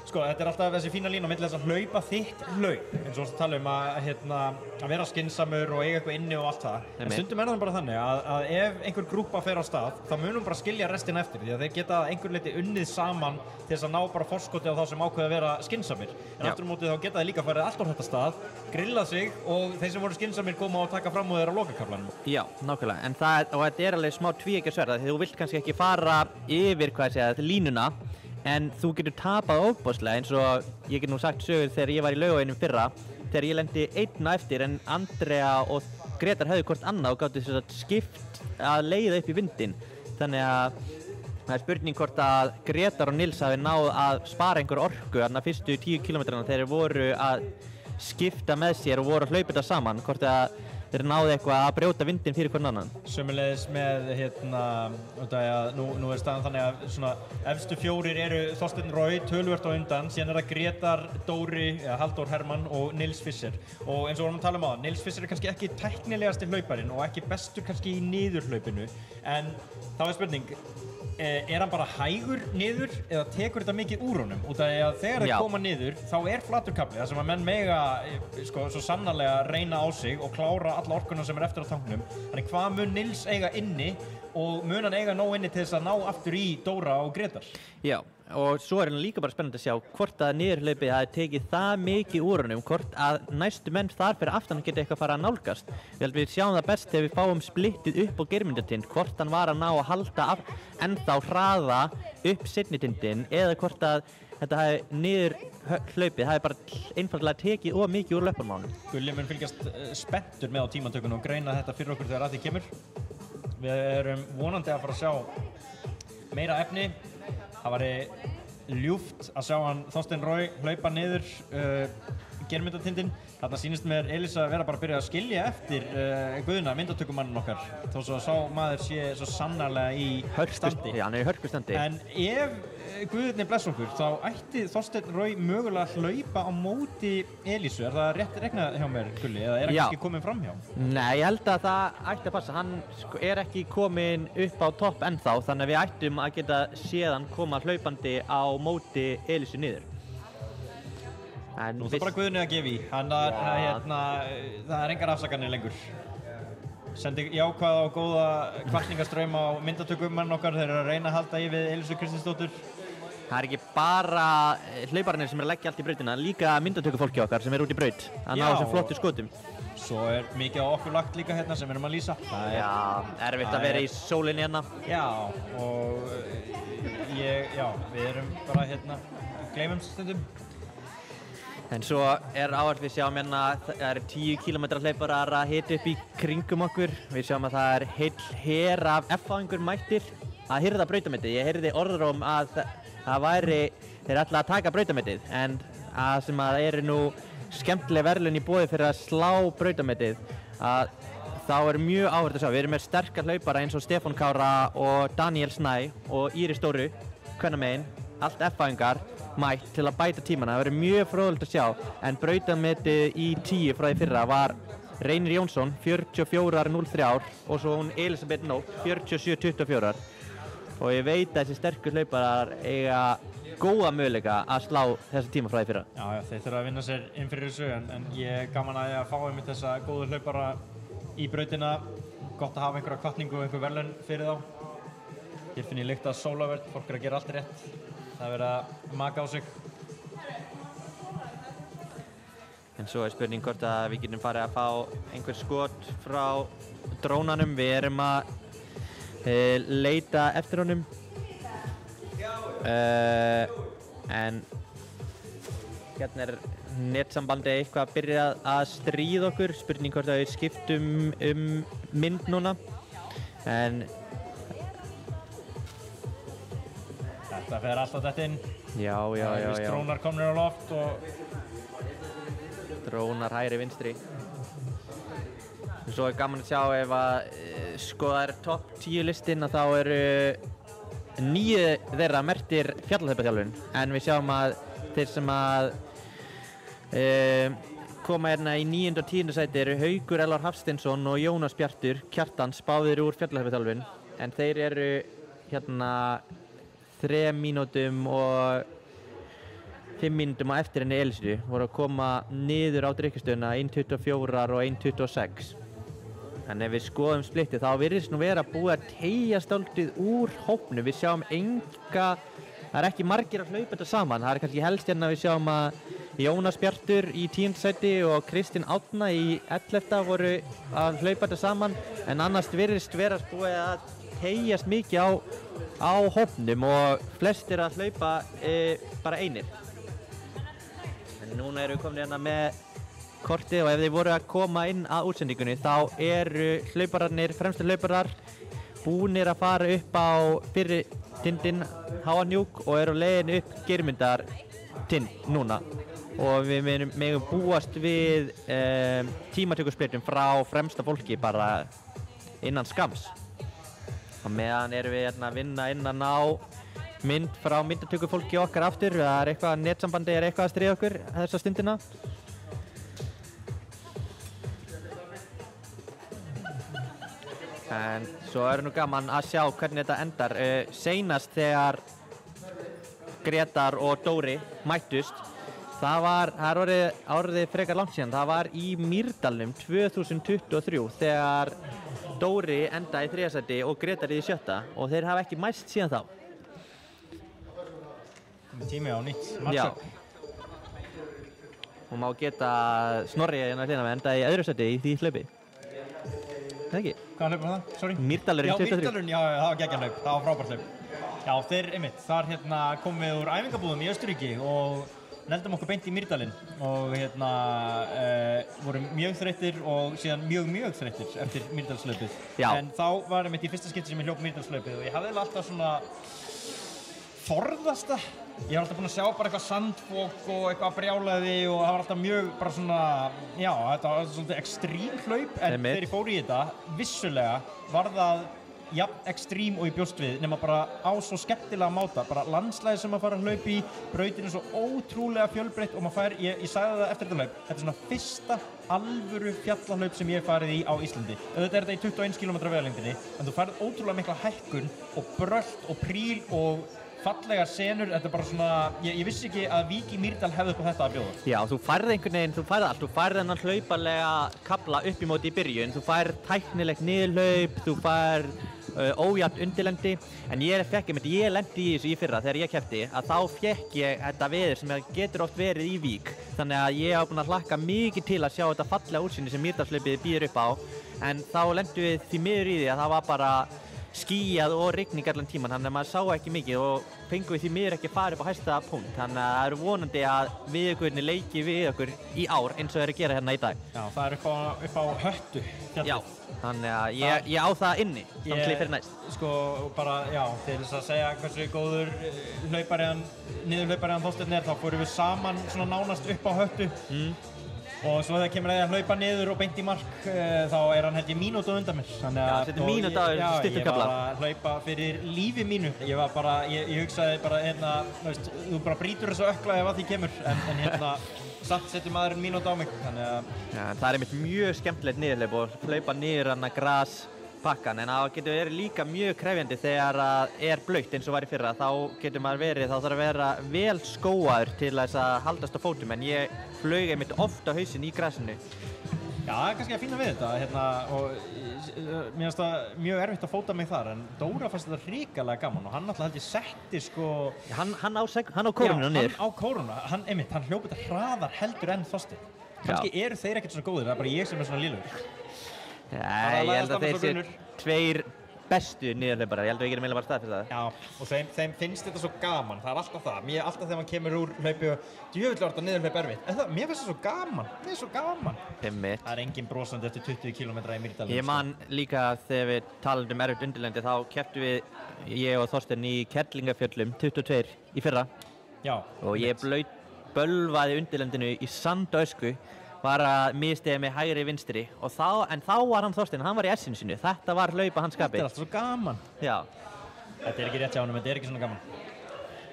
Sko, þetta er alltaf þessi fína lína á milli þess að hlaupa þitt hlaup. Eins og tala að vera skynsamur og eiga eitthvað inni og allt það. En stundum er það bara þannig að ef einhver grúppa fer á stað, þá munum bara skilja restina eftir. Því að þeir geta einhver leiti unnið saman til þess að ná bara forskoti á þá sem ákveða að vera skynsamir. En aftur á móti þá geta þeir líka farið allt á þetta stað, grillað sig og þeir sem voru skynsamir koma og taka fram úr þeir á lokakaflanum. Já, nákvæmlega. En þetta er alveg smá tvíeggjarsverð, því þú vilt kannski ekki fara yfir línuna, en þú getur tapað ofboðslega eins og ég get nú sagt sögur þegar ég var í Laugaveginum fyrra, þegar ég lendi einn á eftir en Andrea og Grétar höfðu hvort annað og gátu þess að skipt að leiða upp í vindinn. Þannig að það er spurning hvort að Grétar og Nils hafi náð að spara einhver orku þarna fyrstu 10 kilometrana þegar þeir voru að skipta með sér og voru að hlaupa þetta saman, hvort að þeir náðu eitthvað að brjóta vindinn fyrir hvern annan. Sömuleiðis með nú er staðan þannig að svona efstu fjórir eru Þorsteinn Roy töluvert á undan, síðan er það Grétar, Dóri, Halldór Hermann og Nils Fischer. Og eins og vorum að tala um áðan, Nils Fischer er kannski ekki tæknilegasti hlauparinn og ekki bestur kannski í niðurhlaupinu, en þá er spurning, er hann bara hægur niður eða tekur þetta mikið úr honum? Út af því að þegar þeir koma niður þá er flatur kafli þar sem að menn mega svo sannarlega reyna á sig og klára alla orkuna sem er eftir á tanknum. Þannig hvað mun Nils eiga inni og mun hann eiga nóg inni til þess að ná aftur í Dóra og Grétar? Já, og svo er hann líka bara spennandi að sjá hvort að niðurhlaupið hafi tekið það mikið úr honum, hvort að næstu menn þar fyrir aftan geta eitthvað að fara að nálgast. Við sjáum það best þegar við fáum splittið upp á Geirmundartind, hvort hann var að ná að halda ennþá hraða upp seinni tindinn eða hvort að þetta niðurhlaupið hafi bara einfaldlega tekið of mikið úr löpunum á honum. Gulli mun fylgjast spenntur með á tímatökunum og greina þetta fyrir okkur þegar að því kemur. Við erum vonandi að fara að sjá meira efni. Það væri ljúft að sjá hann Þorsteinn Roy hlaupa niður Geirmundartindinn. Þarna sýnist mér Elísa vera bara að byrja að skilja eftir Guðna, myndatökumanninn okkar, þó svo að sá maður sé svo sannarlega í standi. Já, hann er í hörkustandi. En ef Guðni bless okkur, þá ætti Þorsteinn Roy mögulega að hlaupa á móti Elísu. Er það rétt reiknað hjá mér, Gulli, eða er hann ekki kominn fram hjá? Nei, ég held að það ætti að passa. Hann er ekki kominn upp á topp ennþá, þannig að við ættum að geta séð hann koma hlaupandi á móti Elísu niður. Nú það bara Guðni að gefa í, það er engar afsakanir lengur. Sendi jákvæða og góða hvatningastraum á myndatökumann okkar, þeir eru að reyna að halda í við Elísu Kristinsdóttur. Það er ekki bara hlaupararnir sem er að leggja allt í brautina, líka myndatökufólki okkar sem er út í braut að ná þessum flottu skotum. Svo er mikið á okkur lagt líka hérna sem við erum að lýsa. Já, erfitt að vera í sólinni hérna. Já, og við erum bara gleymum stundum. En svo er áherslu við sjáum hérna að það er 10 km hlauparar að hita upp í kringum okkur. Við sjáum að það er heill her af F-áingur mættir að hirða brautametið. Ég heyrði orðróm að þeir ætla að taka brautametið, en að sem að eru nú skemmtileg verðlaun í boði fyrir að slá brautametið, að þá er mjög áhugavert að sjá. Við erum með sterkar hlaupara eins og Stefán Kára og Daniel Snæ og Íris Dóru, kvennamegin, allt F-áingar mætt til að bæta tímana. Það verður mjög fróðlegt að sjá, en brautametið í 10 frá því fyrra var Reynir Jónsson 44.03 og svo hún Elisabeth Nótt 47.24, og ég veit að þessi sterkur hlauparar eiga góða möguleika að slá þessa tíma frá því fyrra. Já, þeir þurfa að vinna sér inn fyrir þessu, en ég er gaman að fá einmitt þessa góðu hlaupara í brautina. Gott að hafa einhverja hvatningu og einhver verðlaun fyrir þá. Hér finn ég lykt af sólarverð, fólk er að gera allt rétt. Það er verið að maka á sig. En svo er spurning hvort að við getum farið að fá einhver skot frá drónanum. Við erum að leita eftir honum. En hérna netsambandi eitthvað byrjað að stríða okkur, spurning hvort að við skiptum mynd núna. En Þetta fer alltaf þetta inn. já. Drónar komnir á loft og Drónar hægri vinstri. Svo gaman að sjá ef að skoðar topp 10 listin að þá eru 9 þeirra merktir fjallahlaupaþjálfun. En við sjáum að þeir sem að koma hérna í 9. og 10. sæti eru Haukur Elvar Hafsteinsson og Jónas Bjartur Kjartans, báðir úr fjallahlaupaþjálfun. En þeir eru hérna 3 mínútum og 5 mínútum á eftir henni Elísu, voru að koma niður á drykkjustöðuna 1.24 og 1.26. En ef við skoðum splittið þá virðist nú vera búið að teygjast dálítið úr hópnum. Við sjáum það er ekki margir að hlaupa þetta saman. Það er kannski helst hérna við sjáum að Jónas Bjartur í 10. sæti og Kristinn Árna í 11. voru að hlaupa þetta saman. En annars virðist vera búið að teygjast mikið á hópnum og flestir að hlaupa bara einir. En núna erum við komin hérna með kortið og ef þið voru að koma inn að útsendingunni þá eru fremstu hlauparar búnir að fara upp á fyrri tindinn Háahnjúk og eru á leiðinni upp Geirmundartind núna. Og við megum búast við tímatökusplitum frá fremsta fólki bara innan skams. Og meðan erum við hérna að vinna inn að ná mynd frá myndatökufólki okkar aftur. Það er eitthvað, netsambandi er eitthvað að stríða okkur þessa stundina. En svo er nú gaman að sjá hvernig þetta endar. Seinast þegar Grétar og Dóri mættust, það er orðið frekar langt síðan. Það var í Mýrdalnum 2023 þegar Dóri endaði í 3. sæti og Grétar í 7. og þeir hafa ekki mæst síðan þá. Tími á nýtt Já. matchup. Og má geta Snorri hérna hlýna með endaði í 2. sæti í því hlaupi. Það ekki? Hvaða hlaup var það? Sorry. Mýrdalurinn 23. Já, Mýrdalurinn, já, það var geggjan hlaup. Það var frábært hlaup. Já, þeir einmitt. Þar komum við úr æfingabúðum í Austurríki og neldum okkur beint í Mýrdalinn og vorum mjög þreyttir og síðan mjög þreyttir eftir Mýrdalslaupið. Já. En þá var einmitt í fyrsta skipti sem ég hljóp Mýrdalslaupið og ég hafði alltaf svona forðast það. Ég var alltaf búinn að sjá bara eitthvað sandfok og eitthvað brjálæði og það var alltaf mjög bara svona, já, þetta var svolítið ekstrím hlaup en þegar ég fór í þetta, vissulega var það jafn ekstrím og ég bjóst við nema bara á svo skemmtilega máta, bara landslæði sem maður fara að hlaupa í, brautin er svo ótrúlega fjölbreytt og maður fær, ég sagði það eftir þetta hlaup, þetta er svona fyrsta alvöru fjallahlaup sem ég hef farið í á Íslandi. Auðvitað er þetta í 21 km vegalengdinni en þú færð ótrúlega mikla hækkun og brölt og príl og fallegar senur, þetta er bara svona, ég vissi ekki að Vík í Mýrdal hefði upp á þetta að bjóða. Já, þú færð einhvern veginn, þú færð allt, þú færð þennan hlaupalega kafla upp í móti í byrjun, þú færð tæknilegt niðurhlaup, þú færð ójafnt undirlendi, en ég lendi í þessu í fyrra þegar ég keppti, að þá fékk ég þetta veður sem getur oft verið í Vík, þannig að ég hef búinn að hlakka mikið til að sjá þetta fallega útsýni sem Mýrdalshlaupið býður upp á, en þá lendum við því miður í því að það var bara skýjað og rigning allan tíman, þannig að maður sá ekki mikið og fengum við því miður ekki að fara upp á hæsta punkt. Þannig að það eru vonandi að viðurkvörðinni leiki við okkur í ár eins og þeir eru að gera hérna í dag. Já, það er upp á Höttu fjallið. Já, þannig að ég á það inni, þannig fyrir næst. Sko, bara, já, til þess að segja hversu góður niðurhlaupari hann Þorsteinn er, þá fórum við saman svona nánast upp á Höttu. Og svo þegar kemur að hlaupa niður og beint í mark, þá er hann held ég mínútu á undan mér. Já, þetta er mínútu á stuttum kafla. Ég var að hlaupa fyrir lífi mínu. Ég var bara, ég hugsaði bara þú bara brýtur þessu ökla ef að því kemur. En samt setur maðurinn mínútu á mig, þannig að... Já, það er einmitt mjög skemmtilegt niðurhlaup og hlaupa niður hann að graspakkan, en það getur verið líka mjög krefjandi þegar það er blautt eins og var í fyrra. Þá þarf að vera vel skóaður til þess að haldast á fótum, en ég flaug einmitt oft á hausinn í grasinu. Já, það er kannski að finna við þetta og mér finnst það mjög erfitt að fóta mig þar en Dóra fannst þetta hrikalega gaman og hann alltaf held ég setti sko... Hann á kóruna niður. Já, hann á kóruna, hann hljóp þetta hraðar heldur enn Þorsteinn. Kannski eru þeir ekkert svona góðir, það er bara ég sem er svona lélegur. Já, ég held að þeir séu tveir bestu niðurhlauparar, ég held að við getum eiginlega bara staðfest það. Já, og þeim finnst þetta svo gaman, það alltaf það. Mér alltaf þegar maður kemur úr hlaupi og djöfull var þetta niðurhlaup erfitt. En það, mér finnst það svo gaman, mér er svo gaman. Einmitt. Það engin brosandi eftir 20 km í Mýrdalnum. Ég man líka þegar við talum erfitt undirlendi, þá kepptum við, ég og Þorsteinn í Kerlingafjöllum 22 í fyrra. Já. Og ég bölvaði undirlendinu í sandösku, var að misstiga mig hægri vinstri og þá var hann Þorsteinn, hann var í S-inu sínu. Þetta var hlaupa hans skapi. Þetta er alltaf svo gaman. Já. Þetta er ekki rétt hjá honum, þetta er ekki svona gaman.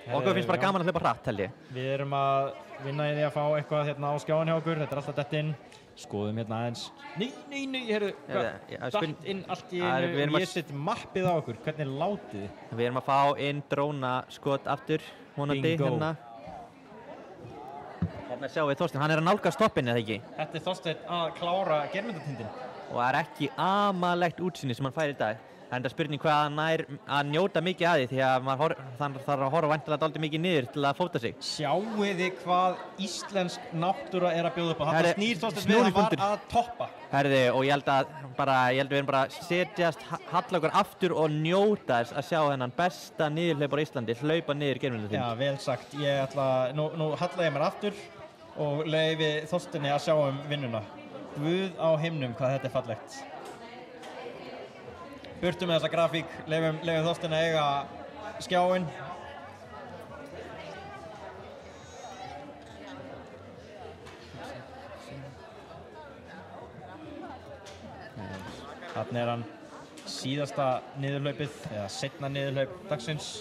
Okkur finnst bara gaman að hlaupa hratt, held ég. Við erum að vinna í því að fá eitthvað hérna á skjáin hjá okkur, þetta er alltaf dett inn. Skoðum hérna aðeins. Nei, heyrðu, datt inn allt í einu og ég set mappið á okkur. Hvernig látið þið? Við erum að fá inn drónaskot aftur, vonandi hérna. Hérna sjáum við Þorsteinn, hann er að nálgast toppinn eða ekki? Þetta er Þorsteinn að klára Geirmundartindinn. Og það er ekki amalegt útsýni sem hann fær í dag. Það er enda spurning hvað hann nær að njóta mikið að því því að maður þarf að horfa væntanlega dálítið mikið niður til að fóta sig. Sjáuð þið hvað íslensk náttúra er að bjóða upp á? Þetta snýr Þorsteinn við að var að toppa. Herði, og ég held við erum bara setjast, halla okkur aftur og njóta þess að sjá hennan besta niðurhlaupar á Íslandi, hlaupa niður Geirmundartind. Já, vel sagt. Ég ætla, nú halla ég mér aftur og leyfi Þorsteini að sjá vinnuna. Guð á himnum hvað þetta er fallegt. Burtu með þessa grafík, leyfum Þorsteini að eiga skjáinn. Þarna er hann síðasta niðurhlaupið, eða seinna niðurhlaup dagsins.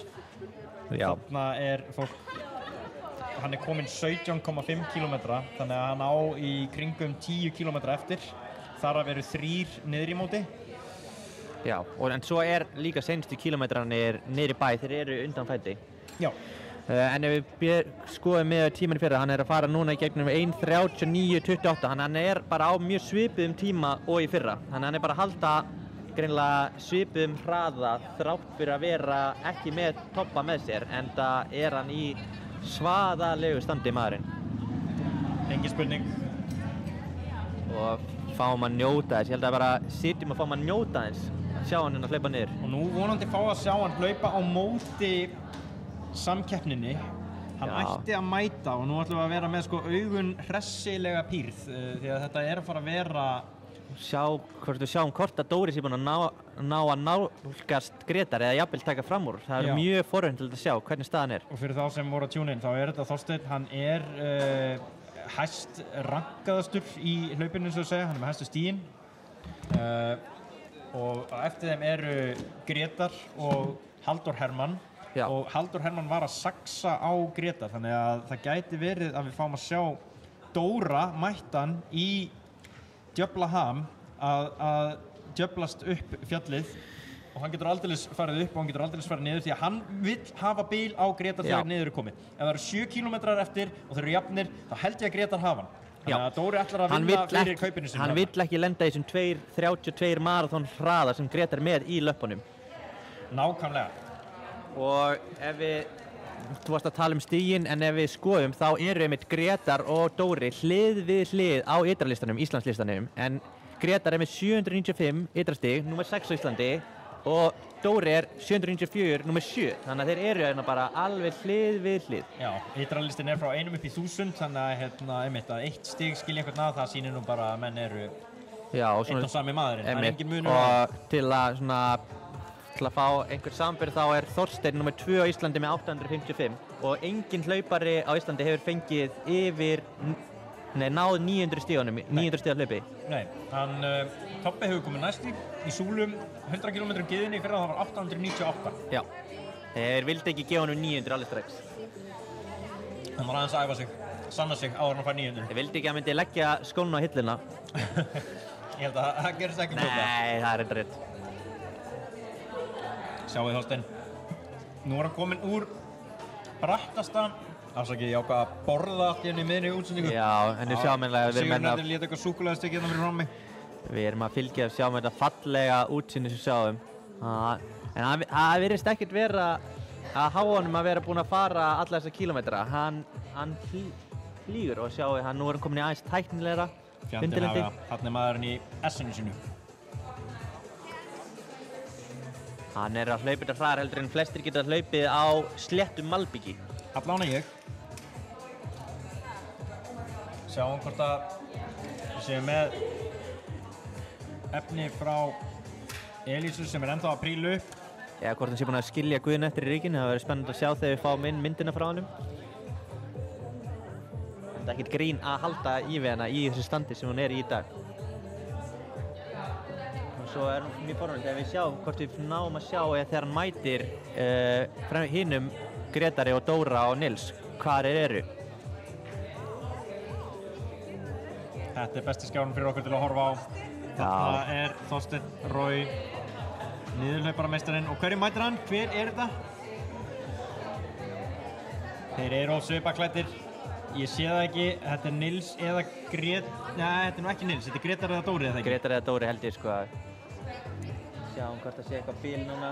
Já. Þarna er fólk, hann er kominn 17,5 km, þannig að hann á í kringum 10 km eftir. Þar að veru 3 niður í móti. Já, en svo er líka seinustu kílómetrarnir niður í bæ, þeir eru undan fæti. Já. En ef við skoðum með tímann fyrir, hann er að fara núna í gegnum 1:39.28, hann er bara á mjög svipuðum tíma og í fyrra. Þannig að hann er bara að halda greinilega svipuðum hraða þrátt fyrir að vera ekki með toppa með sér, en það er hann í svaðalegu standi maðurinn. Engin spurning. Og fáum að njóta þess, ég held að bara sitjum og fáum að njóta þess, sjá hann að hlaupa niður. Og nú vonandi fá að sjá hann hlaupa á móti samkeppninni. Hann ætti að mæta og nú ætlum við að vera með augun hressilega pírð því að þetta er að fara að vera Sjáum hvort að Dóri sé búinn að ná að nálgast Grétar eða jafnvel taka fram úr. Það er mjög forvitnilegt að sjá hvernig staðan er. Og fyrir þá sem voru að tjúna inn, þá er þetta Þorsteinn, hann er hæst rankaðastur í hlaupinu, svo að segja, hann er með hæstu stíginn. Og eftir þeim eru Grétar og Halldór Hermann. Já. Og Halldór Hermann var að saxa á Grétar, þannig að það gæti verið að við fáum að sjá Dóra mættan í Djöflaham að djöflast upp fjallið og hann getur aldeilis farið upp og hann getur aldeilis farið niður því að hann vill hafa bil á Grétar þegar niður er komið. Ef það eru 7 km eftir og þeir eru jafnir, þá held ég að Grétar hafa hann. Þannig að Dóri ætlar að vinna fyrir kaupinu sinni. Hann vill ekki lenda í þessum 2:32 marathon hraða sem Grétar er með í löppunum. Nákvæmlega. Og þú varst að tala stíginn, en ef við skoðum þá eru einmitt Grétar og Dóri hlið við hlið á ytralistanum, Íslandslistanum, en Grétar er með 795 ytrastig, númer 6 á Íslandi og Dóri er 794, númer 7, þannig að þeir eru hérna bara alveg hlið við hlið. Já, ytralistin er frá 1 upp í 1000, þannig að einmitt að 1 stig skilja einhvern að það sýnir nú bara að menn eru einn og sami maðurinn, það er engin munur. Og til að fá einhver samanburð þá er Þorsteinn númer 2 á Íslandi með 855 og engin hlaupari á Íslandi hefur fengið náð 900 stígunum, 900 stíða hlaupi. Nei, Toppi hefur komið næst í Súlum, 100 km giðinni fyrir það var 898. Já, þeir vildi ekki gefa honum 900 alveg strax. Hann var aðeins að æfa sig, sanna sig áður hann fær 900. Þeir vildi ekki að myndi leggja skóna á hilluna. Ég held að það gerist ekki fljótlega. Nei, það er rétt. Sjáu þið Þorsteinn, nú er hann kominn úr brattasta, afsakið ég ákvað að borða allt í henni í miðri útsendingu. Já, en við sjáum einlega að við erum Sigurnættir lét eitthvað súkkulaðistekki hérna fyrir frá mig. Við erum að fylgja og sjáum þetta fallega útsýni sem sjáum. En það virðist ekkert vera að háa honum að vera búinn að fara alla þessa kílómetra. Hann flýgur og sjáu nú er hann kominn í aðeins tæknilegra undirlendi. Þarna er maðurinn í S-inu sínu. Hann er að hlaupa þetta hraðar heldur en flestir geta hlaupið á sléttum malbiki. Allána ég. Sjáum hvort að við séum með efni frá Elísu sem er ennþá að príla upp. Eða hvort hann sé búinn að skilja Guðinn eftir í ríkinu. Það verður spennandi að sjá þegar við fáum inn myndina frá honum. Það er ekkert grín að halda í við hana í þessu standi sem hún er í dag. Og svo er hún mjög forvöld þegar við sjáum hvort við náum að sjá eða þegar hann mætir hinum Grétari og Dóra og Nils, hvar eru. Þetta er besti skjárinn fyrir okkur til að horfa á. Þarna er Þorsteinn Rói, niðurhlauparameistarinn. Og hverju mætir hann? Hver er þetta? Þeir eru á svipaklæddir. Ég sé það ekki. Þetta er Nils eða Nei, þetta er nú ekki Nils. Þetta er Grétar eða Dóri, eða ekki? Grétar eða Dóri held ég sko að. Sjáum hvort það sé eitthvað bíl núna.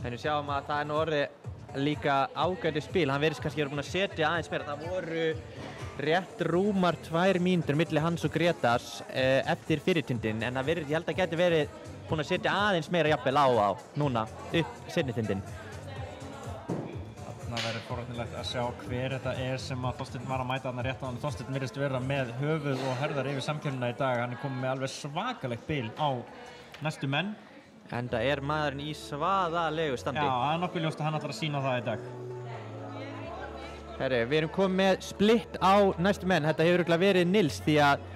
En við sjáum að það er nú orðið líka ágætis bíl. Hann verðist kannski búinn að setja aðeins meira. Það voru rétt rúmar 2 mínútur milli hans og Grétars eftir fyrirtindin. En það verður, ég held að gæti verið búinn að setja aðeins meira jafnvel á núna upp seinni-tindin. Þarna verður forvitnilegt að sjá hver þetta er sem að Þorsteinn var að mæta þarna rétt á hann. Þorsteinn virðist vera með höfuð og herðar yfir samkeppnina í dag. Hann er komið með alveg svakalegt bil á næstu menn. Enda er maðurinn í svaðalegu standi. Já, það er nokkuð ljóst að hann ætlar að sýna það í dag. Herru, við erum komið með splitt á næstu menn. Þetta hefur örugglega verið Nils því að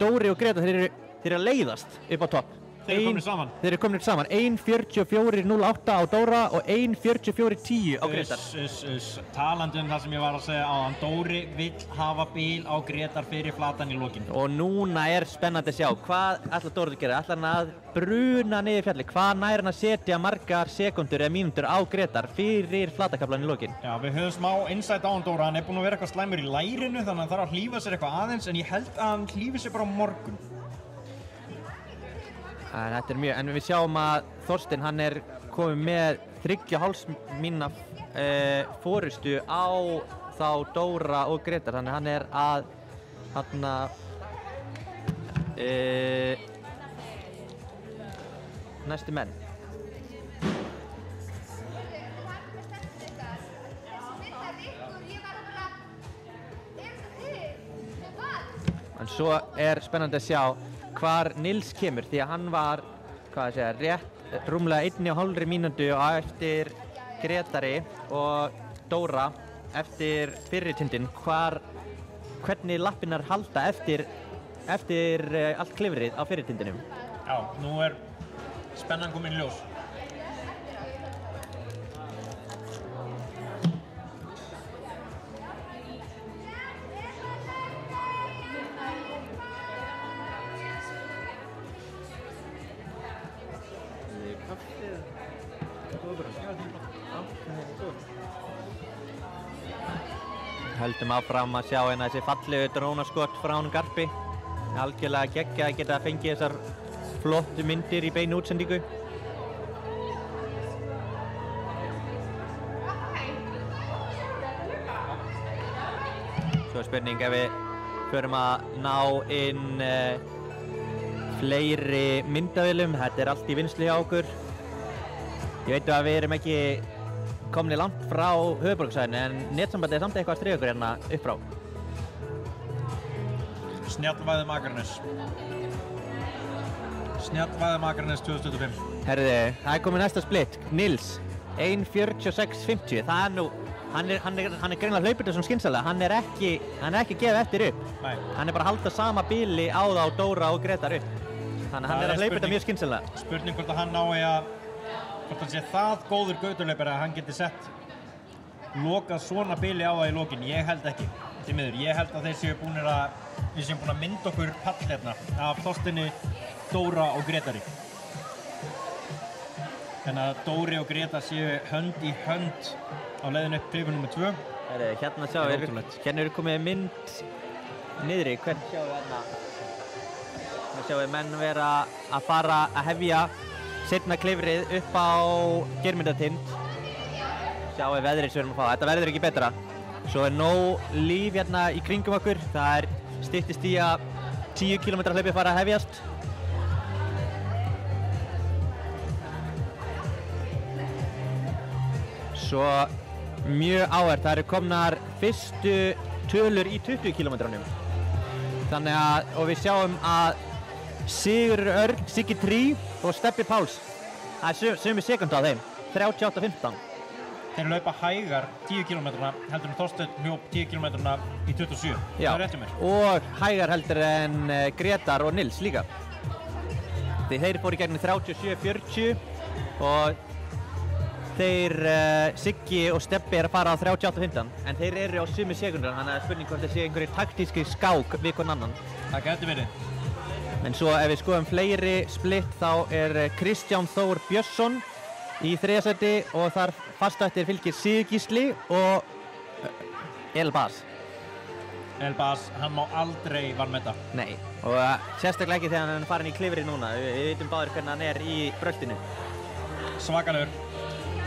Dóri og Grétar þeir eru að leiðast upp á topp. Þeir eru komnir saman. Þeir eru komnir saman. 1:44.08 á Dóra og 1:44.10 á Grétar. Talandi það sem ég var að segja áðan. Dóri vill hafa bíl á Grétar fyrir flatan í lokin. Og núna er spennandi að sjá hvað ætlar Dóri að gera. Ætlar hann að bruna niður fjalli? Hvað nær hann að setja margar sekundur eða mínútur á Grétar fyrir flatakaflan í lokin? Já, við höfum smá insight á hann Dóra. Hann er búinn að vera eitthvað slæmur í lærinu þannig að hann þarf að hlífa sér eitthvað aðeins en ég held að hann hlífi sér bara á morgun. En þetta er mjög, en við sjáum að Þorsteinn hann er komið með 3,5 mínútna forystu á þá Dóra og Grétar, þannig hann er að næstu menn. En svo er spennandi að sjá hvar Nils kemur því að hann var, rétt rúmlega 1,5 mínútu á eftir Grétari og Dóra eftir fyrirtindin. Hvernig lappirnar halda eftir allt klifrið á fyrirtindinum? Já, nú er spennan komin í ljós. Höldum áfram að sjá hérna þessi fallegu drónaskot frá honum Garpi. Algjörlega geggjað að geta fengið þessar flottu myndir í beinu útsendingu. Svo er spurning ef við förum að ná inn fleiri myndavélum. Þetta er allt í vinnslu hjá okkur. Ég veit að við erum ekki komnir langt frá höfuðborgarsvæðinu en netsambandið er samt eitthvað að stríða okkur hérna upp frá. Snjallvæðum Akranes. Snjallvæðum Akranes 2025. Herðu, það er komið næsta splitt. Nils, 1:46.50. Það er nú, hann er greinilega hlaupið þessum skynsamlega. Hann er ekki gefið eftir upp. Nei. Hann er bara að halda sama bíli á þá Dóra og Grétar upp. Þannig að hann er að hlaupa þetta mjög skynsamlega. Spurning hvort að hann nái að hvort hann sé það góður götuhlaupari að hann geti sett lokað svona bili á það í lokin. Ég held ekki, því miður. Ég held að við séum búin að mynda okkur pall hérna af Þorsteini, Dóra og Grétari. Þannig að Dóri og Grétar séu hönd í hönd á leiðinu upp klifur nr. 2. Hérna sjáum við, hérna eru komið mynd niðri. Hvernig sjáum við hérna? Hérna sjáum við menn vera að fara að hefja seinna klifrið upp á Geirmundartind. Sjáum við veðrið sem við erum að fá. Þetta verður ekki betra. Svo er nóg líf hérna í kringum okkur. Það er styttist í að 10 km hlaupið fara að hefjast. Svo mjög áhært, það eru komnar fyrstu tölur í 20 km-num. Þannig að, og við sjáum að Sigurður Örn, Siggi Trí og Stebbi Páls, það er sömu sekúndu á þeim, 38:15. Þeir laupa hægar 10 km heldur en Þorsteinn hljóp 10 km í 27. Já, það er rétt hjá mér. og hægar heldur en Gretar og Nils líka. Þeir fóru í gegnum 37:40 og þeir Siggi og Stebbi eru að fara á 38:15 en þeir eru á sömu sekúndur, þannig að spurning hvort þeir séu einhverju taktíski skák við hvern annan. Það gæti verið. En svo ef við skoðum fleiri splitt þá er Kristján Þór Björnsson í 3. sæti og þar fastættir fylgir Sigurgísli og Elbas. Elbas, hann má aldrei vanmeta. Nei, og sérstaklega ekki þegar hann er farin í klifri núna. Við vitum báðir hvernig hann er í bröltinu. Svakalegur.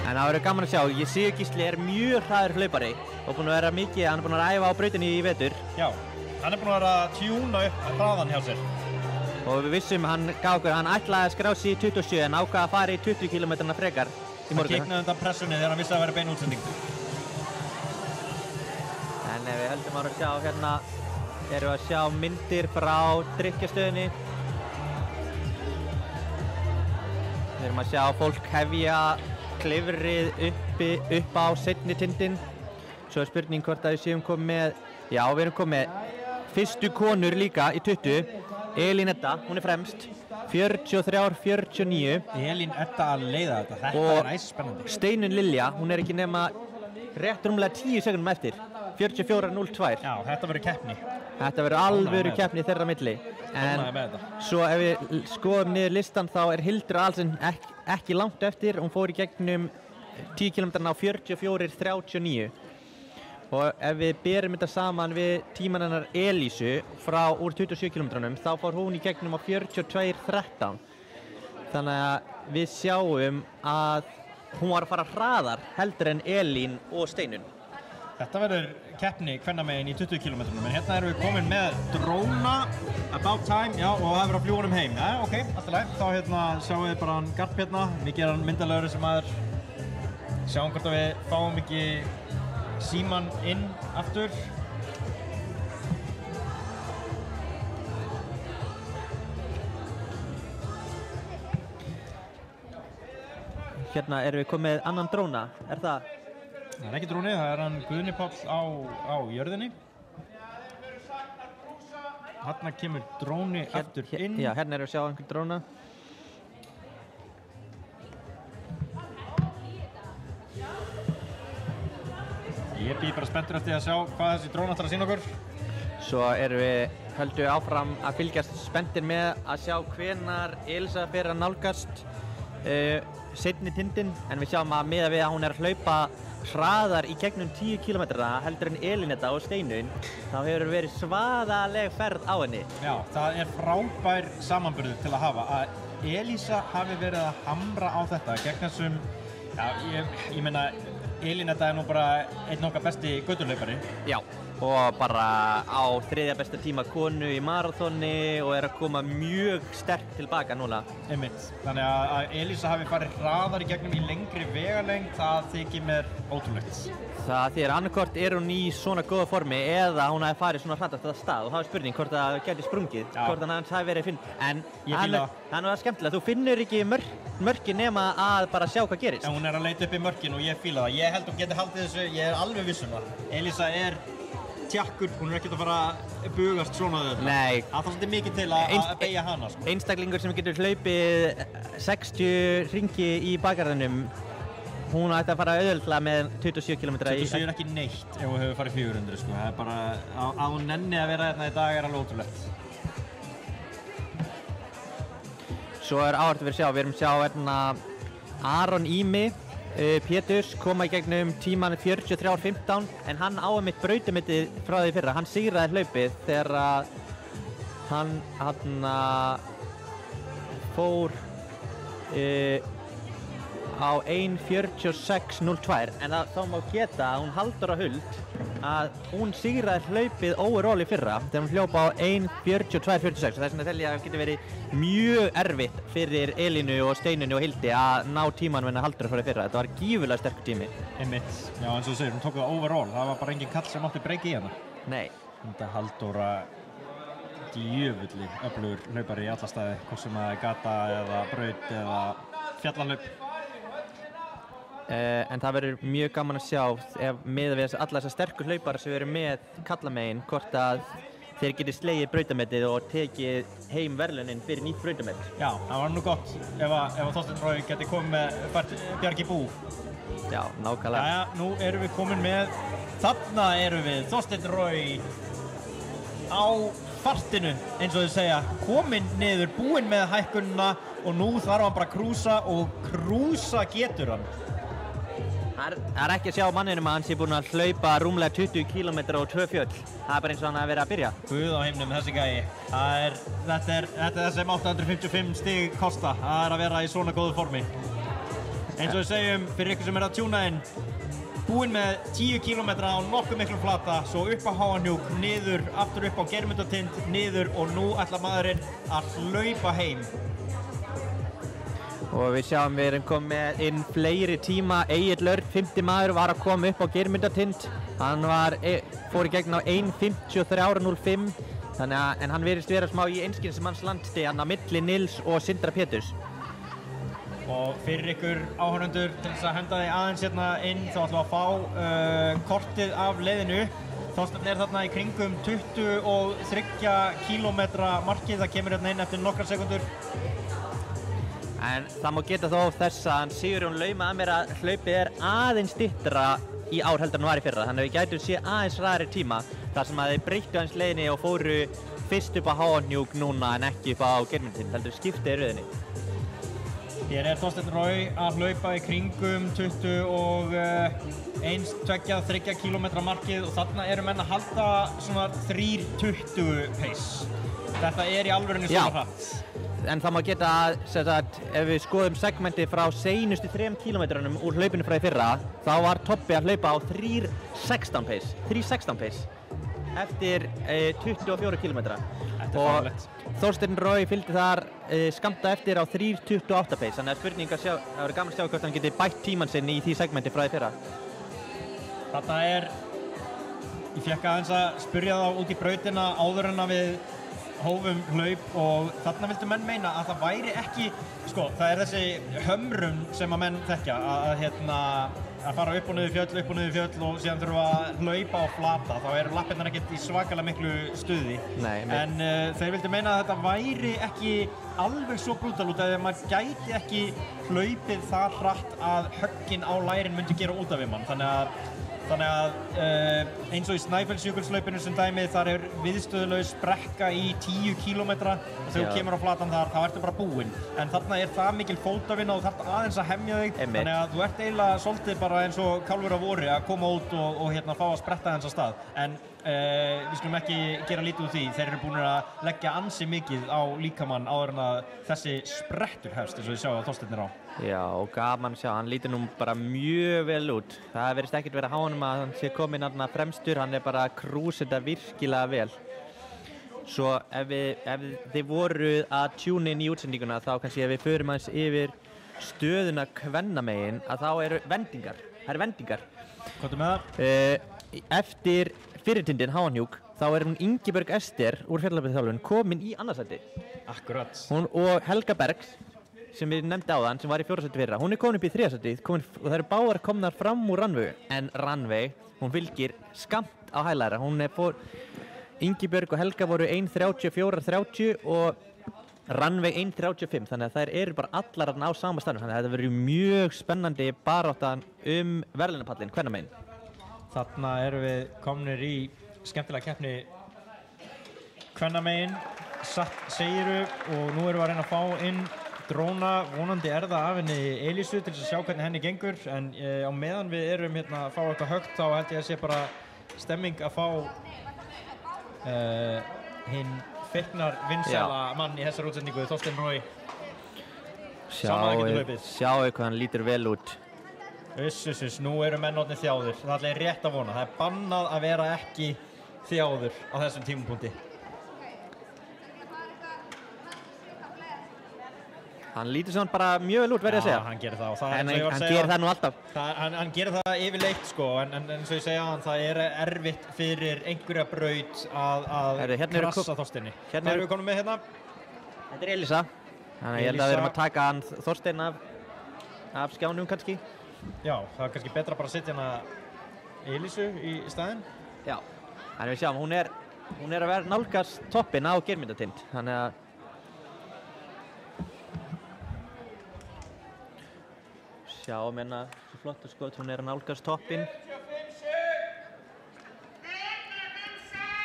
En það verður gaman að sjá. Sigurgísli er mjög hraður hlaupari og búinn að vera mikið, hann er búinn að æfa á brautinni í vetur. Já, hann er búinn að vera að tjúna upp hraðan hjá sér. Og við vissum, hann ætlaði að skrá sig í 27 en ákvað að fara í 20 km frekar í morgun. Hann kiknaði undan pressunni þegar hann vissi að það væri bein útsending. En ef við höldum að sjá hérna, erum við að sjá myndir frá drykkjastöðinni. Við erum að sjá fólk hefja klifrið upp á seinni tindinn. Svo er spurning hvort að við séum komið með, já við erum komið með fyrstu konur líka í 20. Elín Edda, hún er fremst, 43:49. Elín Edda að leiða þetta, þetta er æsispennandi. Steinunn Lilja, hún er ekki nema rétt rúmlega 10 sekúndum eftir, 44:02. Já, þetta verður keppni. Þetta verður alvöru keppni þeirra milli. En svo ef við skoðum niður listan þá er Hildur Alsen ekki langt eftir, hún fór í gegnum 10 km á 44:39. Og ef við berum þetta saman við tíman hennar Elísu frá úr 27 km þá fór hún í gegnum á 42:13. Þannig að við sjáum að hún var að fara hraðar heldur en Elín og Steinunn. Þetta verður keppni kvennamegin í 20 km, en hérna erum við komin með dróna, about time, já, og það verður að fljúga honum heim. Já, ok, alltaf leið. Þá hérna sjáum við bara hann Garp hérna, mikið er hann myndalegur sem maður. Sjáum hvort að við fáum ekki síman inn aftur. Hérna erum við komið með annan dróna, er það? Það er ekki dróni, það er hann Guðni Páll á jörðinni. Hérna kemur dróni aftur inn. Já, hérna erum við að sjá einhvern dróna. Ég býð bara spenntur eftir að sjá hvað þessi dróna ætlar að sýna okkur. Svo höldum við áfram að fylgjast spenntir með að sjá hvenar Elísa fer að nálgast seinni tindinn, en við sjáum að miðað við að hún er að hlaupa hraðar í gegnum 10 km heldur en Elín Edda og Steinunn, þá hefur verið svaðaleg ferð á henni. Já, það er frábær samanburður til að hafa að Elísa hafi verið að hamra á þetta gegn þessum, já, ég meina Elín Edda er nú bara einn okkar besti göturhlaupari. Já, og bara á 3. besta tíma konu í maraþoni og er að koma mjög sterkt tilbaka núna. Einmitt. Þannig að Elísa hafi farið hraðar í gegnum í lengri vegalengd, það þykir mér ótrúlegt. Það þýðir annarkort er hún í svona góða formi eða hún hafi farið svona hratt af þetta stað og það er spurning hvort það gæti sprungið, hvort hann hafi verið finn. En það er skemmtilega, þú finnur ekki mörkin nema að bara sjá hvað gerist. En hún er að leita upp í mörkin og ég fíla það. Ég held hún geti haldið þessu, ég er alveg viss um það. Elísa er tjakkur, hún er ekkert að fara að bugast svona þetta. Nei. Það þarf svolítið mikið til að beygja hana, sko. Einstaklingur sem getur hlaupið 60 hringi í bakgarðinum, hún ætti að fara auðveldlega með 27 km í... 27 er ekki neitt ef hún hefur farið 400, sko. Það er bara, að hún nenni að vera hérna í dag er alveg ótrúlegt. Svo er áhært að vera sjá, við erum sjá hérna Aron Ími Péturs koma í gegnum tíman 43:15 en hann á einmitt brautamittið frá því fyrra. Hann sigraði hlaupið þegar hann fór á 1:46:02 en þá má geta að hún Halldóra Huld að hún sigraði hlaupið overall í fyrra þegar hún hljópa á 1:42.46 og þess vegna tel ég að það getur verið mjög erfitt fyrir Elínu og Steinunni og Hildi að ná tímanum en að Halldóra frá í fyrra. Þetta var gífurlega sterkur tími. Einmitt. Já, eins og þú segir, hún tók það overall. Það var bara engin kall sem átti breyki í hana. Nei. Þetta Halldóra djöfulli öflugur hlaupari í alla staði, hvort sem það er gata eða braut eða fjallalaup. En það verður mjög gaman að sjá ef miðað við alla þessar sterku hlaupara sem eru með kallamegin hvort að þeir geti slegið brautametið og tekið heim verðlaunin fyrir nýtt brautamet. Já, það var nú gott ef að Þorsteinn Roy geti komið með fært Bjarg í bú. Já, nákvæmlega. Jæja, nú erum við komin með, þarna erum við, Þorsteinn Roy á fartinu, eins og þau segja, kominn niður, búinn með hækkunina og nú þarf hann bara að krúsa og krúsa getur hann. Það er ekki að sjá manninum að hann sé búinn að hlaupa rúmlega 20 km og 2 fjöll. Það er bara eins og hann að vera að byrja. Guð á heimnum þessi gæi. Þetta er það sem 855 stig kosta, það er að vera í svona góðu formi. Eins og við segjum, fyrir ykkur sem er að tjúna inn, búinn með 10 km á nokkuð miklum flata, svo upp á Háanjúk, niður, aftur upp á Geirmundartind, niður og nú ætlar maðurinn að hlaupa heim. Og við sjáum við erum komið inn fleiri tíma. Egill Örn, 50 maður, var að koma upp á Geirmundartind. Hann fór í gegn á 1:53.05 en hann virðist vera smá í einskismanns landstigi hann á milli Nils og Sindra Péturs. Og fyrir ykkur áhorfendur til þess að henda þig aðeins hérna inn þá ætlum við að fá kortið af leiðinu. Þorsteinn er þarna í kringum 23 km markið, það kemur hérna inn eftir nokkrar sekundur. En það má geta þó þess að Sigurjón laumaði að mér að hlaupið er aðeins styttra í ár heldur en var í fyrra. Þannig að við gætum sé aðeins ræðari tíma þar sem að þeir breyttu hans leiðinni og fóru fyrst upp á Háanjúk núna en ekki upp á Geirmundartind. Heldur skiptið röðinni. Hér er Þorsteinn Roy að hlaupa í kringum 21-23 km markið og þarna eru menn að halda svona 3:20 pace. Þetta er í alvörunni svona hratt. En það má geta að ef við skoðum segmenti frá seinustu 3 km úr hlaupinu frá í fyrra þá var Tobbi að hlaupa á 3:16 pace eftir 24 km. Og Þorsteinn Roy fylgdi þar skammt á eftir á 3:28 pace, þannig að spurning að sjá, það verður gaman að sjá hvort hann geti bætt tímann sinn í því segmenti frá í fyrra. Þarna ég fékk aðeins að spyrja þá út í brautina áður en að við hófum hlaup og þarna vildu menn meina að það væri ekki, sko, það er þessi hömrum sem að menn þekkja að fara upp og niður fjöll og síðan þurfa að hlaupa á flata, þá eru lappirnar ekkert í svakalega miklu stuði. Nei, en þeir vildu meina að þetta væri ekki alveg svo brútal út af því að maður gæti ekki hlaupið það hratt að höggin á lærin myndi gera út af mann, þannig að eins og í Snæfellsjökulslaupinu sem dæmi þar er viðstöðulaus brekka í 10 km og þegar þú kemur á flatan þar þá ertu bara búinn. En þarna er það mikil fótavinna og þarf aðeins að hemja þig. Þannig að þú ert eiginlega svolítið bara eins og kálfur á vori að koma út og fá að spretta þess að stað. En við skulum ekki gera lítið úr því, þeir eru búin að leggja ansi mikið á líkamann áður en að þessi sprettur hefst eins og þið sjáu að Þorsteinn er á. Já, og gaman að sjá, hann lítur nú bara mjög vel út. Það verðist ekkert verið að há honum að hann sé kominn þarna fremstur, hann er bara að krúsa þetta virkilega vel. Svo ef þið voruð að tjúna inn í útsendinguna þá kannski ef við förum aðeins yfir stöðuna kvennamegin að þá eru vendingar. Það eru vendingar. Hvað er með það? Eftir fyrirtindin Háanjúk þá er hún Ingibjörg Ester úr Fjarðabyggðarþjálfun komin í annarsæti. Akkurat. Hún og Helga Bergs sem við nefndi áðan, sem var í 4. sæti fyrra, hún er komin upp í 3. sæti og það eru báðar komnar fram úr Rannveigu. En Rannveig, hún fylgir skammt á hælæra. Ingibjörg og Helga voru 1:34.30 og Rannveig 1:35, þannig að þær eru bara allar á sama staðnum, þannig að þetta verður mjög spennandi baráttan verðlaunapallinn, kvennamegin. Þarna erum við komnir í skemmtilega keppni kvennamegin, satt segiru og nú erum við að reyna að fá inn dróna, vonandi er það af henni Elísu til þess að sjá hvernig henni gengur en á meðan við erum að fá eitthvað högt þá held ég að sé bara stemming að fá hinn feiknar vinsæla mann í þessar útsendingu, Þorsteinn Roy. Sjáu hvað hann lítur vel út. Nú eru menn orðnir þjáðir. Það er rétt að vona. Það er bannað að vera ekki þjáður á þessum tímapunkti. Hann lítur svona bara mjög vel út, verð ég að segja. Já, hann gerir það. En hann gerir það nú alltaf. Hann gerir það yfirleitt, sko, en eins og ég segja hann, það er erfitt fyrir einhverja braut að krassa Þorsteini. Hvað erum við komin með hérna? Þetta er Elísa. Þannig að ég held að við erum að taka hann Þorstein af skjánum kannski. Já, það er kannski betra bara að setja hana Elísu í staðinn. Já. Þannig við sjáum, hún er að vera nálgast toppinn á Geirmundartind. Þannig að sjáum hérna svo flott og skot, hún er að nálgast toppinn.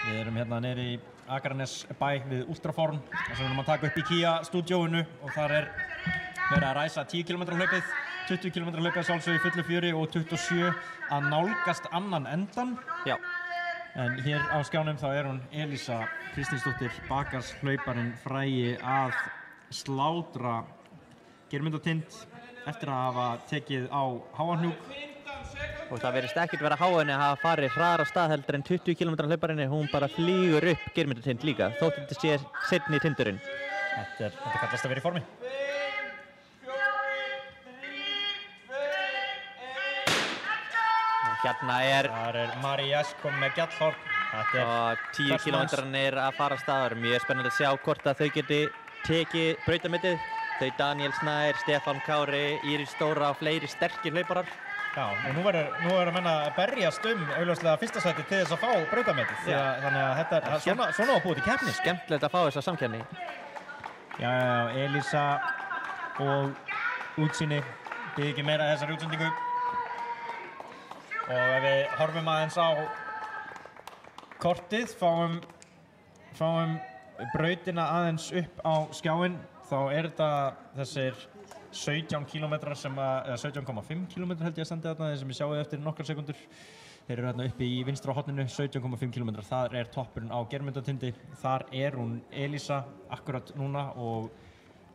Við erum hérna neyri í Akranesbæ við Ultraform þar sem við erum að taka upp í Kia-stúdíóinu og þar er verið að ræsa 10 km hlaupið, 20 km hlaupið sjálfsög í fullu fjöri og 27 að nálgast annan endan. Já. En hér á skjánum þá er hún Elísa Kristinsdóttir, bakarshlauparinn frægi að slátra Geirmundartind eftir að hafa tekið á háahnjúk. Og það verðist ekkert vera á henni að hafa farið hraðar á stað heldur en 20 km hlauparinni. Hún bara flýgur upp Geirmundartind líka, þótt þetta sé seinni tindurinn. Þetta kallast að vera í formi. Hérna er... Þar er Marías komið með gjallhorn. Og 10 km að fara af staðar. Mjög spennandi að sjá hvort að þau geti tekið brautametið. Þau Daniel Snær, Stefán Kári, Íris Dóra og fleiri sterkir hlauparar. Já, og nú verður menn að berjast augljóslega fyrsta sæti til þess að fá brautametið. Þannig að þetta er svona á búið til keppni. Skemmtilegt að fá þessa samkeppni. Já, Elísa og Útsýni bíði ekki meira þessari útsendingu. Og ef við horfum aðeins á kortið, fáum brautina aðeins upp á skjáinn, þá er þetta þessir 17 km eða 17,5 km held ég að standa þarna, þeir sem ég sjáu eftir nokkrar sekundur. Þeir eru þarna uppi í vinstra horninu, 17,5 km. Þar er toppurinn á Geirmundartindi. Þar er hún Elísa akkurat núna og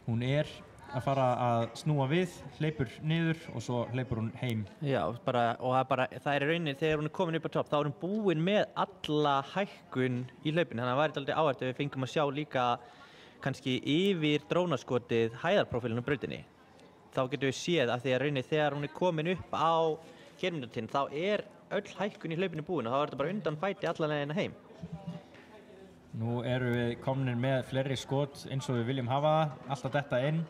hún er að fara að snúa við, hleypur niður og svo hleypur hún heim. Já, og það er í rauninni, þegar hún er komin upp á topp, þá er hún búin með alla hækkun í hlaupinu. Þannig að það væri dálítið áhægt ef við fengum að sjá líka kannski yfir drónaskotið hæðarprófílinn á brautinni. Þá getum við séð að því að rauninni þegar hún er komin upp á Geirmundartind, þá er öll hækkun í hlaupinu búin og þá er þetta bara undan fæti alla leiðina heim. Nú erum við komin með fleiri skot eins og við viljum hafa það, alltaf detta inn.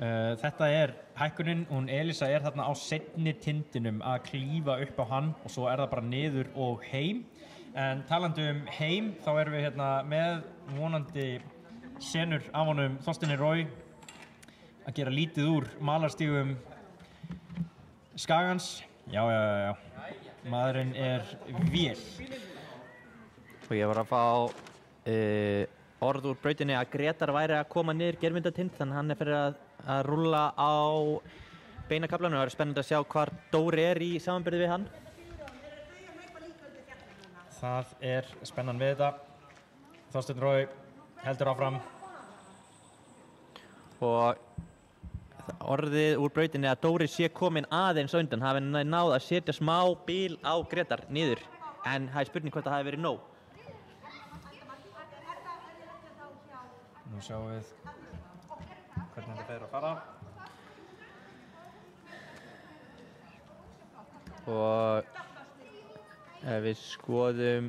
Þetta er hækkunin, hún Elísa er þarna á seinni tindinum að klífa upp á hann og svo er það bara niður og heim. En talandi heim, þá erum við hérna með vonandi senur af honum Þorsteini Rói að gera lítið úr malarstígum Skagans. Já, maðurinn er vél. Og ég var að fá orð úr brautinni að Grétar væri að koma niður Geirmundartind, þannig hann er fyrir að rúlla á beinakaflanum. Það er spennandi að sjá hvar Dóri er í samanburði við hann. Það er spennan við þetta. Þorsteinn Rói heldur áfram. Og orðið úr brautinni að Dóri sé kominn aðeins á undan, hafi náð að setja smá bíl á Grétar niður. En það er spurning hvort það hafi verið nóg. Nú sjáum við hvernig þetta fer að fara. Og ef við skoðum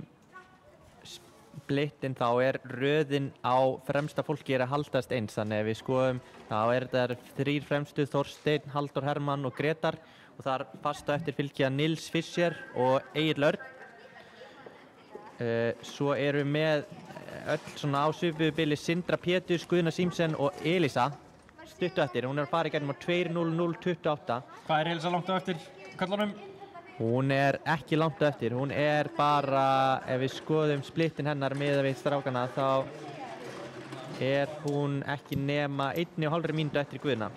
splittinn þá er röðin á fremsta fólki að haldast eins. Þannig ef við skoðum þá er þetta þrír fremstu, Þorsteinn, Halldór Hermann og Grétar. Og þar fast á eftir fylgja Nils Fischer og Egill Örn. Svo erum við með öll svona á svipuðu bili Sindra Péturs, Guðna Símsen og Elísa stuttu eftir. Hún er að fara í gegnum á 2:00:28. Hvað er Elísa langt á eftir köllunum? Hún er ekki langt á eftir. Hún er bara, ef við skoðum splittin hennar miðað við strákana, þá er hún ekki nema 1,5 mínútu eftir Guðna.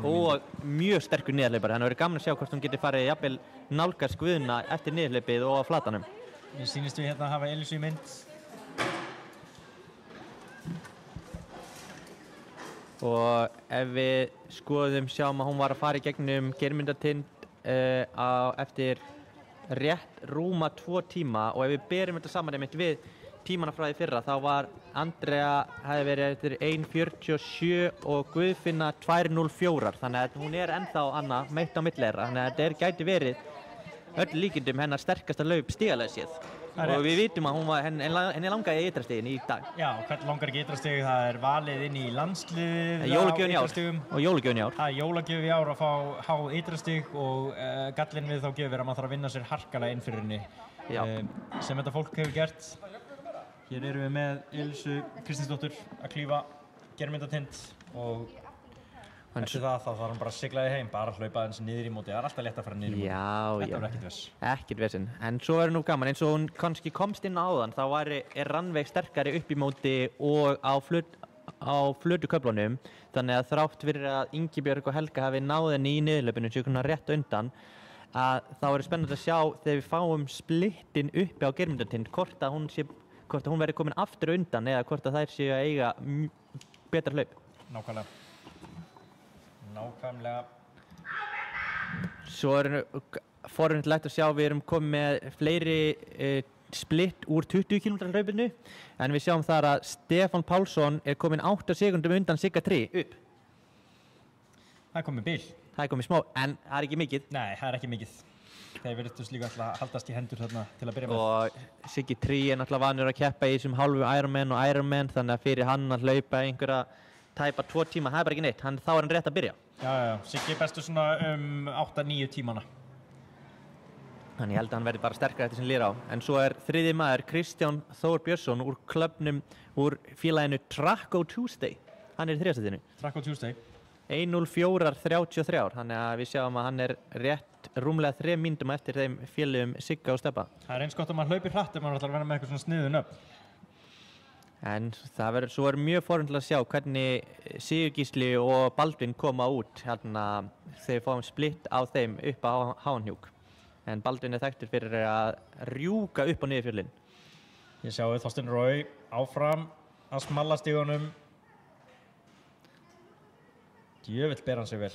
Og mjög sterkur niðurhlaupari. Þannig að það verður gaman að sjá hvort hún getur farið jafnvel nálgast Guðna eftir niðurhlaupið og á flatanum. Mér sýnist við hérna að hafa Elísu í mynd. og ef við sjáum að hún var að fara í gegnum Geirmundartind eftir rétt rúma 2 tíma og ef við berum þetta saman einmitt við tímana frá því fyrra þá var Andrea hefði verið eftir 1:47 og Guðfinna 2:04 þannig að hún er ennþá meitt á milli þeirra þannig að þetta gæti verið öll líkindum hennar sterkasta hlaup stigalega séð og við vitum að henni langaði í ytrastigin í dag. Já, hvern langar ekki ytrastig, það valið inn í landslið jólagjöfin í ár og jólagjöfin í ár. Það jólagjöf í ár að fá há ytrastig og gallinn við þá gefur að maður þarf að vinna sér harkalega inn fyrir henni sem þetta fólk hefur gert. Hér erum við með Elísu Kristinsdóttur að klífa Geirmundartind og eftir það þá þarf hann bara að sigla þig heim, bara að hlaupa aðeins niður í móti. Það er alltaf létt að fara niður í móti. Þetta verður ekkert vesen. Ekkert vesen. En svo er nú gaman, eins og hún kannski komst inn áðan, þá er Rannveig sterkari upp í móti og á flötu köflunum. Þannig að þrátt fyrir að Ingibjörg og Helga hafi náð henni í niðurhlaupinu séu svona rétt undan, að þá er spennandi að sjá þegar við fáum splittin uppi á Geirmundartind hvort að hún verði komin aftur undan eða hvort að þær séu að eiga betra hlaup. Nákvæmlega. Svo er forvitnilegt að sjá við erum komið með fleiri splitt úr 20 km hlaupinu en við sjáum þar að Stefán Pálsson er komin 8 sekúndum undan Sigga 3 upp. Það er komið bil. Það er komið smá, en það er ekki mikið. Nei, það er ekki mikið. Þeir virðast líka alltaf að haldast í hendur þarna til að byrja með. Og Siggi 3 er náttúrulega vanur að keppa í þessum hálfu Ironman og Ironman þannig að fyrir hann að hlaupa einhverja tæpa 2 tíma, það er bara ekki neitt, þá er hann rétt að byrja. Já, Siggi er bestur svona 8-9 tímana. Þannig ég held að hann verði bara sterkari eftir sem líður á. En svo er þriðji maður Kristján Þór Björnsson úr klubnum, úr félaginu Tracko Tuesday. Hann er í þriðasætinu. Tracko Tuesday. 1:04:33, þannig að við sjáum að hann er rétt rúmlega 3 mínútum eftir þeim félögum Sigga og Stebba. Það er eins gott að maður hlaupi hratt ef maður ætlar að vera með eitthvað svona sniðun upp. En svo er mjög forvitnilegt að sjá hvernig Sigurgísli og Baldvin koma út hérna þegar við fáum splitt á þeim upp á Háanhnjúk. En Baldvin er þekktur fyrir að rjúka upp og niður fjöllin. Ég sjáu Þorsteinn Rói áfram að smalla stígunum. Djöfull ber hann sig vel.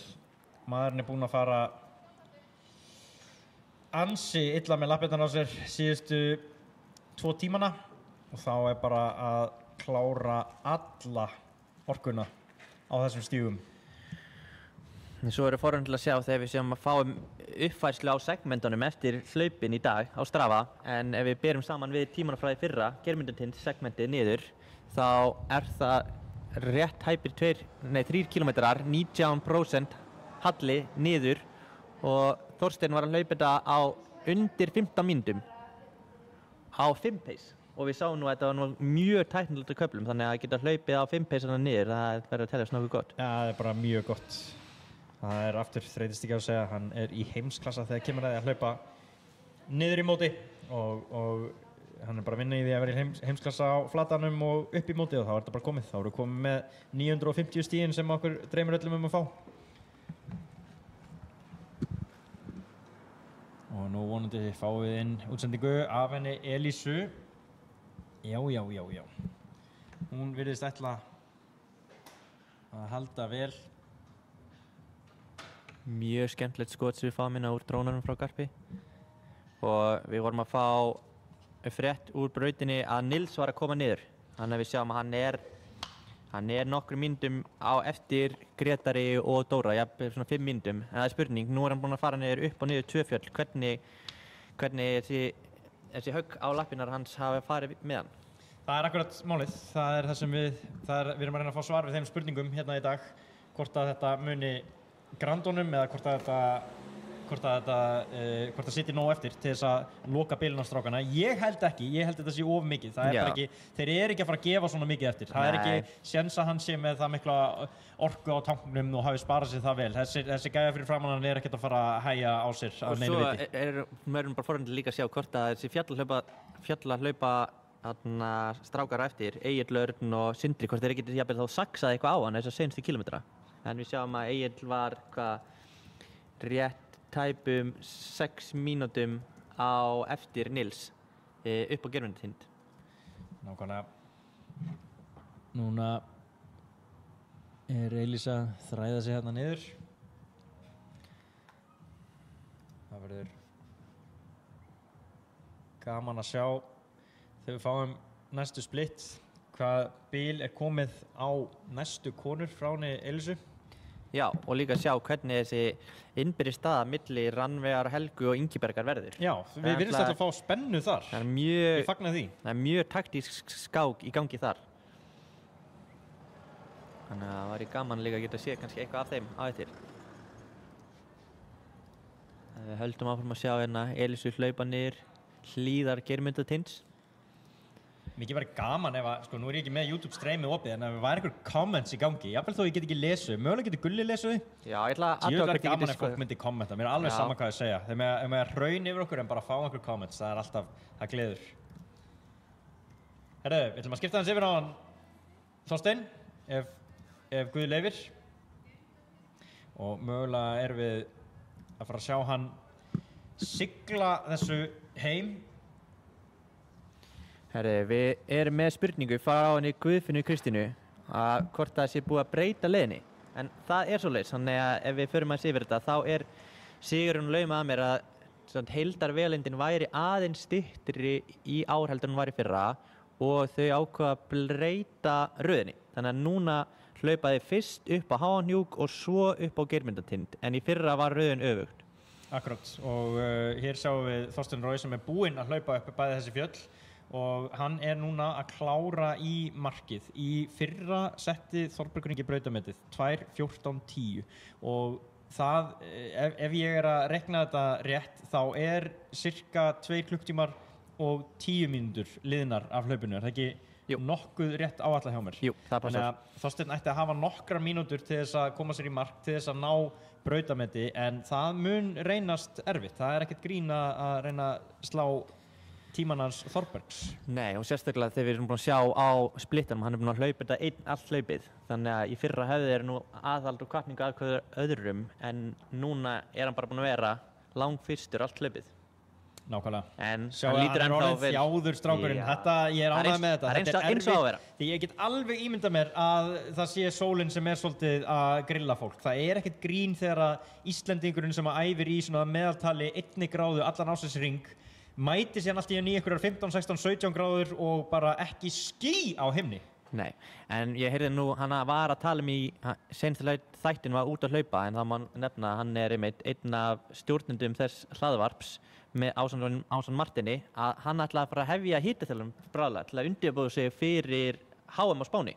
Maðurinn er búinn að fara ansi illa með lappirnar á sér síðustu 2 tímana og þá er bara að klára alla orkuna á þessum stígum. Svo er forvitnilegt að sjá þegar við séum að fáum uppfærslu á segmentunum eftir hlaupin í dag á Strava en ef við berum saman við tímana frá því fyrra, Geirmundartind segmentið niður, þá er það rétt hæpir 3 kilometrar, 19% halli niður og Þorsteinn var að hlaupa þetta á undir 15 mínútum á 5 pace og við sáum nú að þetta var nú mjög tæknilegt á köflum þannig að geta hlaupið á 5 pace niður, það verður að teljast nokkuð gott. Ja, það er bara mjög gott. Það er aftur þreytist ekki að segja, hann er í heimsklassa þegar kemur að hlaupa niður í móti og hann er bara að vinna í því að vera í heimsklassa á flatanum og upp í móti og þá er þetta bara komið. Þá erum við komið með 950 stígin sem okkur dreymir öllum að fá. Og nú vonandi fáum við inn útsendingu af henni Elísu. Já. Hún virðist ætla að halda vel. Mjög skemmtilegt skot sem við fáum inn úr drónunum frá Garpi og við vorum að fá frétt úr brautinni að Nils var að koma niður þannig að við sjáum að hann er nokkrum mínútum á eftir Grétari og Dóra, jafnvel svona 5 mínútum en það er spurning, nú er hann búinn að fara niður upp og niður 2 fjöll, hvernig þessi högg á lappirnar hans hafa farið með hann? Það er akkurat málið, það er það sem við erum að reyna að fá svar við þeim spurningum hérna í dag hvort að þetta muni grandónum eða hvort það sitji nóg eftir til þess að loka bilinn á strákana. Ég held þetta sé of mikið. Það er bara ekki, þeir eru ekki að fara að gefa svona mikið eftir. Það er ekki séns að hann sé með það mikla orku á tanknum og hafi sparað sér það vel. Þessi gæja fyrir framan hann er ekkert að fara að hægja á sér að neinu viti. Og svo erum bara forvitnir líka að sjá hvort að þessi fjallahlaupa strákar eftir, Egill Örn og Sindri, hvort þeir geti jafnvel þá saxað eitthvað á hann þessar seinustu kílómetra. En við sjáum að Egill var rétt tæpum 6 mínútum á eftir Nils upp á Geirmundartind. Nákvæmlega. Núna Elísa þræða sig hérna niður. Það verður gaman að sjá þegar við fáum næstu splitt hvað bil komið á næstu konur frá henni Elísu. Já, og líka sjá hvernig þessi innbyrðis staða milli Rannveigar, Helgu og Ingibergar verður. Já, við virðumst alltaf að fá spennu þar. Ég fagna því. Það er mjög taktísk skák í gangi þar. Þannig að það væri gaman líka að geta séð kannski eitthvað af þeim á eftir. Við höldum áfram að sjá hérna Elísu hlaupa niður hlíðar Geirmundartinds. Mikið væri gaman ef að, sko, nú ég ekki með YouTube streamið opið, en ef það væri einhver comments í gangi, jafnvel þó ég get ekki lesið, mögulega getur Gulli lesið því. Já, ég ætla að aðtöga hvernig gaman ef fólk myndi kommenta, mér alveg sama hvað ég segja. Þegar maður hraun yfir okkur en bara fá einhver comments, það alltaf, það gleður. Herðu, við ætlum að skipta hans yfir á hann Þorstein, ef Guð leyfir. Og mögulega erum við að fara að sjá hann sigla þessu heim. Herri, við erum með spurningu frá henni Guðfinnu Kristínu að hvort það sé búið að breyta leiðinni. En það er svoleiðis, þannig að ef við förum að yfir þetta, þá er Sigurinn laumað að mér að heildarvegalengdin væri aðeins styttri í ár heldur en hún var í fyrra og þau ákveða að breyta röðinni. Þannig að núna hlaupaði fyrst upp á Háahnjúk og svo upp á Geirmundartind, en í fyrra var röðin öfugt. Akkurat, og hér sjáum við Þorstein Roy sem búinn að hlaupa upp bæði þessi fjöll. Og hann núna að klára í markið. Í fyrra setti Þorbergur Ingi brautametið 2:14:10 og það, ef ég að rekna þetta rétt, þá cirka 2 klukktímar og 10 mínútur liðnar af hlaupinu. Er það ekki nokkuð rétt áætlað hjá mér? Jú, það passar. Þannig að Þorsteinn ætti að hafa nokkra mínútur til þess að koma sér í mark, til þess að ná brautameti, en það mun reynast erfitt. Það ekkert grín að reyna að slá tíman hans Þorbergs. Nei, og sérstaklega þegar við erum búin að sjá á splittanum, hann búin að hlaupa þetta allt hlaupið. Þannig að í fyrra hefði þeir nú aðhald og hvatningu að hverju öðrum, en núna hann bara búin að vera langfyrstur allt hlaupið. Nákvæmlega. En sjá, hann lítur ennþá orðinn þjáður strákurinn. Þetta, ég ánægður með þetta. Það eins og að vera. Því ég get alveg ímyndað mér að það sé sólin sem svolítið að grilla fólk. Það ekkert grín þegar að Íslendingurinn sem æfir í svona meðaltali 1 gráðu allan ársins hring mæti síðan allt í einhverjar 15, 16, 17 gráður og bara ekki ský á himni. Nei, en ég heyrði nú, hann var að tala í seinasta þættin var út að hlaupa, en það má nefna að hann einmitt einn af stjórnendum þess hlaðvarps með Ásson Martini, að hann ætlaði að fara að hefja hitaþjálfun bráðlega til að undirbúa sig fyrir HM á Spáni.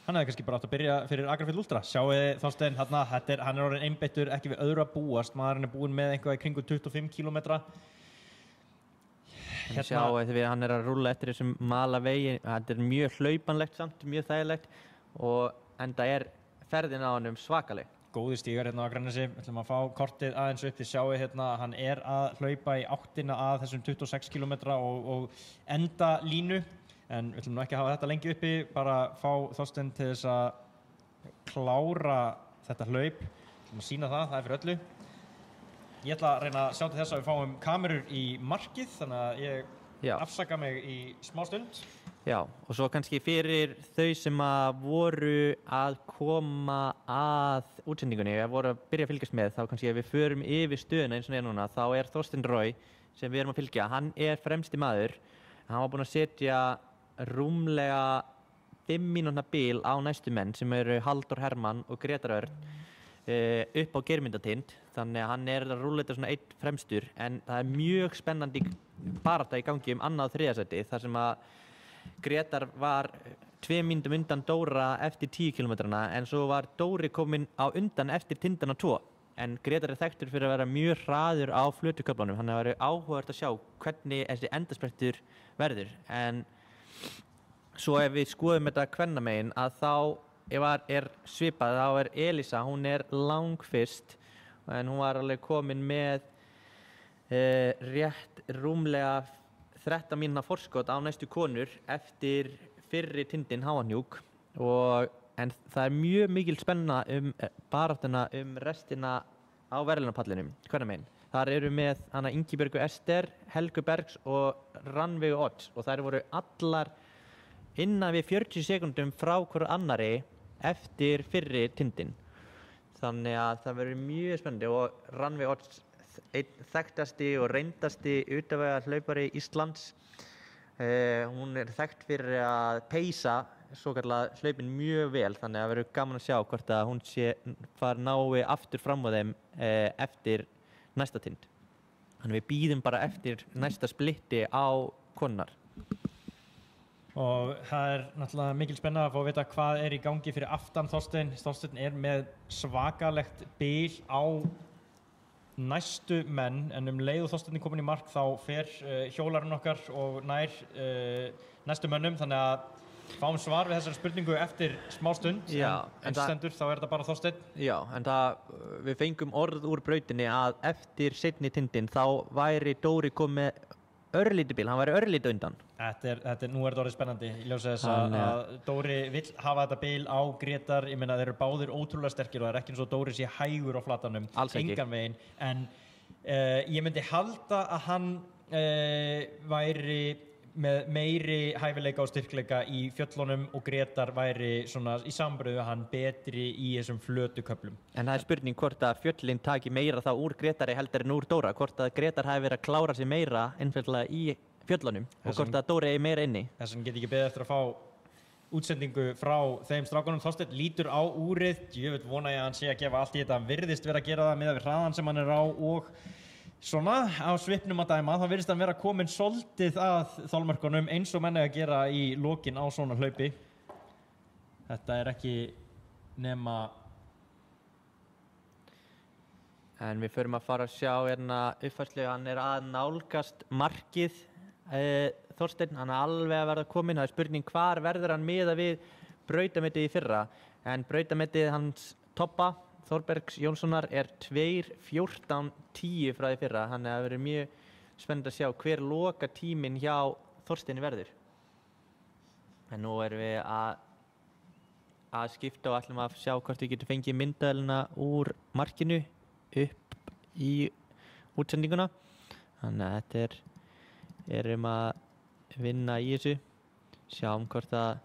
Hann hefði kannski bara átt að byrja fyrir Agrafjell Ultra. Sjáu þið Þorstein, hann orðinn einbeittur, ekki við öðru að búast. Maðurinn búinn með eitthvað í kringum 25 kílómetra. Sjáu þið, hann að rúlla eftir þessum mala vegi. Þetta mjög hlaupanlegt samt, mjög þægilegt og enda ferðin á honum svakaleg. Góðir stígar á Akranesi. Við ætlum að fá kortið aðeins upp. Þið sjáu hann að hlaupa í áttina að þessum 26 kílómetra og enda línu. En við ætlum nú ekki að hafa þetta lengi uppi, bara fá Þorstein til þess að klára þetta hlaup. Við ætlum að sýna það er fyrir öllu. Ég ætla að reyna að sjá til þess að við fáum kamerur í markið, þannig að ég afsaka mig í smá stund. Já, og svo kannski fyrir þau sem voru að koma að útsendingunni, voru að byrja að fylgjast með, þá kannski ef við förum yfir stöðuna eins og núna, þá Þorstein Roy sem við erum að fylgja, hann fremsti maður. Hann var búinn að setja rúmlega 5 mínútna bil á næstu menn sem eru Halldór Hermann og Grétar Örn upp á Geirmundartind, þannig að hann að rúlla þetta svona einn fremstur, en það mjög spennandi barátta í gangi annað og þriðja sæti, þar sem að Grétar var 2 mínútum undan Dóra eftir 10 kílómetrana, en svo var Dóri kominn á undan eftir Tindana 2, en Grétar þekktur fyrir að vera mjög hraður á flötuköflunum, hann það verið áhugavert að sjá hvernig þessi endasprettur verður, en svo ef við skoðum þetta kvennamegin að þá svipað, þá Elísa, hún langfyrst, en hún var alveg komin með rétt rúmlega 13 mínútna forskot á næstu konur eftir fyrri tindinn Háahnjúk, en það mjög mikil spenna baráttuna restina á verðlaunapallinum, kvennamegin. Þar eru með Ingibjörgu Ester, Helgu Bergs og Rannveigu Odds og þær voru allar innan við 40 sekúndum frá hverju annari eftir fyrri tindinn. Þannig að það verður mjög spennandi og Rannveig Odds, einn þekktasti og reyndasti utanvegahlaupari Íslands. Hún þekkt fyrir að peysa svokallað hlaupin mjög vel, þannig að það verður gaman að sjá hvort að hún nái aftur fram á þeim eftir næsta tind. Þannig við bíðum bara eftir næsta splitti á konurnar. Og það náttúrulega mikil spenna að fá að vita hvað í gangi fyrir aftan Þorsteinn. Þorsteinn með svakalegt bil á næstu menn, en leið og Þorsteinn kominn í mark þá fer hjólarinn okkar og nær næstu mönnum, þannig að fáum svar við þessari spurningu eftir smá stund. Já, en stendur þá þetta bara Þorsteinn. Já, en við fengum orð úr brautinni að eftir seinni tindinn þá væri Dóri komið örlítið bil, hann væri örlítið undan. Nú þetta orðið spennandi. Í ljósi þess að Dóri vill hafa þetta bil á Grétar. Ég meina þeir eru báðir ótrúlega sterkir og það ekki eins og Dóri sé hægur á flatanum. Alls ekki. Engan veginn. En ég myndi halda að hann væri með meiri hæfileika og styrkleika í fjöllunum og Grétar væri svona í sambröðu hann betri í þessum flötu köflum. En það spurning hvort að fjöllin taki meira þá úr Grétari heldur en úr Dóra, hvort að Grétar hafi verið að klára sig meira einfaldlega í fjöllunum og hvort að Dóri meira inni. Þess vegna get ég ekki beðið eftir að fá útsendingu frá þeim strákunum. Þorsteinn lítur á úrið, ég vona ég að hann sé að gefa allt í þetta, hann virðist vera að gera það miðað við hraðan sem hann á og svona á svipnum að dæma, þá virðist hann vera komin svolítið að þolmörkunum eins og menn að gera í lokin á svona hlaupi. Þetta ekki nema. En við förum að fara að sjá uppfærslu, hann að nálgast markið, Þorsteinn, hann alveg að verða kominn. Það spurning hvar verður hann miðað við brautametið í fyrra, en brautametið hans toppa Þorbergs Jónssonar 2:14:10 frá því fyrra, þannig að það verður mjög spennandi að sjá hver loka tíminn hjá Þorsteini verður. En nú erum við að skipta og ætlum að sjá hvort við getum fengið myndaðilina úr markinu upp í útsendinguna. Þannig að þetta erum að vinna í þessu, sjáum hvort að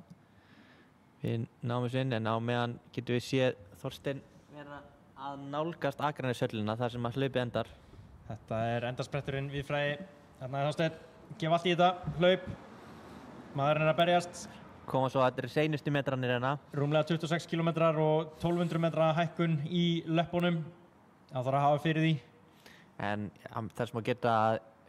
við náum þessu inn, en á meðan getum við séð Þorstein vera að nálgast Akraneshöllina þar sem að hlaupið endar. Þetta endarspretturinn við fræði. Þarna Þorsteinn, gef allt í þetta hlaup. Maðurinn að berjast. Koma svo að þetta seinustu metranir hérna. Rúmlega 26 km og 1200 metra hækkun í löppunum. Það þarf að hafa fyrir því. En það sem að geta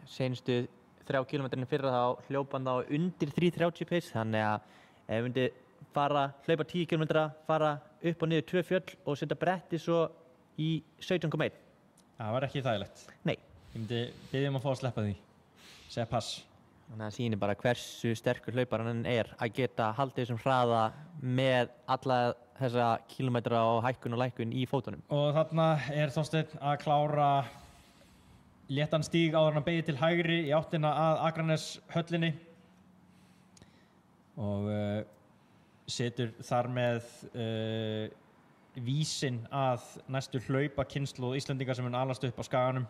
seinustu 3 km fyrra þá hljópa hann þá undir 3:30 pace, þannig að ef við myndi hlaupa 10 km, fara upp og niður 2 fjöll og setja bretti svo í 17,1. Það var ekki þægilegt. Nei. Ég myndi biðja að fá að sleppa því. Segja pass. Þannig að það sýnir bara hversu sterkur hlaupar hann að geta haldið þessum hraða með alla þessa kílómetra og hækkun og lækkun í fótunum. Og þarna Þorsteinn að klára léttan stíg áður en hann beygir til hægri í áttina að Akraneshöllinni og setur þar með vísinn að næstu hlaupakynslóð Íslendinga sem alast upp á Skaganum.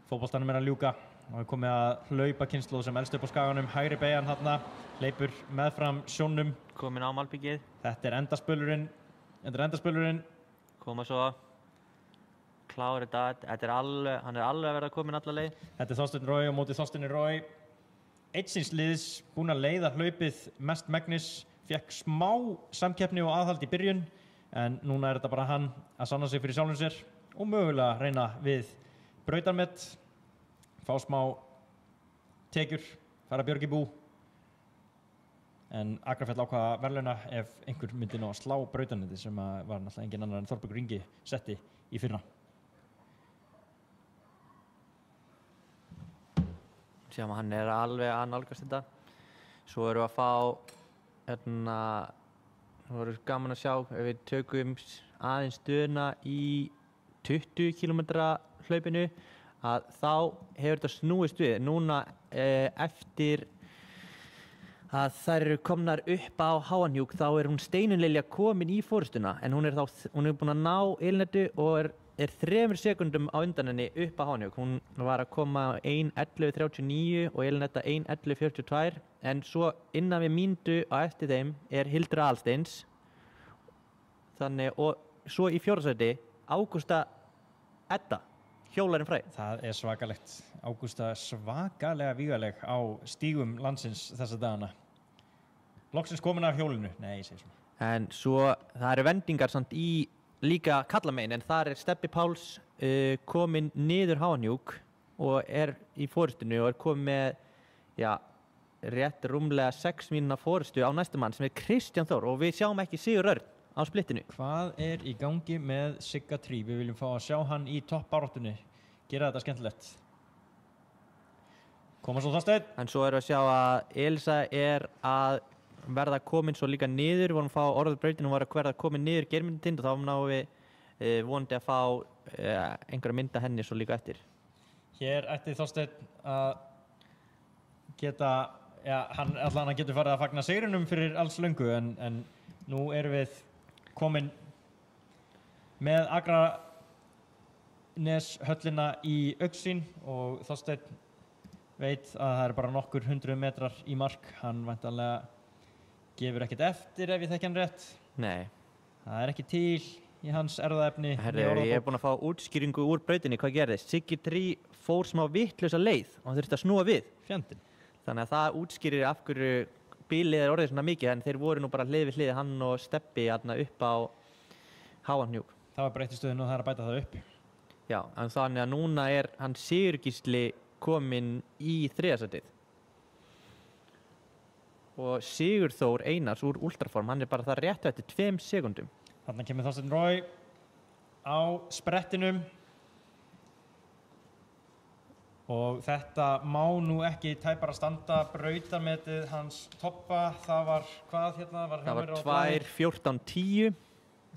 Fótboltanum að ljúka og við komið að hlaupakynslóð sem elst upp á Skaganum. Hægri beygjan þarna, hleypur meðfram sjónum. Komin á malbyggið. Þetta endaspölurinn. Koma svo. Klára þetta. Hann alveg að verða komin alla leið. Þetta Þorsteinn Rói og mótið Þorsteini Rói. Einn síns liðs, búinn að leiða hlaupið mest megnis, fékk smá samkeppni og aðhald í byrjun, en núna þetta bara hann að sanna sig fyrir sjálfum sér og mögulega reyna við brautarmet, fá smá tekjur, fara björg í bú. En Akrafjall ákvað verðlauna ef einhver myndi ná að slá brautarneti sem var náttúrulega engin annar en Þorbergur Ingi setti í fyrra. Sjáum að hann alveg að nálgast þetta. Svo erum við að fá nú verður gaman að sjá ef við tökum aðeins stöðuna í 20 km hlaupinu að þá hefur þetta snúist við. Núna eftir að þær eru komnar upp á Háanhnjúk þá hún Steinunn Lilja komin í forystuna, en hún búin að ná Elínettu og er 3 sekúndum á undan henni upp á Háanhnjúk. Hún var að koma 1:11:39 og Elínetta 1:11:42, en svo innan við mínútu á eftir þeim Hildur Aðalsteins Þannig, og svo í 4. sæti, Ágústa Edda, hjólarinn fræg. Það er svakalegt. Ágústa svakalega vígaleg á stígum landsins þessa dagana. Loksins komin af hjólinu. Nei, ég segi svona. En svo, það eru vendingar samt í líka kallamein, en þar er Stebbi Páls komin niður Háanjúk og er í forystinu og er komin með, já, rétt rúmlega 6 mínúna forystu á næsta mann sem er Kristján Þór og við sjáum ekki Sigur Örn á splittinu. Hvað er í gangi með Sigga Trí? Við viljum fá að sjá hann í toppbaráttunni. Gera þetta skemmtilegt. Koma svo Þorsteinn. En svo erum við að sjá að Elisa er að verða komin svo líka niður. Við vorum að fá orðbrautin og var að verða komin niður Geirmundartind og þá náum við vonandi að fá einhverja mynda henni svo líka eftir. Hér ætti Þorsteinn að geta, já, hann allan að getur farið að fagna sigrinum fyrir alls löngu en nú erum við komin með Akraneshöllina í augsýn og Þorsteinn veit að það er bara nokkur 100 metrar í mark. Hann væntanlega gefur ekkert eftir ef ég þekki hann rétt. Nei. Það er ekki til í hans erfðaefni. Herri, ég er búinn að fá útskýringu úr brautinni hvað gerðist. Siggi Trí fór smá vittlausa leið og hann þurfti að snúa við. Fjandinn. Þannig að það útskýrir af hverju bílið er orðið svona mikið en þeir voru nú bara hlið við hlið hann og Stebbi upp á Háanjúk. Það var breytt í stöðinu og það er að bæta það upp. Já, en þannig að núna er hann Sigurgísli kominn í 3. sætið. Og Sigurþór Einars úr Ultraform, hann er bara það rétt eftir 2 sekúndum. Þarna kemur Þorsteinn Rói á sprettinum. Og þetta má nú ekki tæpara standa. Brautarmetið hans toppa, það var hvað hérna? Það var 2:14:10.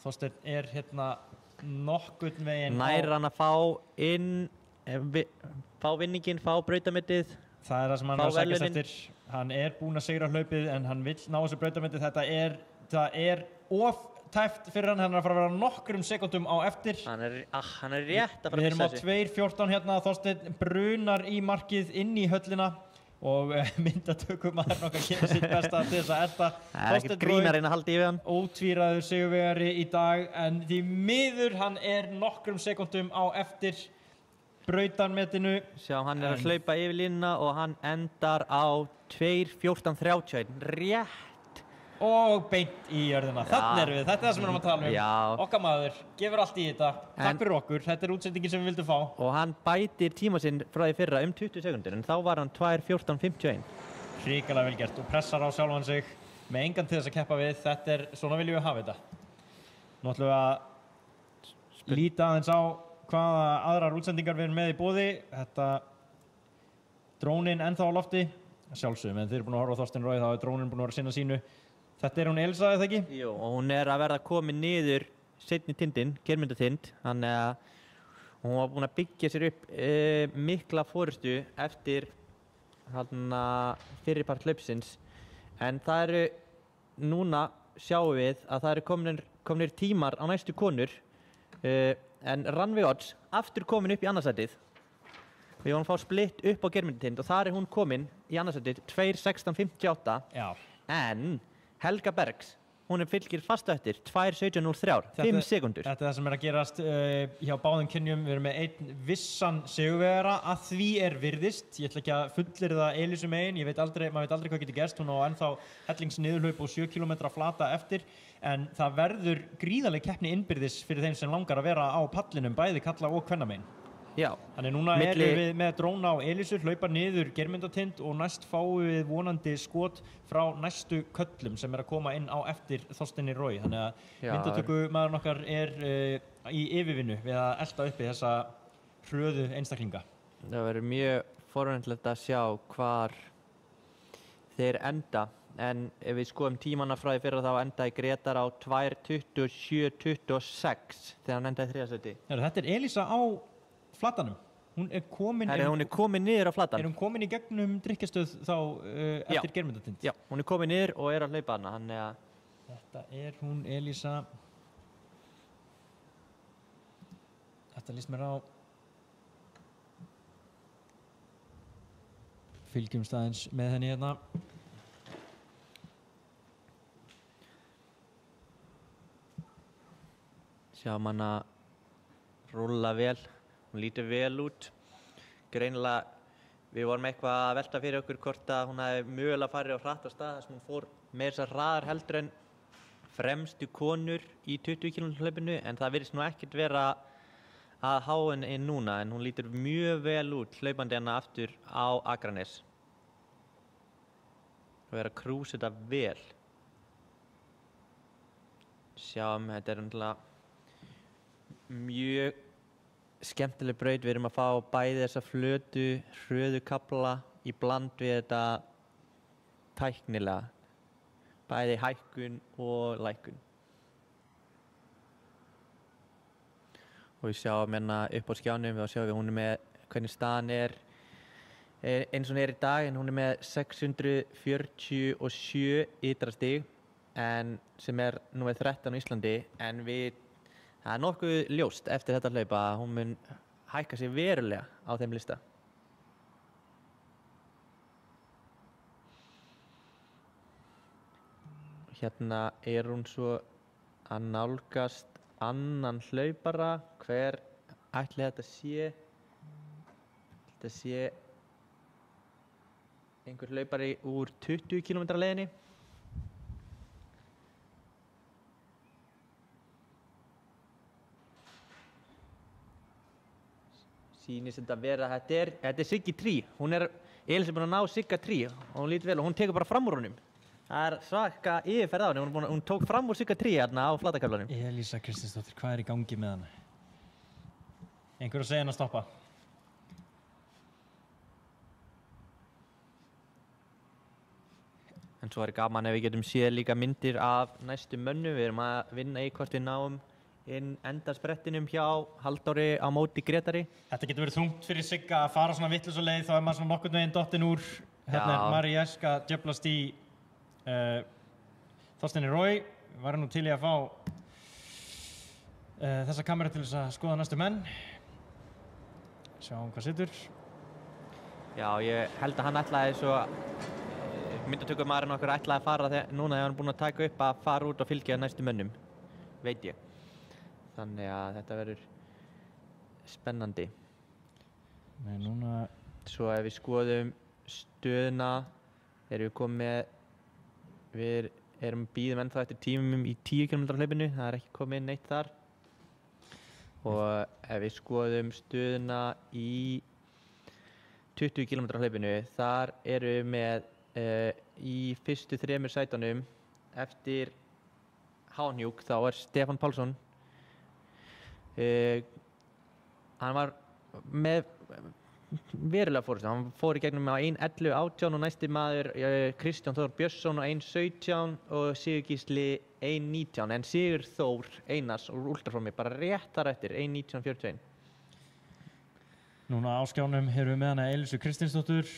Þorsteinn er hérna nokkurn veginn nær hann að fá inn, fá vinninginn, fá brautarmetið. Það er það sem hann er að sækjast eftir. Hann er búinn að sigra hlaupið en hann vill ná þessu brautarmetið. Það er of tæft fyrir hann er að fara að vera nokkrum sekúndum á eftir. Hann er rétt að fara að Við erum á 2:14 hérna. Þorsteinn brunar í markið inn í höllina og myndatökumaður nokkar kemur sitt besta til þess að elda. Það er ekkert grínarinn að halda í við hann. Ótvíræður sigurvegari í dag en því miður hann er nokkrum sekúndum á eftir brautarmetinu. Sjá, hann er að hlaupa yfir línuna og hann endar á 2:14:31. Rétt. Og beint í jörðina. Þannig erum við. Þetta er það sem við erum að tala um. Já. Okkar maður gefur allt í þetta. Takk fyrir okkur. Þetta er útsendingin sem við vildum fá. Og hann bætir tíma sinn frá því fyrra 20 sekundur en þá var hann 2:14:51. Hrikalega vel gert og pressar á sjálfan sig með engan til þess að keppa við. Þetta er, svona viljum við hafa þetta. Nú ætlum við að líta aðeins á hvaða aðrar útsendingar við erum með í boði. Þetta drónin ennþá á lofti. Sjálfsögum, en þeir eru búin að horfa á Þorsteinn Rói, þá er drónin búin að vera að sinna sínu. Þetta er hún Elsa, eða ekki? Jú, og hún er að verða komin niður seinni tindin, Geirmundartind. Þannig að hún var búin að byggja sér upp mikla forystu eftir fyrirpart hlaupsins. En það eru, núna sjáum við að það eru komnir tímar á næstu konur. En Rannveig Odds aftur komin upp í annarsætið. Við vorum að fá splitt upp á Geirmundartind og þar er hún komin í annarsætið 2:16:58. Já. En Helga Bergs, hún fylgir fast eftir 2:17:03, 5 sekundur. Þetta er það sem er að gerast hjá báðum kynjum. Við erum með einn vissan sigurvegara að því er virðist. Ég ætla ekki að fullyrða Elísu megin. Maður veit aldrei hvað getur gerst. Hún á ennþá hellingsniðurhlaup og 7 km flata eftir. En það verður gríðarleg keppni innbyrðis fyrir þeim sem langar að vera á pallinum, bæði kalla og kvennamein. Já. Þannig núna erum við með dróna á Elísu, hlaupa niður Geirmundartind og næst fáum við vonandi skot frá næstu köllum sem er að koma inn á eftir Þorsteini Rói. Þannig að myndatökumaðurinn okkar er í yfirvinnu við að elta uppi þessa hröðu einstaklinga. Það verður mjög forvænlegt að sjá hvar þeir enda. En ef við skoðum tímana frá því fyrra þá endaði Gretar á 2:27:26 þegar hann endaði í 3. sæti. Þetta er Elísa á flatanum. Hún er komin niður á flatan. Er hún komin í gegnum drykkjastöð þá eftir Geirmundartind? Já, hún er komin niður og er að hlaupa hana. Þetta er hún Elísa. Þetta líst mér á. Fylgjumst aðeins með henni hérna. Sjáum hana rúlla vel, hún lítur vel út. Greinilega, við vorum eitthvað að velta fyrir okkur hvort að hún hefði mögulega farið á hratt á stað þar sem hún fór með þessar hraðar heldur en fremstu konur í 20 km hlaupinu, en það virðist nú ekkert vera að há henni núna, en hún lítur mjög vel út hlaupandi hana aftur á Akranes. Og er að krúsa þetta vel. Sjáum, þetta er náttúrulega mjög skemmtileg braut. Við erum að fá bæði þessa flötu, hröðu kafla í bland við þetta tæknilega. Bæði hækkun og lækkun. Og við sjáum hérna upp á skjánum, við sjáum hún með hvernig staðan er eins og hún er í dag, en hún með 647 ytra stig, en sem númer 13 á Íslandi, en það er nokkuð ljóst eftir þetta hlaup að hún mun hækka sig verulega á þeim lista. Hérna er hún svo að nálgast annan hlaupara. Hver ætli þetta sé? Þetta sé einhver hlaupari úr 20 km leiðinni. Sýnist þetta vera, þetta er Siggi Trý. Elísa er búin að ná Sigga Trý og hún lítur vel og hún tekur bara fram úr honum. Það er svaka yfirferð á henni, hún tók fram úr Sigga Trý hérna á flatakaflanum. Elísa Kristinsdóttir, hvað er í gangi með hana? Einhver að segja henni að stoppa. En svo er gaman ef við getum séð líka myndir af næstu mönnum. Við erum að vinna í hvort við náum inn endarsprettinum hjá Halldóri á móti Grétari. Þetta getur verið þungt fyrir Sigga að fara svona vitlausa leið, þá er maður svona nokkurn veginn dottinn úr. Hérna er Marieska djöflast í Þorsteini Rói. Við varum nú til í að fá þessa kameru til þess að skoða næstu menn. Sjáum hvað situr. Já, ég held að hann ætlaði svo myndatökumaðurinn okkur ætlaði að fara núna þegar hann er búinn að taka upp að fara út og fylgja næstu mönnum, veit ég. Þannig að þetta verður spennandi. Nei, núna... Svo ef við skoðum stöðuna, erum við komið með, við bíðum ennþá eftir tímum í 10 km hlaupinu, það er ekki komið neitt þar. Og ef við skoðum stöðuna í 20 km hlaupinu, þar erum við með í fyrstu 3 sætunum eftir Háhnjúk, þá er Stefán Pálsson. Hann var með verulega fórustu, hann fór í gegnum á 1.11.18 og næsti maður Kristján Þór Björnsson á 1.17 og Sigur Gísli 1.19, en Sigur Þór Einars úr Ultraformi bara rétt þar eftir 1.19.41. Núna á skjánum erum við með hana Elísu Kristinsdóttur.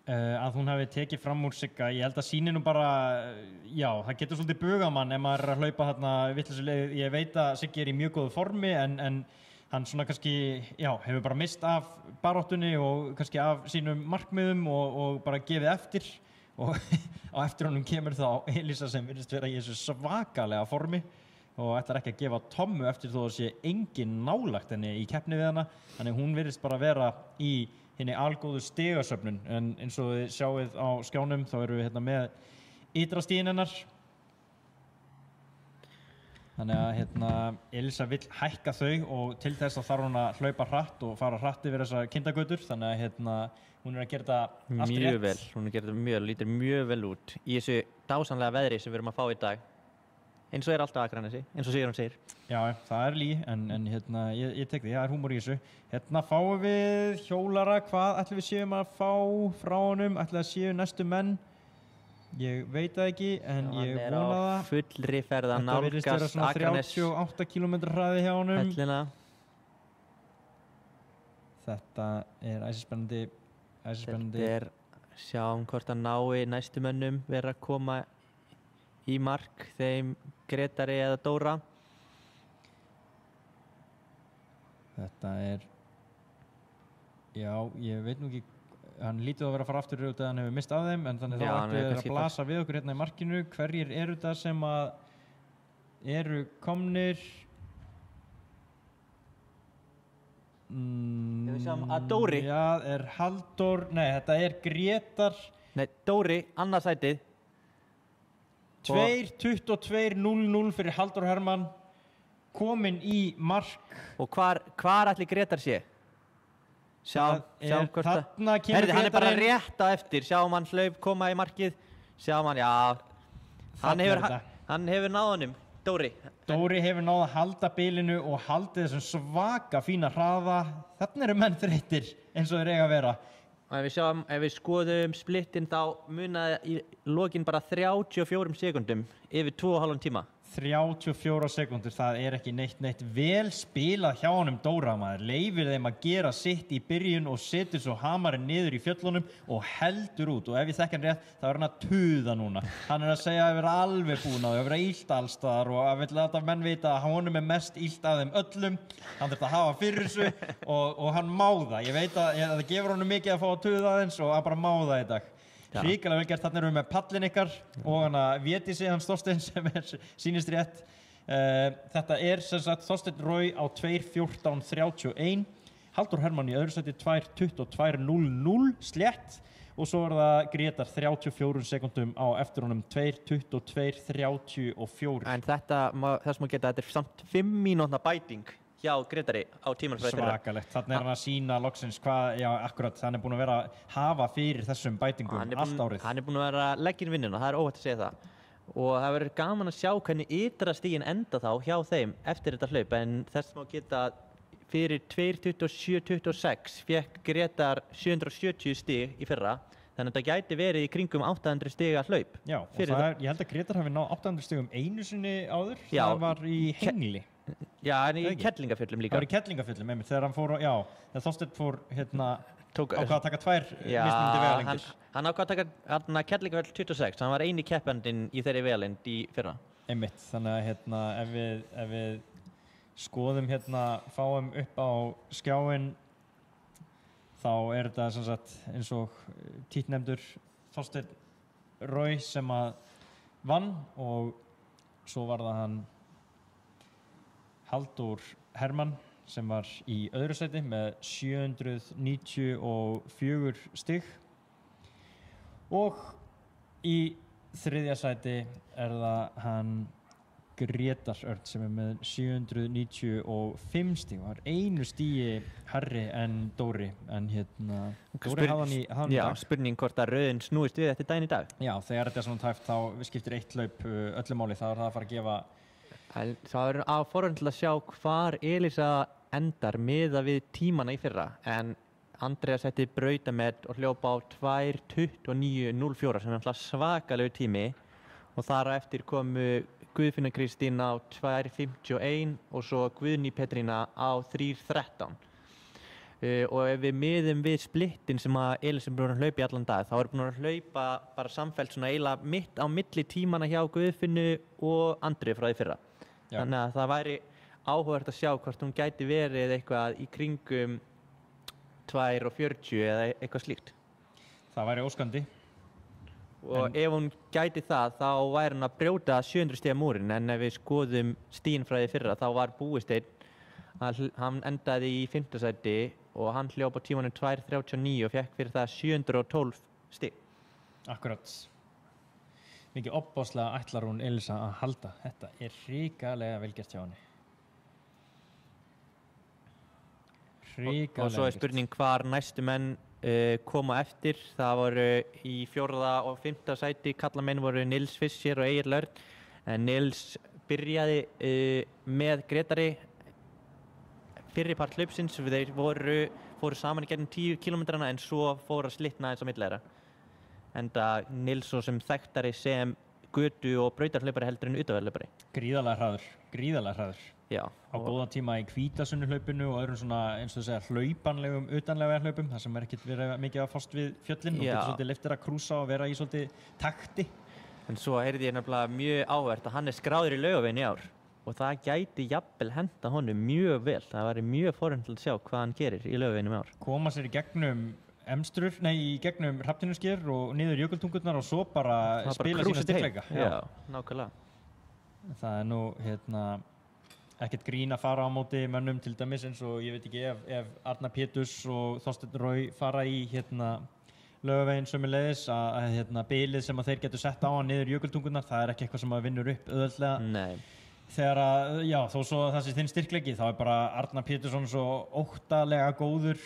Að hún hafi tekið fram úr Sigga. Ég held að sýni nú bara, já, það getur svolítið bugað mann ef maður er að hlaupa þarna vitlausu leið. Ég veit að Siggi er í mjög góðu formi en hann svona kannski, já, hefur bara mist af baráttunni og kannski af sínum markmiðum og bara gefið eftir. Og á eftir honum kemur þá Elísa sem virðist vera í þessu svakalega formi og ætlar ekki að gefa tommu eftir þó að sé engin nálægt henni í keppni við hana. Þannig hún virðist bara vera í hinni algóðu stigasöfnun, en eins og þið sjáið á skjánum þá erum við hérna með ytra stigin hennar. Þannig að hérna Elísa vill hækka þau og til þess að þarf hún að hlaupa hratt og fara hratt yfir þessar kindagötur, þannig að hérna hún er að gera þetta allt rétt. Mjög vel, hún er að gera þetta lítur mjög vel út í þessu dásamlega veðri sem við erum að fá í dag. Eins og er alltaf Akranesi, eins og Sigurjón segir. Já, það er en hérna, ég tek því, það er húmor í þessu. Hérna fáum við hjólara, hvað ætlum við séum að fá frá honum, ætlum það séu næstu menn? Ég veit það ekki, en ég vona það. Hann er á fullri ferð að nálgast Akranes. Þetta virðist vera svona 38 km hraði hjá honum. Hellina. Þetta er æsispennandi. Þetta er, sjáum hvort að nái næstu mönnum vera að koma í mark, þeim Grétari eða Dóra. Þetta er, já, ég veit nú ekki, hann lítið að vera að fara aftur út eða hann hefur mist af þeim, en þannig þá ættu við að blasa við okkur hérna í markinu. Hverjir eru það sem að eru komnir? Við sjáum að Dóri. Já, Halldór, nei, þetta Grétar. Nei, Dóri, annað sætið. 2:22:00 fyrir Halldór Hermann. Kominn í mark. Og hvar ætli Grétar sé? Sjáum hvort það. Þarna kemur Grétar. Hann er bara Grétarinn. rétt á eftir. Sjáum hann hlaup koma í markið. Sjáum hann, já. Hann hefur náð honum, Dóri. Dóri hefur náð að halda bilinu og haldið þessum svaka fína hraða. Þarna eru menn þreyttir eins og þeir eiga að vera. Og ef við skoðum splittin þá munaði í lokin bara 34 sekúndum yfir 2,5 tíma. 34 sekúndur, það ekki neitt vel spilað hjá honum Dóra maður. Leifir þeim að gera sitt í byrjun og setur svo hamarinn niður í fjöllunum og heldur út. Og ef ég þekki hann rétt, þá hann að tuða núna. Hann að segja að vera alveg búinn á því, að vera illt allstaðar og að vill láta menn vita að honum mest illt af þeim öllum. Hann þurft að hafa fyrir þessu og hann má það. Ég veit að það gefur honum mikið að fá að tuða aðeins og að bara má það í dag. Hrikalega vel gert, þarna erum við með pallin ykkar og hann að Védísi, hann Þorsteinn sem sýnist rétt. Þetta sem sagt Þorsteinn Rói á 2:14:31, Halldór Hermann í öðru sæti 2:22:00 slétt og svo það Grétar 34 sekúndum á eftir honum 2:22:34. En þess má geta að þetta samt 5 mínútna bæting hjá Grétari á tímanum. Svakalegt, þannig hann að sína loksins hvað, já akkurat, hann búinn að vera að hafa fyrir þessum bætingum allt árið. Hann búinn að vera að leggja inn vinnuna, það óhætt að segja það. Og það verður gaman að sjá hvernig ytra stigin enda þá hjá þeim eftir þetta hlaup, en þess má geta fyrir 2:27:26 fékk Grétar 770 stig í fyrra, þannig að þetta gæti verið í kringum 800 stiga hlaup. Já, og ég held að Grétar hafi náð 800 stigum einu sinni áður, það var í Hengli. Já, en í Kerlingafjöllum líka. Það var í Kerlingafjöllum, einmitt, þegar hann fór, já, þegar Þorsteinn fór, ákvað að taka 2 mismunandi vegalengdir. Hann ákvað að taka Kerlingafjöll 26, hann var eini keppandinn í þeirri vegalengd í fyrra. Einmitt, þannig að ef við skoðum fáum upp á skjáinn, þá þetta sem sagt eins og títtnefndur Þorsteinn Rói sem að vann og svo var það hann Halldór Hermann sem var í öðru sæti með 794 stig og í þriðja sæti það hann Grétar Örn sem með 795 stig, var einu stigi hærri en Dóri, en Dóri hafði hann í dag. Spurning hvort að röðin snúist við eftir daginn í dag. Já, þegar þetta svona tæft þá skiptir eitt hlaup öllu máli, þá það að fara að gefa. Það á forvönd til að sjá hvar Elísa endar miðað við tímana í fyrra, en Andrea setti brautamet og hljópa á 2:29:04 sem svakalegu tími og þar á eftir komu Guðfinna Kristín á 2:51 og svo Guðný Petrína á 3:13. Og ef við miðum við splittin sem að Elísa búin að hlaupa í allan dag, þá búin að hlaupa bara samfellt svona eiginlega mitt á milli tímana hjá Guðfinnu og Andreu frá því fyrra. Já. Þannig að það væri áhugavert að sjá hvort hún gæti verið eitthvað í kringum 2:40 eða eitthvað slíkt. Það væri óskandi. Og ef hún gæti það, þá væri hún að brjóta 700 stiga múrin, en ef við skoðum stigin frá því fyrra, þá var Búisteinn að hann endaði í 5. sæti og hann hljóp á tímanum 2:39 og fekk fyrir það 712 stig. Akkurat. Mikið opbáslega ætlar hún Elísa að halda. Þetta hrikalega vel gert hjá henni. Og svo spurning hvar næstu menn koma eftir. Það voru í 4. og 5. sæti kallamenn voru Nils Fischer og Egill Örn. En Nils byrjaði með Grétari fyrri part hlaupsins. Þeir fóru saman í gegnum 10 kilometrana en svo fóru að slitna eins á milli þeirra. Enda Nils svo sem þekktari sem götu- og brautarhlaupari heldur en utanverðarhlaupari. Gríðarlega hraður. Já. Á góðan tíma í Hvítasunnuhlaupinu og öðrum svona eins og segja hlaupanlegum utanlega hlaupum, þar sem ekkert verið mikið að fást við fjöllin og getur svolítið leyft að krúsa og vera í svolítið takti. En svo heyrði ég nefnilega mjög áhugavert að hann skráður í Laugaveginn í ár og það gæti jafnvel henta honum mjög vel. Það væri mjög forvönd að sjá hvað hann gerir í Laugaveginum í ár. Koma sér í gegnum í gegnum Hrafntinnusker og niður Jökultungurnar og svo bara spila sína styrkleika. Já, nákvæmlega. Það nú, ekkert grín að fara á móti mönnum til dæmis eins og ég veit ekki ef Arnar Péturs og Þorsteinn Rói fara í Laugaveginn sömuleiðis að bilið sem að þeir getur sett á hann niður jökultungunar, það er ekki eitthvað sem að vinnur upp auðveldlega. Nei. Þegar að, já, þó svo það sé þinn styrkleiki, þá er bara Arnar Pétursson svo óttalega góður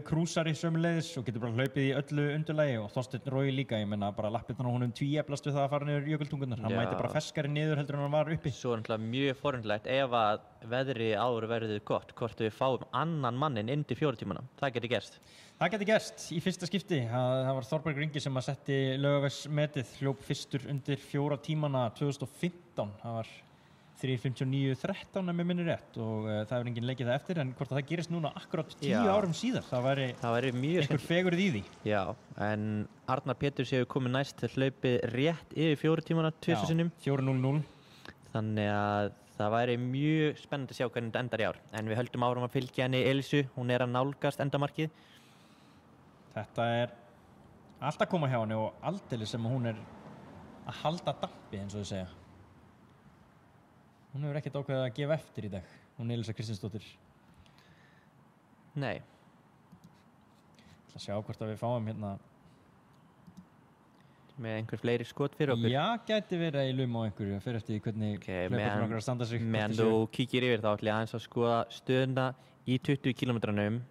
krúsari sömuleiðis og getur bara hlaupið í öllu undurlagi og Þorsteinn Rói líka, ég meina bara lappirnar á honum tvíeflast við það að fara niður jökultungunar, hann mæti bara feskari niður heldur en hann var uppi. Svo er náttúrulega mjög forundlegt ef að veðri áður verður gott, hvort við fáum annan mannin inn til 4 tímana, það getur gerst. Það getur gerst í fyrsta skipti, það var Þorbergur Ingi sem að setti Laugavegsmetið, hljóp fyrstur undir 4 tímana 2015, það var 3:59:13 ef mig minnir rétt og það hefur enginn leikið það eftir en hvort það gerist núna akkurat 10 árum síðar það væri mjög einhver fegurð í því. Já, en Arnar Péturs hefur komið næst til hlaupið rétt yfir 4 tímana tvisvar sinnum. 4:00. Þannig að það væri mjög spennandi að sjá hvernig þetta endar í ár. En við höldum áfram að fylgja henni Elísu, hún er að nálgast endamarkið. Þetta er allt að koma hjá henni og aldeilis sem hún er að halda dampi eins og þau segja. Hún hefur ekkert ákveðið að gefa eftir í dag, hún Elísa Kristinsdóttir. Nei. Ég ætla að sjá hvort að við fáum með einhver fleiri skot fyrir okkur. Já, gæti verið í lum á einhverju, fyrir eftir hvernig hlauparnir okkar að standa sig. Meðan þú kíkir yfir þá ætla ég aðeins að skoða stöðuna í 20 kilometranum.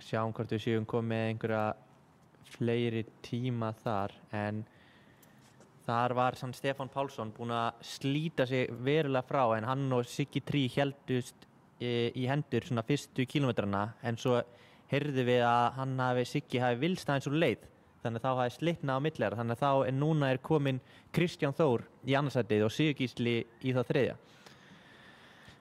Sjáum hvort við séum komið með einhverja fleiri tíma þar, en þar var Stefán Pálsson búinn að slíta sig verulega frá en hann og Siggi Trí héldust í hendur svona fyrstu kílómetrana en svo heyrðum við að Siggi hafi vilst aðeins úr leið þannig að þá hafi slitnað á milli þannig að þá núna er kominn Kristján Þór í annarsætið og Sigur Gísli í það þriðja.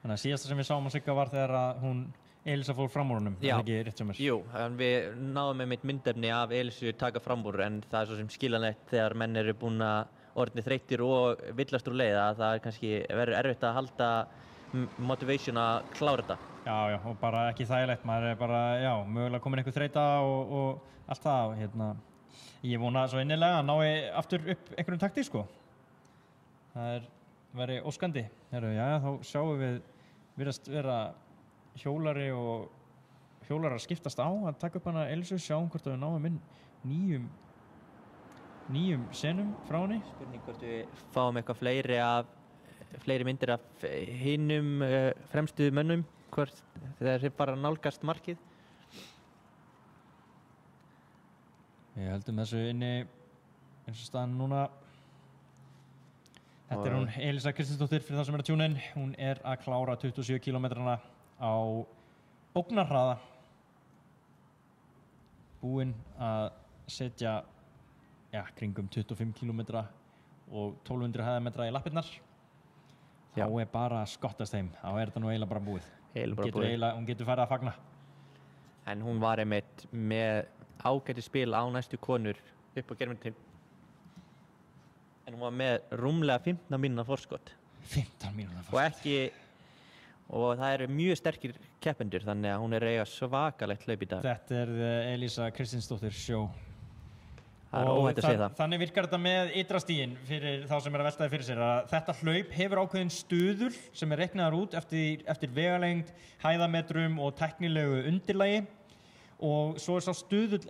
Þannig að síðasta sem við sáum á Sigga var þegar að hún Elísa fór fram úr honum, er það ekki rétt sem er? Jú, við náðum með mitt myndefni af Elísu taka fram úr en það er svo sem skiljanlegt þegar menn eru búin að orðnir þreyttir og villast úr leið að það er kannski verður erfitt að halda motivation að klára þetta. Já, og bara ekki þægilegt, maður er bara, mögulega komin einhver þreyta og allt það. Ég vona svo innilega að nái aftur upp einhverjum takti, sko. Það væri óskandi. Þá sjáum við virðast vera hjólari og hjólarar skiptast á að taka upp hana Elísu, sjáum hvort við náum inn nýjum senum frá henni. Spurning hvort við fáum eitthvað fleiri myndir af hinum fremstu mönnum, hvort þeir bara nálgast markið. Við höldum þessu inni eins og staðan núna. Þetta er hún Elísa Kristinsdóttir fyrir það sem er að tjúna inn. Hún er að klára 27 kilometrana á ógnarhraða. Búinn að setja kringum 25 kilometra og 1200 hæðametra í lappirnar. Þá er bara að skottast heim. Þá er þetta nú eiginlega bara búið. Hún getur farið að fagna. En hún var einmitt með ágæti spil á næstu konur upp á germundin. En hún var með rúmlega 15 mínúna forskot. 15 mínúna forskot. Og það eru mjög sterkir keppendur, þannig að hún er eiga svakalegt hlaup í dag. Þetta er Elísa Kristinsdóttir sjó. Það er óhætt að segja það. Þannig virkar þetta með ytrastíginn fyrir þá sem er að veltaði fyrir sér að þetta hlaup hefur ákveðin stuðul sem er reiknaðar út eftir vegalengd, hæðametrum og tæknilegu undirlagi og svo er sá stuðul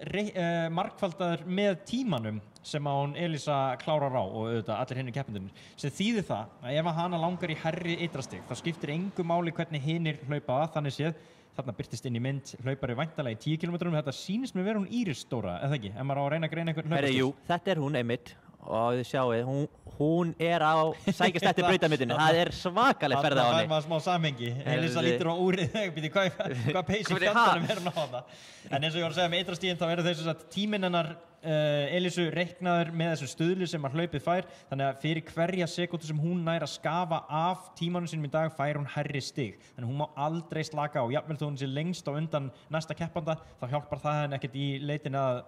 margfaldaður með tímanum sem að hún Elísa klárar á og auðvitað allir hinir keppendurnir sem þýðir það að ef hana langar í hærri ytrastig þá skiptir engu máli hvernig hinir hlaupa þannig séð. Þarna birtist inn í mynd hlaupari væntanlega í 10 km. Þetta sýnist mér vera hún Íris Dóra, eða ekki? Ef maður á að reyna að greina einhvern hlaupastíl. Jú, þetta er hún einmitt og þið sjáuð, hún er á sækjast eftir brautarmitinu. Það er svakaleg ferð á henni. Það er maður smá samhengi. Elísa lítur á úrið, hvað peysi fjandanum er hún á hana. En eins og ég var að segja með ytrastíginn, þá eru þessu að tíminn hennar Elísu reiknaður með þessu stuðli sem að hlaupið fær. Þannig að fyrir hverja sekúndu sem hún nær að skafa af tímanum sínum í dag fær hún hærri stig. Þannig að hún má aldrei slaka á. Jafnvel þó hún sé lengst á undan næsta keppanda, þá hjálpar það henni ekkert í leitinni að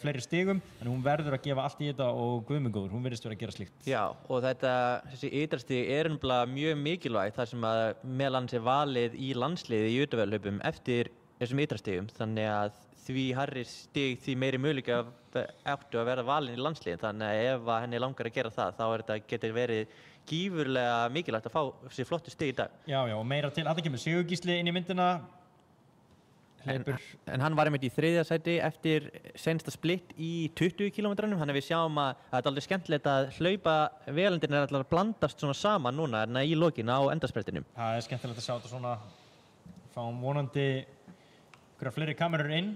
fleiri stigum. En hún verður að gefa allt í þetta og guðmengóður, hún virðist vera að gera slíkt. Já, og þessi ytrastig er mjög mikilvægt þar sem að meðal annars er valið í landsliði í utanvegarhlaupum eftir þessum ytrastigum. Þannig að því hærri stig, því meiri möguleika áttu að vera valin í landsliðin. Þannig að ef henni langar að gera það, þá getur verið gífurlega mikilvægt að fá sér flottu stig í dag. Já, og meira til. Þarna kemur Sigurgísli inn í myndina. En hann var einmitt í 3. sæti eftir seinsta splitt í 20 km-num, þannig að við sjáum að það er aldrei skemmtilegt að hlaupa vegalendin allar að blandast svona saman núna í lokin á endasprettinum. Það er skemmtilegt að sjá þetta svona, fáum vonandi einhverja fleiri kamerur inn.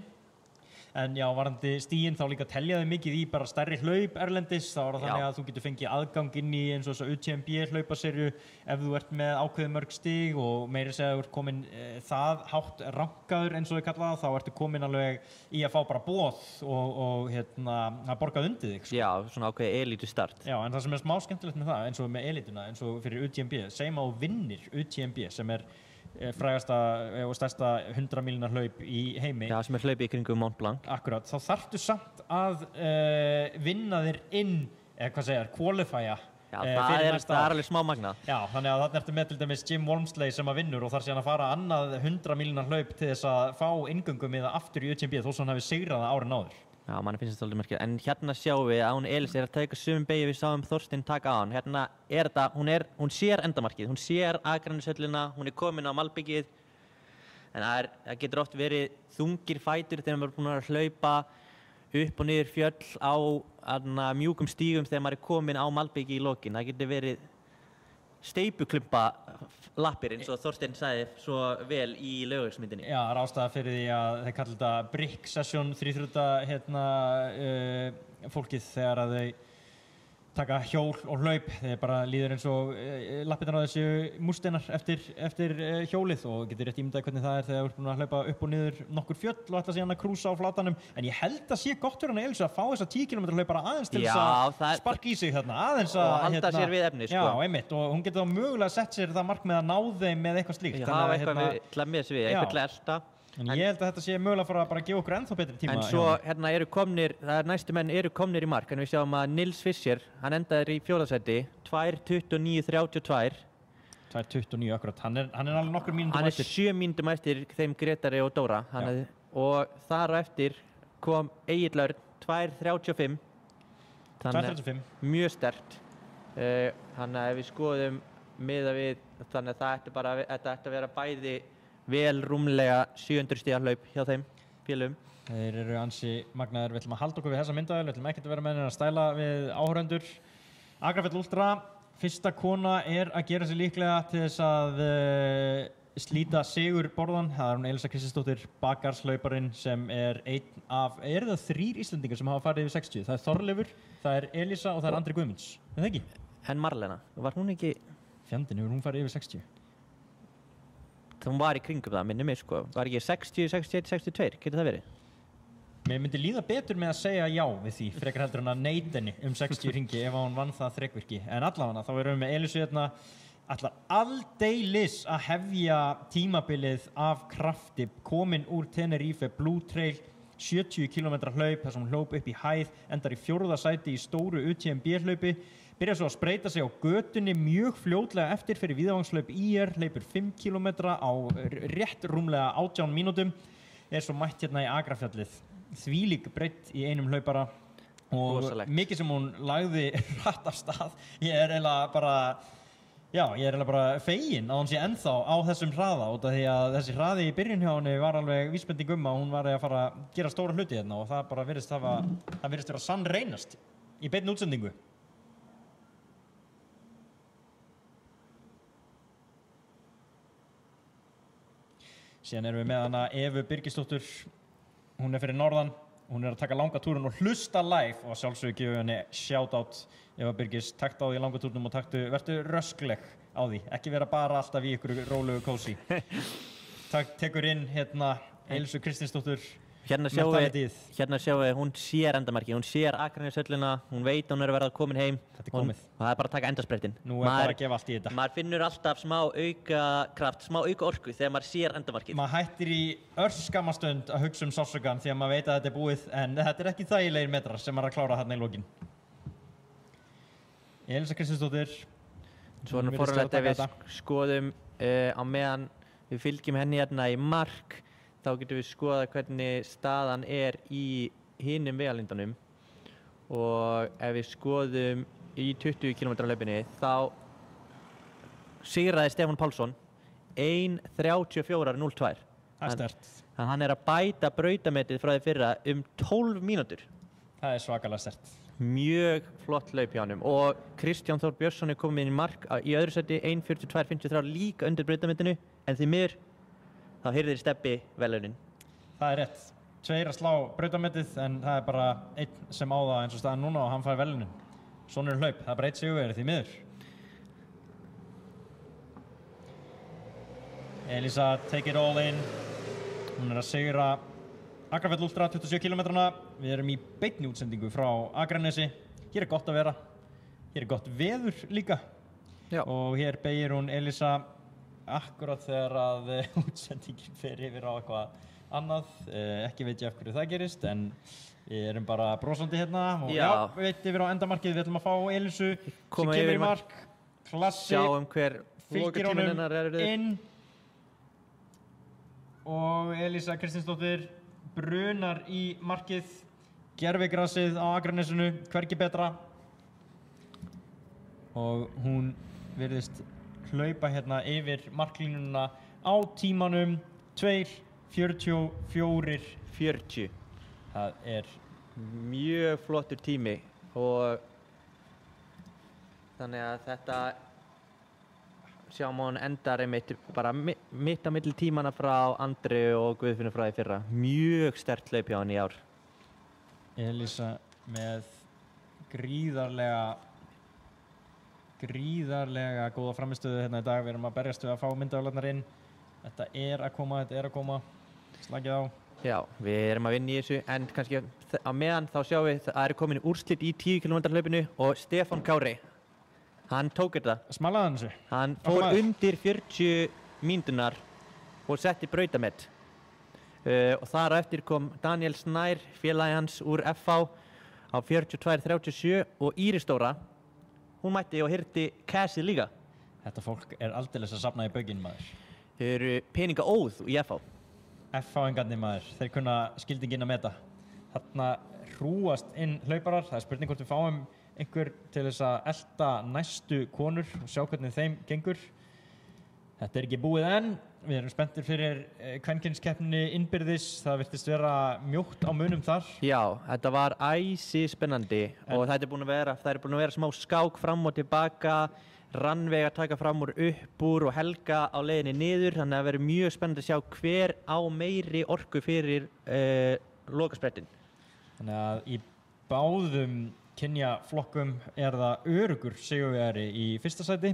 En já, varandi stíginn þá líka teljaði mikið í bara stærri hlaup erlendis, þá er það þannig að þú getur fengið aðgang inn í eins og þessa UTMB hlaupaserju ef þú ert með ákveðið mörg stig og meira segja þú ert komin það hátt rankaður eins og þau kalla það, þá ertu komin alveg í að fá bara boð og að borgað undir þig. Já, svona ákveðið elítu start. Já, en það sem er smá skemmtilegt með það, eins og með elítuna, eins og fyrir UTMB, segjum að þú vinnir UTMB sem er frægasta og stærsta 100 mílna hlaup í heimi. Já, sem er hlaupið í kringum Mont Blanc. Akkurat, þá þarftu samt að vinna þér inn, eða hvað segir, qualifya. Já, það er alveg smá magnað. Já, þannig að þarna ertu með til dæmis Jim Walmsley sem að vinnur og þarf síðan að fara annað 100 mílna hlaup til þess að fá inngöngu með það aftur í UTMB þó sem hann hafi sigrað það árin áður. Já, manni finnst þetta svolítið merkilegt. En hérna sjáum við að hún Elís er að taka sömu beygju við sáum Þorsteinn taka á hann. Hérna er þetta, hún sér endamarkið, hún sér Akraneshöllina, hún er komin á malbyggið. En það getur oft verið þungir fætur þegar maður er búin að hlaupa upp og niður fjöll á mjúkum stígum þegar maður er komin á malbyggi í lokin. Það getur verið steypuklumpa lappir eins og Þorsteinn sagði svo vel í Laugavegsmyndinni. Já, það er ástæða fyrir því að þeir kallar þetta brick session þríþruta fólkið þegar að þau taka hjól og hlaup. Þeir bara líður eins og lappirnar á þessu múrsteinar eftir hjólið og getur rétt ímyndað hvernig það er þegar þú ert búin að hlaupa upp og niður nokkur fjöll og ætla síðan að krúsa á flatanum. En ég held að sé gott fyrir hana Elísu að fá þessa 10 km hlaup bara aðeins til þess að sparka í sig þarna, aðeins að og halda sér við efni, sko. Já, einmitt, og hún getur þá mögulega sett sér það markmið að ná þeim með eitthvað slíkt. Já, eitthvað til að með sig við, eitthvað til að elta. En ég held að þetta sé mögulega fyrir að bara gefa okkur ennþá betri tíma. En svo hérna eru komnir, næstu menn eru komnir í mark, en við sjáum að Nils Fischer, hann endaði í 4. sæti, 2:29:32. 2:29 akkurat, hann er alveg nokkur mínútum eftir. Hann er 7 mínútum eftir þeim Grétari og Dóra, og þar á eftir kom Egill Örn, 2:35. 2:35. Mjög sterkt. Þannig að ef við skoðum miðað við, þannig að þetta ætti að vera bæði vel rúmlega 700 stiga hlaup hjá þeim félögum. Þeir eru ansi magnaðir. Við ætlum að halda okkur við þessa myndavél, við ætlum ekkert að vera með henni að stæla við áhorfendur. Agrafell Ultra, fyrsta kona er að gera sig líklega til þess að slíta sigurborðan. Það er hún Elsa Kristinsdóttir, bakarslauparinn sem er einn af, eru það 3 Íslendingar sem hafa farið yfir 60? Það er Þorleifur, það er Elísa og það er Andri Guðmunds. Er það ekki? En Marlena, var hún ekki? Fjandinn, hefur hún farið yfir 60? Hún var í kringum það, minnum mig, sko. Var ekki 60, 61, 62, getur það verið? Mér myndi líða betur með að segja já við því, frekar heldur en að neita henni 60 hringi ef hún vann það þrekvirki. En allavega, þá erum við með Elísu hérna, ætlar aldeilis að hefja tímabilið af krafti, komin úr Tenerife Blue Trail, 70 km hlaup, þar sem hún hljóp upp í hæð, endar í 4. sæti í stóru UTMB hlaupi, byrjar svo að spreyta sig á götunni mjög fljótlega eftir fyrir víðavangshlaup IR, hleypur 5 km á rétt rúmlega 18 mínútum, er svo mætt hérna í Agrafjallið. Þvílík breidd í einum hlaupara og mikið sem hún lagði hratt af stað. Ég er eiginlega bara fegin að hún sé ennþá á þessum hraða út af því að þessi hraði í byrjun hjá henni var alveg vísbending að hún var að fara að gera stóra hluti hérna og það bara virðist vera sann reynast í beinni útsendingu. Síðan erum við með hana Evu Birgisdóttur, hún er fyrir norðan, hún er að taka langa túrun og hlusta live og sjálfsögðu gefa henni shoutout. Eva Birgis, takt á því langa túrnum og vertu röskleg á því, ekki vera bara alltaf í ykkur rólegu kósi. Tekur inn hérna Elsu Kristinsdóttur. Hérna sjáum við, hún sér endamarkið, hún sér Akraneshöllina, hún veit að hún er að verða komin heim. Þetta er komið. Og það er bara að taka endasprettin. Nú er bara að gefa allt í þetta. Maður finnur alltaf smá auka kraft, smá auka orku þegar maður sér endamarkið. Maður hættir í örskamastund að hugsa sársaukann því að maður veit að þetta er búið, en þetta er ekki þægilegir metrar sem maður er að klára þarna í lokin. Elsa Kristinsdóttir. Svo er hún forrætt ef við skoðum á meðan við fylgjum henni hérna í mark. Þá getum við skoðað hvernig staðan er í hinum vegalindunum og ef við skoðum í 20 km hlaupinni þá sigraði Stefán Pálsson 1:34.02. Það er sterkt. Þannig hann að bæta brautametið frá því fyrra 12 mínútur. Það er svakalega sterkt. Mjög flott hlaup hjá honum og Kristján Þór Björnsson komið inn í mark í öðru seti 1:42.53 líka undir brautametinu en því miður þá heyrðir Stebbi verðlaunin. Það er rétt. 2 að slá brautametið en það er bara 1 sem á það eins og staðan núna og hann fær verðlaunin. Svona hlaup, það er bara 1 sigur því miður. Elísa take it all in. Hún að sigra Akrafjall Ultra 27 km. Við erum í beinni útsendingu frá Akranesi. Hér er gott að vera. Hér er gott veður líka. Já. Og hér beygir hún Elísa akkurat þegar að útsendingin fer yfir á eitthvað annað. Ekki veit ég af hverju það gerist, en við erum bara brosandi hérna. Og já, við veit yfir á endamarkið. Við ætlum að fá Elísu sem kemur í mark. Klassi. Sjáum hver fylgir honum inn. Og Elísa Kristinsdóttir brunar í markið. Gervigrasið á Akranesinu, hvergi betra. Og hún virðist hlaupa hérna yfir marklínuna á tímanum 2:44.40. Það er mjög flottur tími og þannig að þetta sjáum hún endar einmitt bara mitt á milli tímana frá Andri og Guðfinnu frá því fyrra. Mjög sterkt hlaup hjá hann í ár. Elísa með gríðarlega góða framistöðu hérna í dag. Við erum að berjast við að fá myndavélarnar inn. Þetta er að koma. Slagið á. Já, við erum að vinna í þessu en kannski á meðan þá sjáum við að það er komin úrslit í 10 km hlaupinu og Stefán Kári, hann tók þetta. Smalaði hann þessu? Hann fór undir 40 mínúturnar og setti brautamet. Og þar á eftir kom Daniel Snær, félagi hans úr FH á 42.37 og Íris Dóra, hún mætti og hirti Cassie líka. Þetta fólk er aldeilis að safna í bauginn, maður. Þau eru peningaóð í FH. FH-ingarnir, maður, þeir kunna skildinginn að meta. Þarna hrúast inn hlauparar. Það er spurning hvort við fáum einhver til þess að elta næstu konur og sjá hvernig þeim gengur. Þetta er ekki búið enn. Við erum spenntir fyrir kvenkynskeppninni innbyrðis. Það virtist vera mjótt á munum þar. Já, þetta var æsi spennandi og það er búin að vera smá skák fram og tilbaka. Rannveig að taka fram úr upp úr og Helga á leiðinni niður, þannig að það verður mjög spennandi að sjá hver á meiri orku fyrir lokasprettin. Þannig að í báðum kynjaflokkum er það öruggur sigurvegari í fyrsta sæti.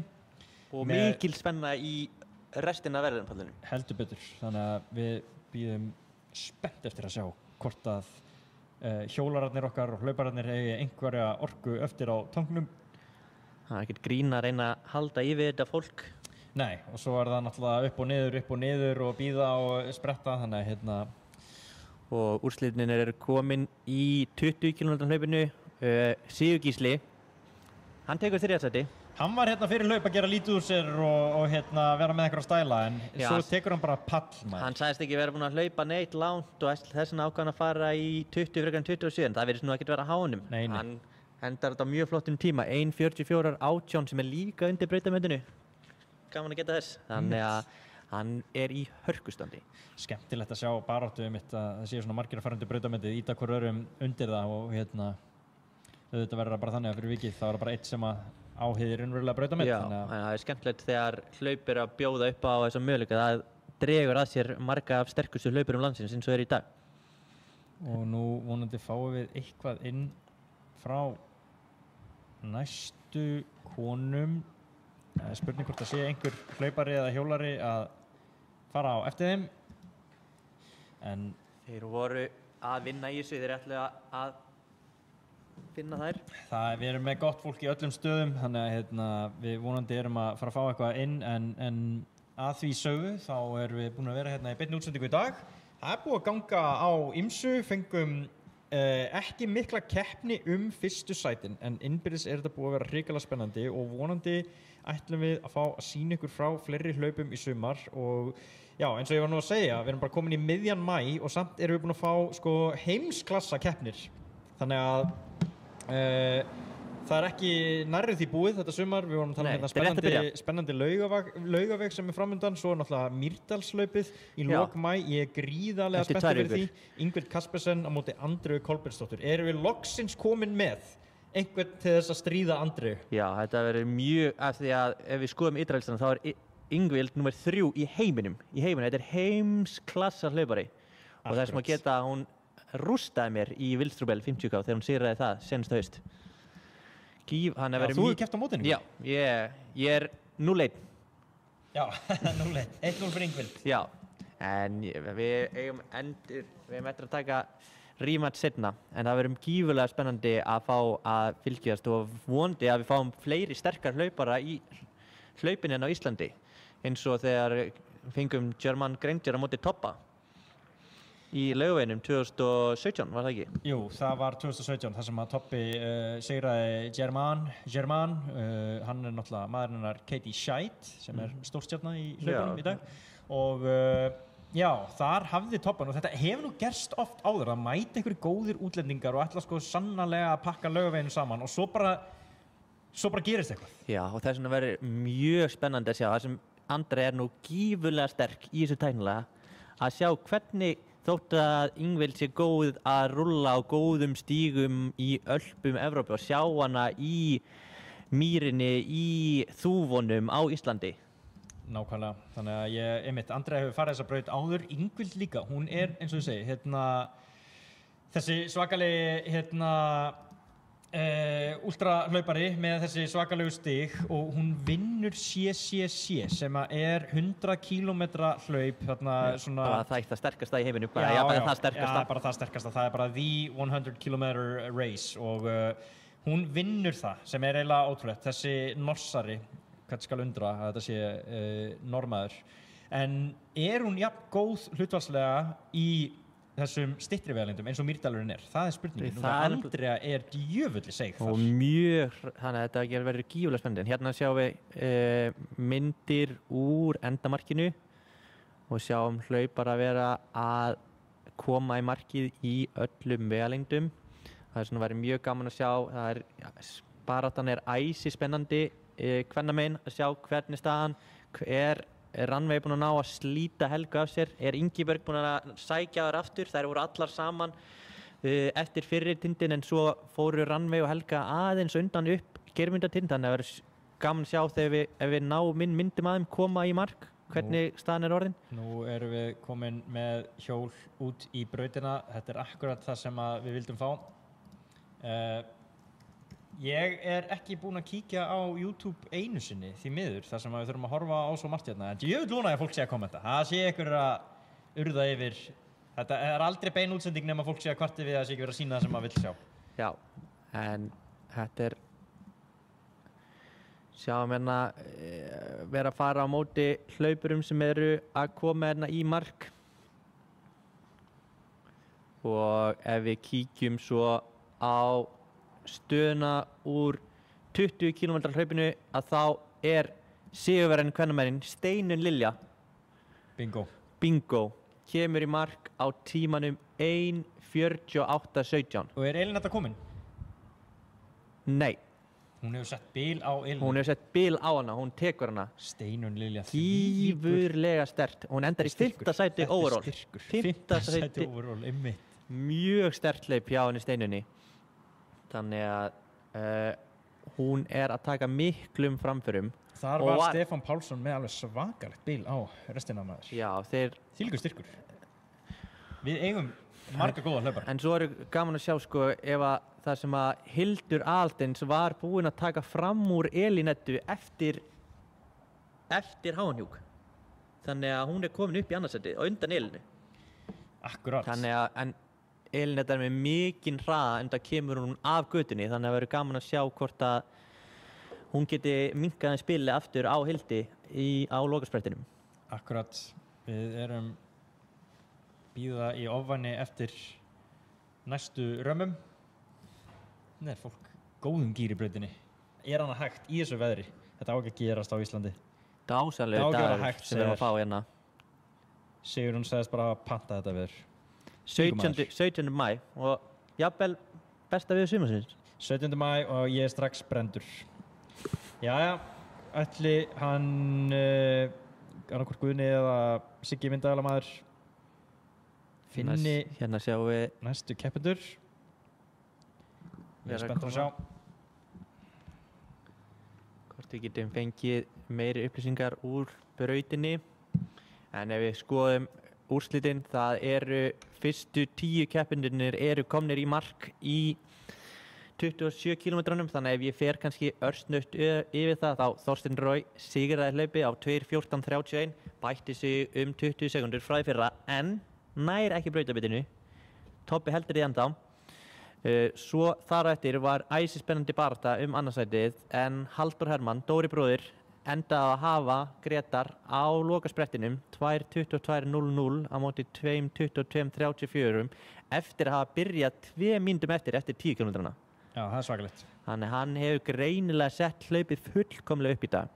Og mikil spenna í restina af verðlaunapallinum. Heldur betur, þannig að við bíðum spennt eftir að sjá hvort að hjólararnir okkar og hlaupararnir eigi einhverja orku eftir á tangnum. Það er ekkert grín að reyna að halda yfir þetta fólk. Nei, og svo er það náttúrulega upp og niður og bíða og spretta, þannig að hérna. Og úrslitin eru komin í 20 km hlaupinu. Sigur Gísli, hann tekur 3. sæti. Hann var hérna fyrir hlaup að gera lítið úr sér og hérna vera með einhverja stæla, en já, svo tekur hann bara pall, maður. Hann sagðist ekki vera búinn að hlaupa neitt langt og þess vegna ákvað hann að fara í 20 frekar en 27, það virðist nú ekkert vera á honum. Nei. Hann endar þetta mjög flottum tíma, 1:44.18 sem er líka undir brautametinu. Gaman að geta þess. Þannig að hann er í hörkustandi. Skemmtilegt að sjá baráttu mitt að það séu svona margir að fara undir brautametið, íta hver öðrum undir það og hérna auðvitað verður það bara þannig að fyrir vikið þá er það bara eitt sem að áheiðir raunverulega brautamet. Já, en það er skemmtilegt þegar hlaup er að bjóða upp á þessa möguleika. Það dregur að sér marga af sterkustu hlaupurum landsins eins og er í dag. Og nú vonandi fáum við eitthvað inn frá næstu konum. Það er spurning hvort að sé einhver hlaupari eða hjólari að fara á eftir þeim. En þeir voru að vinna í þessu, þeir ætlu að finna þær. Við erum með gott fólk í öllum stöðum, þannig að við vonandi erum að fara að fá eitthvað inn, en að því sögðu þá erum við búin að vera hérna í beinni útsendingu í dag. Það er búið að ganga á ýmsu, fengum ekki mikla keppni fyrstu sætin, en innbyrðis er þetta búið að vera hrikalega spennandi og vonandi ætlum við að fá að sýna ykkur frá fleiri hlaupum í sumar. Og já, eins og ég var nú að segja, við erum bara komin í miðjan maí og samt erum við búin að fá heimsklassa keppnir. Þannig að Það ekki nærri því búið þetta sumar, við vorum að tala hérna spennandi laugaveg sem framundan, svo náttúrulega Mýrdalslaupið í lok maí, ég gríðarlega spenntur fyrir því. Ingvild Kaspersen á móti Andreu Kolbeinsdóttur. Erum við loksins komin með einhvern til þess að stríða Andreu? Já, þetta verður mjög, af því að ef við skoðum ytrælstana þá Ingvild nummer 3 í heiminum. Þetta heimsklassa hlaupari. Og það sem að geta, hún rústaði mér í Vilstrúbel 50K þegar hún sigraði það senast haust. Þú hefur keppt á mótinu? Já, ég 0-1. Já, 0-1. 1-0 fyrir Ingvild. Já, en við eigum eftir að taka rematch seinna, en það verður gífurlega spennandi að fá að fylgjast og vonandi að við fáum fleiri sterkar hlaupara í hlaupinu á Íslandi, eins og þegar fengum German Granger á móti Toppa í Laugaveginum 2017, var það ekki? Jú, það var 2017, þar sem að Toppi sigraði German, hann náttúrulega maðurinn hennar Katie Scheidt, sem stórstjarna í hlaupunum í dag, og já, þar hafði Toppan, og þetta hefur nú gerst oft áður, að mæta einhverju góðir útlendingar og ætla sko sannarlega að pakka Laugaveginum saman, og svo bara gerist eitthvað. Já, og þess vegna verður mjög spennandi að sjá, þar sem Andrea nú gífurlega sterk í þessu tæknilega, að sjá hvernig þótt að Ingvild sé góð að rúlla á góðum stígum í Ölpum Evrópu og sjá hana í mýrinni í þúfunum á Íslandi. Nákvæmlega, þannig að Andrea hefur farið þessa braut áður, Ingvild líka, hún eins og ég segi, þessi svakalegi, ultrahlaupari með þessi svakalegu stig og hún vinnur CCC sem er 100 km hlaup svona bara það sterkasta í heiminum bara það sterkasta það er bara the 100 km race og hún vinnur það sem er eiginlega ótrúlegt þessi norsari, hvað skal undra að þetta sé normaður en hún jafn góð hlutfallslega í þessum styttri vegalengdum eins og Mýrdalurinn það spurningin. Andrea djöfulli seig þar. Og mjög, þannig að þetta verður gífurlega spennandi. Hérna sjáum við myndir úr endamarkinu og sjáum hlaupara vera að koma í markið í öllum vegalengdum. Það svona verður mjög gaman að sjá. Baráttan æsi spennandi kvennamegin að sjá hvernig staðan Rannveig búin að ná að slíta Helgu af sér, Ingibjörg búin að sækja þær aftur, þær voru allar saman eftir fyrri tindin en svo fóru Rannveig og Helga aðeins undan upp Geirmundartind, þannig að það verður gaman að sjá þegar ef við náum myndum aðeim koma í mark, hvernig staðan orðin. Nú erum við komin með hjól út í brautina, þetta akkurat það sem við vildum fá. Ég ekki búinn að kíkja á YouTube einu sinni því miður þar sem við þurfum að horfa á svo margt hérna. En ég vil vona að fólk sé að kommenta. Það sé ykkur að urða yfir. Þetta aldrei bein útsending nema fólk sé að kvarti við að sé ekki verið að sína það sem maður vill sjá. Já, en þetta sjáum hérna vera að fara á móti hlaupurum sem eru að koma hérna í mark. Og ef við kíkjum svo á stöðuna úr 20 km hlaupinu að þá sigurverðin kvennamærin Steinunn Lilja Bingo kemur í mark á tímanum 1:48:17. Og Elín þetta komin? Nei. Hún hefur sett bil á Elín. Hún hefur sett bil á hana, hún tekur hana. Steinunn Lilja gífurlega sterkt. Hún endar í 5. sæti overall. 5. sæti overall, einmitt. Mjög sterkt hlaup hjá henni Steinunni. Þannig að hún að taka miklum framförum. Þar var Stefán Pálsson með alveg svakalegt bil á restina af maður. Já, þvílíkur styrkur. Við eigum marga góða hlaupara. En svo gaman að sjá sko ef að það sem að Hildur Aldens var búin að taka fram úr Elínettu eftir Háanhjúk. Þannig að hún komin upp í annarsætið og undan Elínu. Akkurát. Þannig að Elínetta með mikinn hraða en það kemur hún af götunni þannig að það verður gaman að sjá hvort að hún geti minnkað spilið aftur á Hildi á lokasprettinum. Akkurat, við bíða í ofvæni eftir næstu römmum. Það fólk góðum gír í brautinni. Hana hægt í þessu veðri? Þetta á ekki að gerast á Íslandi. Þetta ásælegu dagur sem við erum að fá hérna. Sigurún sagðist bara að panta þetta veður. 17. maí og jafnvel besta við sumarsins. 17. maí og ég er strax brendur. Jæja, ætli hann annarkvort Guðni eða Siggi myndavélamaður finni Hérna sjáum við næstu keppendur. Ég er spenntur að sjá. Hvort við getum fengið meiri upplýsingar úr brautinni. En ef við skoðum úrslitin, það eru fyrstu 10 keppendurnir eru komnir í mark í 27 km, þannig að ef ég fer kannski örsnögt yfir það, þá Þorsteinn Roy sigraði hlaupið á 2:14:31, bætti sig 20 sekundur frá því fyrra, en nær ekki brautabitinu. Toppi heldur í ennþá. Svo þar á eftir var æsispennandi barátta annarsætið, en Halldór Hermann, Dóri bróðir, endaði að hafa Grétar á lokasprettinum 2:22:00 á móti 2:22:34 eftir að hafa byrjað 2 mínútum eftir 10 km. Já, það er svakalegt. Þannig hann hefur greinilega sett hlaupið fullkomlega upp í dag.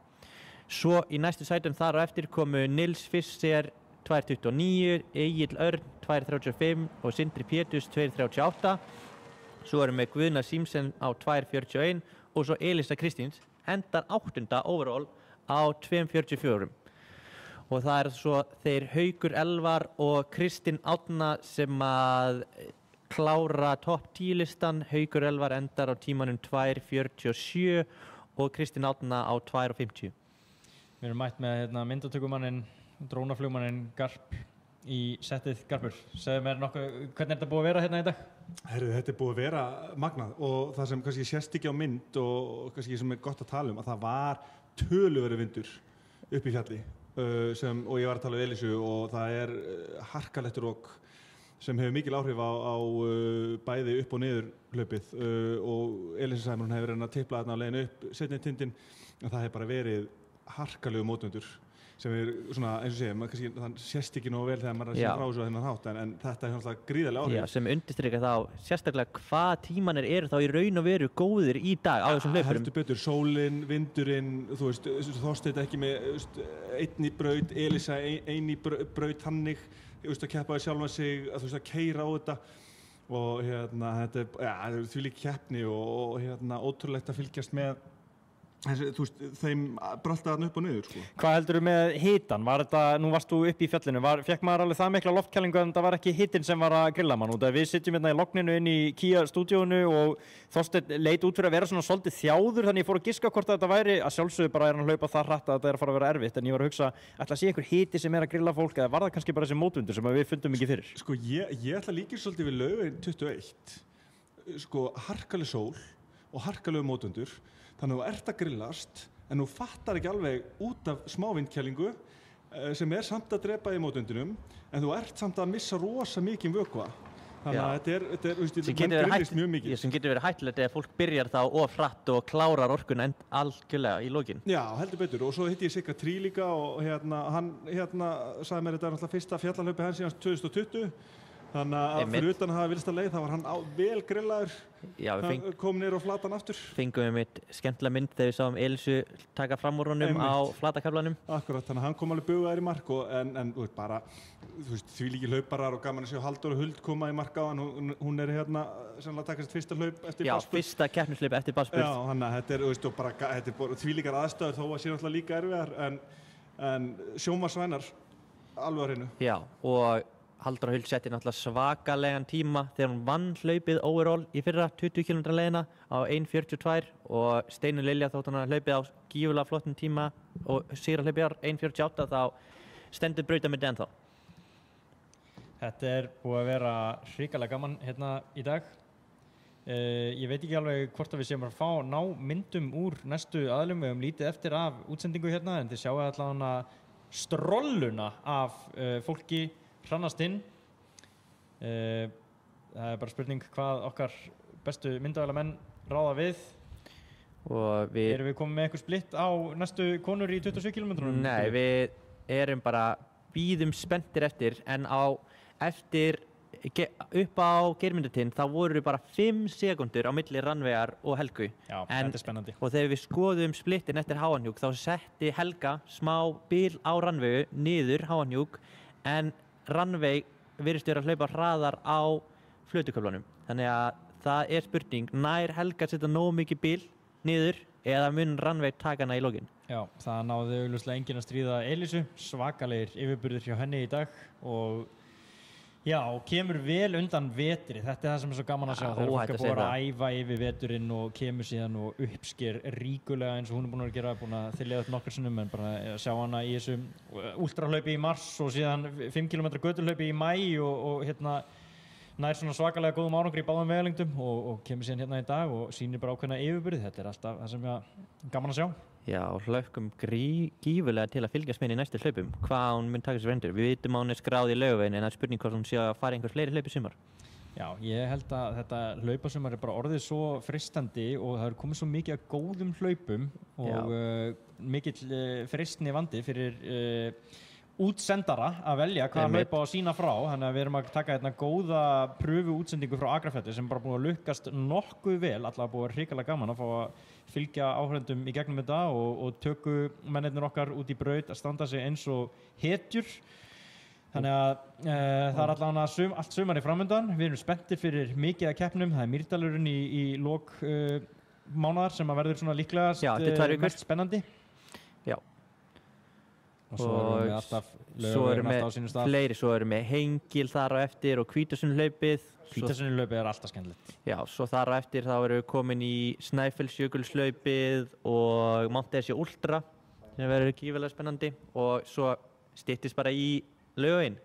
Svo í næstu sætum þar á eftir komu Nils Fischer 2:29, Egill Örn 2:35 og Sindri Péturs 2:38. Svo erum við Guðna Símsen á 2:41 og svo Elisa Kristíns endar 8. overall á 2:44. Og það er svo þeir Haukur Elvar og Kristinn Árna sem að klára topp 10 listan. Haukur Elvar endar á tímanum 2:47 og Kristinn Árna á 2:50. Við erum mætt með myndatökumanninn, drónaflugmanninn Garp í settið. Garpur, segðu mér nokkuð, hvernig er þetta búið að vera hérna í dag? Herru, þetta er búið að vera magnað og það sem kannski sést ekki á mynd og kannski sem er gott að tala að það var töluverður vindur upp í fjalli og ég var að tala við Elísu og það er harkalegt rok sem hefur mikil áhrif á bæði upp og niður hlaupið og Elísa sagði hún hefur verið að tipla þarna á leiðinu upp seinni tindinn og það hefur bara verið harkalegu mótvendur sem er svona, eins og segja, það sést ekki nógu vel þegar maður er að segja frá þessu að þennan hátt en þetta er náttúrulega gríðarlega áhrif. Já, sem undirstrikar þá sérstaklega hvað tímanir eru þá í raun og veru góðir í dag á þessum hlaupurum. Heldur betur, sólin, vindurinn, þú veist, Þorsteinn ekki með einn í braut, Elísa ein í braut hannig, að keppa við sjálfan sig, að keyra á þetta og þetta er þvílík keppni og ótrúlegt að fylgjast með þeim bröltaði þarna upp og niður, sko. Hvað heldurðu með hitan? Var þetta, nú varst þú upp í fjallinu, fékk maður alveg það mikla loftkælingu en það var ekki hitinn sem var að grilla mann út af við sitjum hérna í logninu inn í Kia-stúdíónu og Þorsteinn leit út fyrir að vera svona svolítið þjáður þannig ég fór að giska hvort að þetta væri að sjálfsögðu bara hann að hlaupa það hratt að þetta er að fara að vera erfitt en ég var að hugsa, ætla að sé einhver hiti sem er að grilla fólk eða var það kannski bara þessi mótvindur sem við fundum ekki fyrir? Sko ég ætla líka svolítið við Laugaveginn 21, sko harkaleg sól og harkalegu mótvindur. Þannig að þú ert að grillast en þú fattar ekki alveg út af smávindkælingu sem er samt að drepa í mótvindinum en þú ert samt að missa rosa mikið vökva. Þannig að þetta er mann grillist mjög mikið. Sem getur verið hættulegt ef fólk byrjar þá of hratt og klárar orkuna algjörlega í lokin. Já, heldur betur og svo hitti ég Sigga Trí líka og hann sagði mér þetta er náttúrulega fyrsta fjallalaupi hans síðan 2020. Þannig að fyrir utan að hafa vilsta leið, þá var hann vel grillaður, kom niður á flatan aftur. Fengum við mitt skemmtilega mynd þegar við sáum Elísu taka fram úr honum á flatakaflanum. Akkurat, þannig að hann kom alveg bugaður í mark en bara, því líki hlauparar og gaman að sjá Halldór og Huld koma í mark á hann, hún er sennilega að taka sitt fyrsta hlaup eftir Bassburð. Já, fyrsta keppnishlaup eftir Bassburð. Já, þannig að þetta er því líkar aðstæður þó að sé náttúrulega líka erfiðar en sjónvarpsvænar alveg á hreinu. Já, og Halldór Huld setti náttúrulega svakalegan tíma þegar hún vann hlaupið overall í fyrra 20 km leiðina á 1:42 og Steinunn Lilja þótt hann hlaupið á gífurlega flottum tíma og sigra hlaupið á 1:48 þá stendur brautamyndi ennþá. Þetta er búið að vera hrikalega gaman hérna í dag. Ég veit ekki alveg hvort að við séum að ná myndum úr næstu aðlum, við höfum lítið eftir af útsendingu hérna en þið sjáu allavega strolluna af fólki hrannast inn. Það er bara spurning hvað okkar bestu myndavélamenn ráða við. Og erum við komið með eitthvað splitt á næstu konur í 27 km? Nei, við erum bara bíðum spenntir eftir en eftir upp á Geirmundartind þá voru bara 5 sekúndur á milli Rannveigar og Helgu. Já, þetta er spennandi. Og þegar við skoðum splittin eftir Háanhjúk þá setti Helga smá bil á Rannveigu niður Háanhjúk en Rannveig virðist vera að hlaupa hraðar á flötuköflunum. Þannig að það spurning, nær Helga setja nógu mikið bíl niður eða mun Rannveig taka hana í lokin? Já, það náði augljóslega enginn að stríða Elísu, svakalegir yfirburðir hjá henni í dag og já, kemur vel undan vetri, þetta það sem svo gaman að sjá þegar fólk búið að æfa yfir veturinn og kemur síðan og uppsker ríkulega eins og hún búin að gera, búin að þylja upp nokkur sinnum en bara sjá hana í þessum últrahlaupi í mars og síðan 5 km göturhlaupi í maí og nær svona svakalega góðum árangri í báðum vegalengdum og kemur síðan hérna í dag og sýnir bara ákveðna yfirburði, þetta alltaf það sem gaman að sjá. Já, hlaukum gífurlega til að fylgjast með í næstu hlaupum. Hvað hún mun taka sér vendur? Við vitum að hún skráð í Laugaveginn en það spurning hvort hún sé að fara einhver fleiri hlaup í sumar. Já, ég held að þetta hlaupasumar bara orðið svo freistandi og það komið svo mikið af góðum hlaupum og mikill freistni vandi fyrir útsendara að velja hvaða hlaupa á sína frá, þannig að við erum að taka hérna góða pröfu útsendingu frá Akrafjalli sem bara búið að lukkast nokkuð vel, allavega búið að hrikalega gaman að fá að fylgja áhörendum í gegnum þetta og töku mennirnir okkar út í braut að standa sig eins og hetjur. Þannig að það allavega allt sumarið framundan, við erum spenntir fyrir mikið af keppnum, það Mýrdalurinn í lok mánaðar sem að verður svona líklegast mest spennandi. Já. Og svo erum við alltaf á sínum stað. Fleiri, svo erum við Hengil þar á eftir og Hvítasunnuhlaupið. Hvítasunnuhlaupið alltaf skemmtilegt. Já, svo þar á eftir þá erum við komin í Snæfellsjökulslaupið og Mount Esja Ultra sem verður gífurlega spennandi og svo styttist bara í Laugaveginn.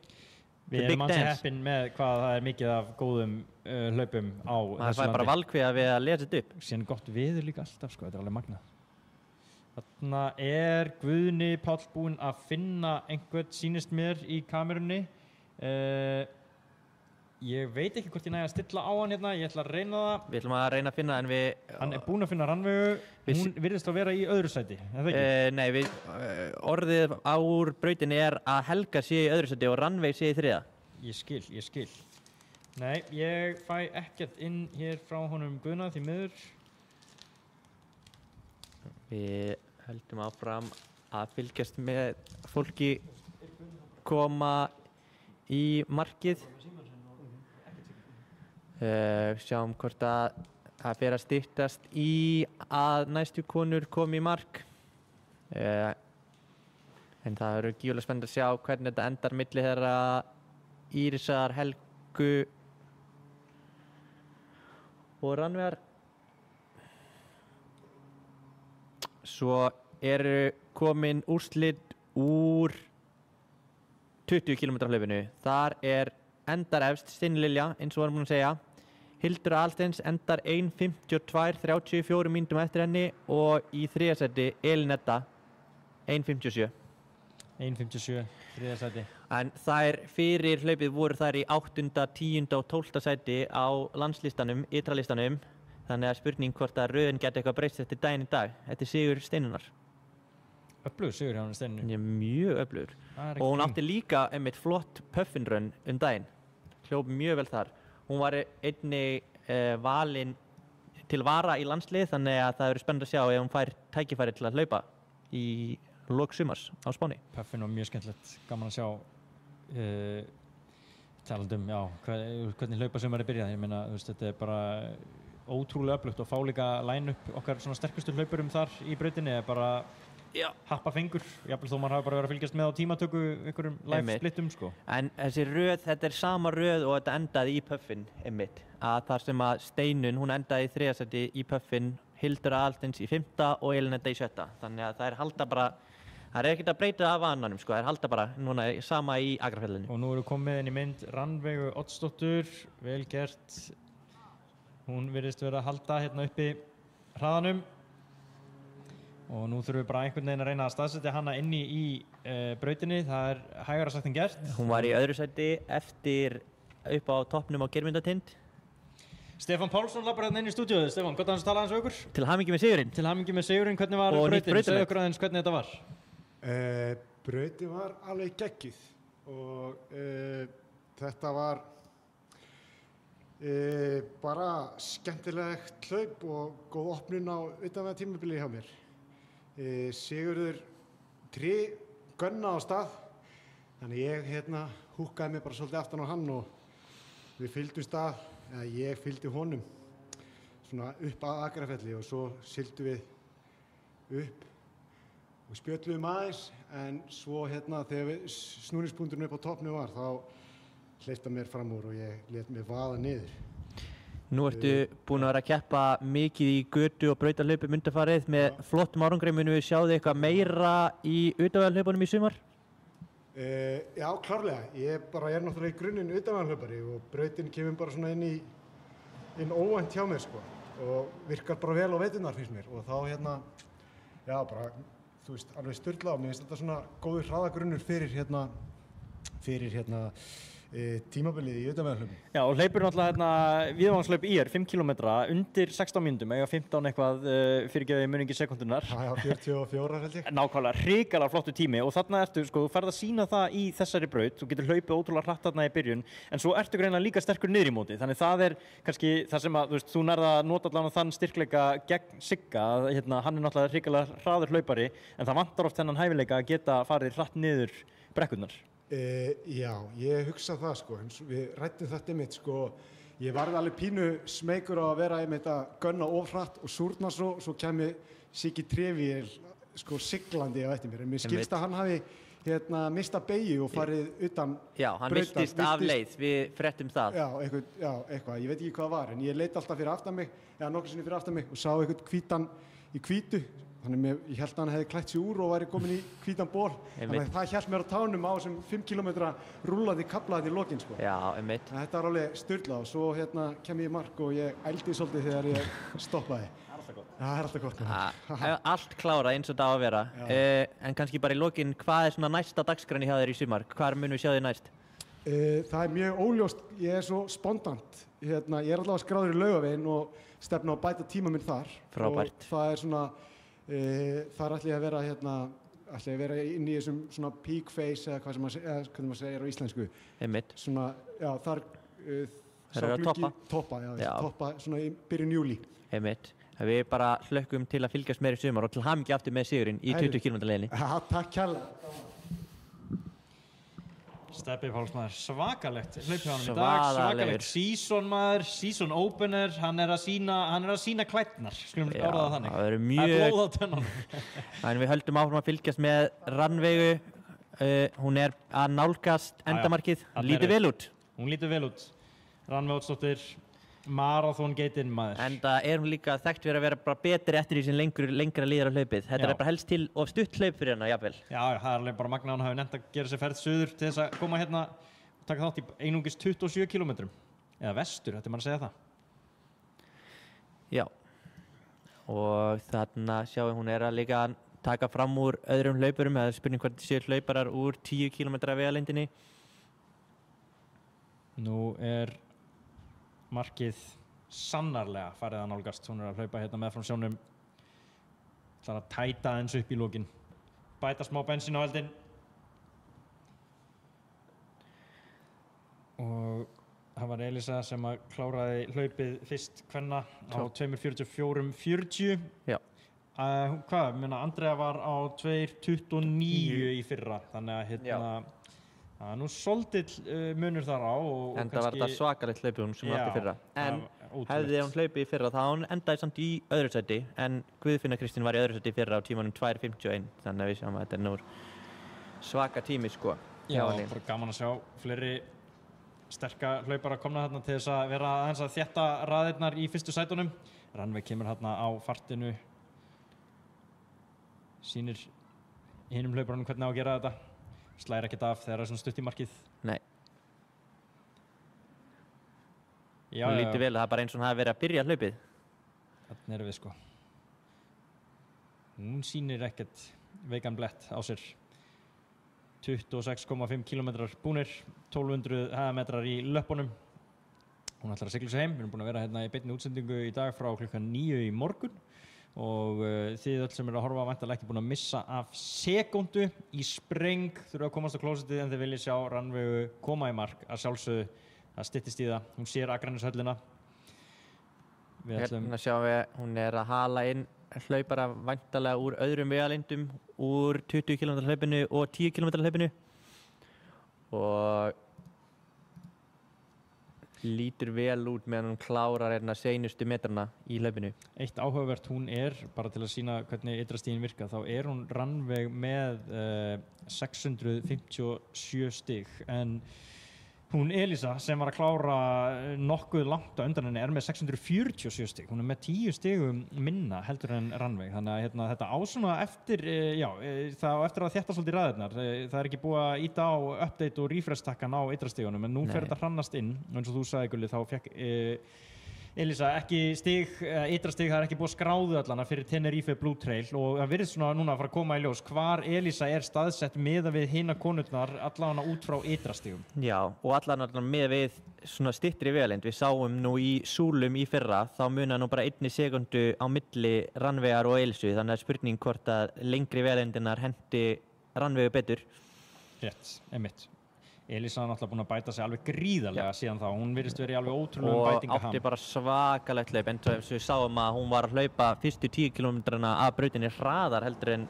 Við erum ansi heppin með hvað það mikið af góðum hlaupum á þessu landi. Það bara valkviða við að lesa þetta upp. Síðan gott veður líka alltaf, sko, þetta alveg magnað. Þarna Guðni Páll búinn að finna einhvern, sýnist mér, í kamerunni. Ég veit ekki hvort ég næði að stilla á hann hérna, ég ætla að reyna það. Við ætlum að reyna að finna en við... Hann búinn að finna Rannveigu, hún virðist að vera í öðru sæti, er það ekki? Nei, orðið á brautinni að Helga sé í öðru sæti og Rannveig sé í þriða. Ég skil. Nei, ég fæ ekkert inn hér frá honum Guðna því miður. Við höldum áfram að fylgjast með fólki koma í markið. Sjáum hvort að það fer að styttast í að næstu konur komi í mark. En það eru gífurlega spennandi að sjá hvernig þetta endar milli þeirra Írisar, Helgu og Rannveigar. Svo eru komin úrslit úr 20 km hlaupinu. Þar endar efst Steinunn Lilja, eins og varum búin að segja. Hildur Aðalsteins endar 1:52:34 mínútum eftir henni og í þriðja sæti Elín Edda 1:57. 1:57, þriðja sæti. En þær fyrir hlaupið voru þær í 8., 10. og 12. sæti á landslistanum, ytralistanum. Þannig að spurning hvort að röðin geti eitthvað breyst eftir daginn í dag. Þetta sigur Steinunnar. Öflugur sigur hjá hann Steinunni. Já, mjög öflugur. Og hún átti líka einmitt flott puffinrun daginn. Hljóp mjög vel þar. Hún var einnig valin til vara í landslið, þannig að það verður spennandi að sjá ef hún fær tækifæri til að hlaupa í lok sumars á Spáni. Puffin var mjög skemmtilegt. Gaman að sjá talandum, já, hvernig hlaupasumarið byrjaði. Ég meina, þetta bara ótrúlega öflugt og fá líka line-up okkar svona sterkustu hlaupurum þar í brautinni bara happa fengur, jafnvel þó maður hafi bara verið að fylgjast með á tímatöku einhverjum live splittum, sko. En þessi röð, þetta sama röð og þetta endaði í Puffin einmitt, að þar sem að Steinunn, hún endaði í þriðja sæti í Puffin, Hildur Aðalsteins í 5. og Elín Edda í 7. Þannig að það halda bara, það ekkert að breyta af vananum, sko, það halda bara núna sama í Akrafjallinu. Og nú eru komið inn í mynd Rannveigu Oddsdóttur, vel gert. Hún virðist vera að halda hérna uppi hraðanum. Og nú þurfum við bara einhvern veginn að reyna að staðsetja hana inni í brautinni. Það hægara sagt en gert. Hún var í öðru sæti eftir upp á toppnum á Geirmundartind. Stefán Pálsson lappar hérna inn í stúdíóið. Stefán, gott að hans tala aðeins við okkur. Til hamingju með sigurinn. Til hamingju með sigurinn. Hvernig var brautin? Segðu okkur aðeins hvernig þetta var. Brautin var alveg geggjuð og þetta var bara skemmtilegt hlaup og góð opnun á utanvega tímabili hjá mér. Sigurður gunna á stað, þannig ég húkkaði mig bara svolítið aftan á hann og við fylgdumst að, eða ég fylgdi honum svona upp að Akrafelli og svo sigldum við upp og spjölluðum aðeins en svo þegar snúningspunkturinn upp á toppnum var þá hleypti mér fram úr og ég lét mig vaða niður. Nú ertu búin að vera að keppa mikið í götu og brautarhlaupum undanfarið með flottum árangri. Munum við sjá þig eitthvað meira í utanvegarhlaupunum í sumar? Já, klárlega. Ég er náttúrulega í grunninn utanvegarhlaupari og brautin kemur bara svona inn óvænt hjá mér sko og virkar bara vel á veturnar finnst mér og þá já bara, þú veist, alveg sturlað og mér finnst þetta svona góður hraðagrunnur fyrir tímabilið í utanvegarhlaupum. Já, og hleypur náttúrulega viðvangshlaup IR 5 km undir 16 mínútum, eða 15 eitthvað fyrirgefið muningi sekundunar. Já, 44 held ég. Nákvæmlega, hrikalega flottu tími og þarna ertu, sko, þú ferð að sýna það í þessari braut, þú getur hlaupið ótrúlega hratt þarna í byrjun, en svo ertu greinilega líka sterkur niður í móti, þannig það kannski það sem að, þú veist, þú nærð að nota allan þann styrkleika gegn Sigga, hann náttúrulega hrikalega hraður hlaupari, en það vantar oft þennan hæfileika að geta farið hratt niður brekkurnar. Já, ég hugsa það sko, við ræddum þetta einmitt sko, ég varði alveg pínu smeykur á að vera einmitt að gunna of hratt og súrna svo kæmi Siggi Trevél sko siglandi á eftir mér, en mér skilst að hann hafi mista beygju og farið utan Já, hann viltist af leið, við fréttum það. Já, eitthvað, ég veit ekki hvað var, en ég leit alltaf fyrir aftan mig, eða nokkru sinni fyrir aftan mig og sá eitthvað hvítan í hvítu. Þannig ég held að hann hefði klætt sig úr og væri komin í hvítan ból. Þannig að það hélt mér á tánum á þessum 5 km rúllandi kaflaði í lokin sko. Já, einmitt. Þetta var alveg sturlað og svo kem ég í mark og ég ældi svolítið þegar ég stoppaði. Það er alltaf gott. Allt klárað eins og það á að vera. En kannski bara í lokin, hvað svona næsta dagskránni hjá þér í sumar? Hvar munum við sjá þig næst? Það er mjög óljóst. Ég svo spontant. Ég allavega skráður í Laugaveginn og stefna á að bæta tíma minn þar. Frábært. Og það er svona þar ætla ég að vera inn í þessum svona peak phase eða hvernig maður segir á íslensku. Einmitt. Svona, já, þar sá gluggi toppa svona í byrjun júlí. Einmitt. Við bara hlökkum til að fylgjast meira í sumar og til hamingju aftur með sigurinn í 20 km leiðinni. Já, takk kærlega. Stebbi Pálsmaður, svakalegt hlaup hjá honum í dag, svakalegt season maður, season opener, hann er að sína klædnar, skulum við orða það þannig. Það verður mjög... Það er blóð á tönnunum. En við höldum áfram að fylgjast með Rannveigu, hún er að nálgast endamarkið, lítur vel út. Hún lítur vel út, Rannveig Oddsdóttir, marathon-geitinn maður. Enda er hún líka þekkt fyrir að vera bara betri eftir því sem lengra líður á hlaupið. Þetta er bara helst til of stutt hlaup fyrir hana, jafnvel. Já, það er alveg bara magnað að hún hafi nefnt að gera sér ferð suður til þess að koma hérna og taka þátt í einungis 27 km. Eða vestur, þetta er maður að segja það. Já. Og þarna sjáum hún er að líka taka fram úr öðrum hlaupurum, eða spurning hvort séu hlauparar úr 10 km vegalengdinni. Nú er markið sannarlega farið að nálgast. Hún er að hlaupa hérna með frá sjónum. Það er að tæta eins upp í lokin. Bæta smá bensín á eldinn. Og það var Elisa sem að kláraði hlaupið fyrst kvenna á 2:44:40. Já. Andrea var á 2:29 í fyrra. Þannig að það er nú svolítill munur þar á. En það var þetta svakalegt hlaupið hún sem átti fyrra. En hefði hún hlaupið í fyrra þá hún endaði samt í öðru sæti. En Guðfinna Kristín var í öðru sæti fyrra á tímanum 2:51. Þannig að við sjáum að þetta er nú svaka tími sko. Já, bara gaman að sjá fleiri sterka hlaupara komna þarna til þess að vera aðeins að þétta raðirnar í fyrstu sætunum. Rannveig kemur þarna á fartinu. Sýnir hinum hlauparunum hvernig á að gera þetta. Slæðir ekkert af þegar það er svona stutt í markið. Nei. Já, hún lítur vel að það er bara eins og hún hafi verið að byrja hlaupið. Þarna erum við sko. Hún sýnir ekkert veikan blett á sér. 26,5 km búnir, 1200 hæðametrar í löppunum. Hún ætlar að sigla sig heim. Við erum búin að vera hérna í beinni útsendingu í dag frá klukkan 9 í morgun. Og þið öll sem eru að horfa væntanlega ekki búin að missa af sekúndu í spreng, þurfa að komast á klósettið en þið viljið sjá Rannveigu koma í mark að sjálfsögðu, það styttist í það. Hún sér Akraneshöllina. Hérna sjáum við, hún er að hala inn hlaupara væntanlega úr öðrum vegalengdum, úr 20 km hlaupinu og 10 km hlaupinu. Og lítur vel út meðan hún klárar hérna seinustu metrana í hlaupinu. Eitt áhugavert, hún er, bara til að sýna hvernig ytrastígin virka, þá er hún Rannveig með 657 stig, en hún Elísa sem var að klára nokkuð langt á undan henni er með 647 stig. Hún er með 10 stigum minna heldur en Rannveig. Þannig að hérna, þetta á svona eftir, það á eftir að þétta svolítið ræðirnar. Það er ekki búið að íta á update og refresh-takkan á ytrastigunum, en nú fer þetta hrannast inn. Og eins og þú sagði, Gulli, þá fekk Elísa ekki stig, ytrastig, það er ekki búið að skráðu allana fyrir Tenerife Blue Trail og það virðist svona núna að fara að koma í ljós hvar Elísa er staðsett miðað við hina konurnar allavega út frá ytrastigum. Já, og allavega miðað við svona styttri vegalengd. Við sáum nú í súlum í fyrra, þá munar nú bara 1 sekundu á milli Rannveigar og Elísu, þannig að spurning hvort að lengri vegalengdinar hendi Rannveigu betur. Rétt, einmitt. Elísa er náttúrulega búin að bæta sig alveg gríðarlega síðan þá. Hún virðist verið í alveg ótrúlegum bætingaham. Og átti bara svakalegt hlaup, en eins og við sáum að hún var að hlaupa fyrstu 10 kilometrana af brautinni hraðar heldur en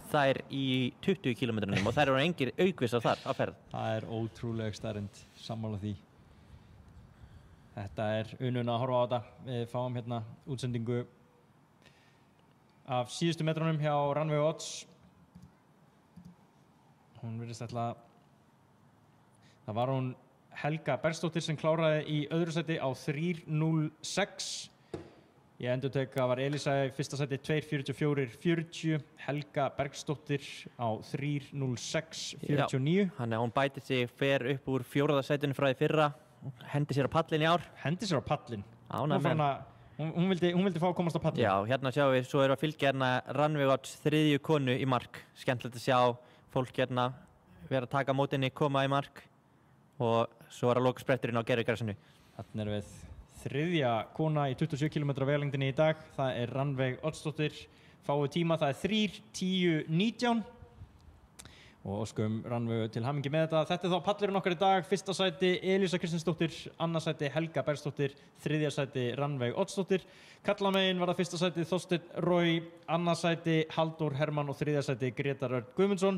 þær í 20 kilometranum og þær eru engir aukvisar þar á ferð. Það er ótrúleg staðreynd, sammála því. Þetta er unun að horfa á þetta. Við fáum hérna útsendingu af síðustu metrunum hjá Rannveig Odds. Hún virðist ætla. Það var hún Helga Bergsdóttir sem kláraði í öðru sæti á 3:06. Ég endurtek að var Elísa í fyrsta sæti 2:44.40. Helga Bergsdóttir á 3:06.49. Þannig að hún bæti sig, fer upp úr 4. sætinu frá því fyrra. Hendi sér á pallin í ár. Hendi sér á pallin? Ánægð með hann. Hún vildi fá að komast á pallin? Já, hérna sjáum við, svo erum við að fylgja hérna Rannveig Odds 3. konu í mark. Skemmtilegt að sjá fólk hérna vera að taka mótinni, koma í mark. Og svo er að loka spretturinn á gervigrasinu. Þarna erum við 3. kona í 27 km vegalengdinni í dag. Það er Rannveig Oddsdóttir. Fáið tíma, það er 3:10.19. Og óskum Rannveigu til hamingju með þetta. Þetta er þá pallurinn okkar í dag. Fyrsta sæti Elísa Kristinsdóttir, annað sæti Helga Bergsdóttir, 3. sæti Rannveig Oddsdóttir. Kallamegin var það fyrsta sæti Þorsteinn Roy, annað sæti Halldór Hermann og 3. sæti Grétar Örn Guðmundsson.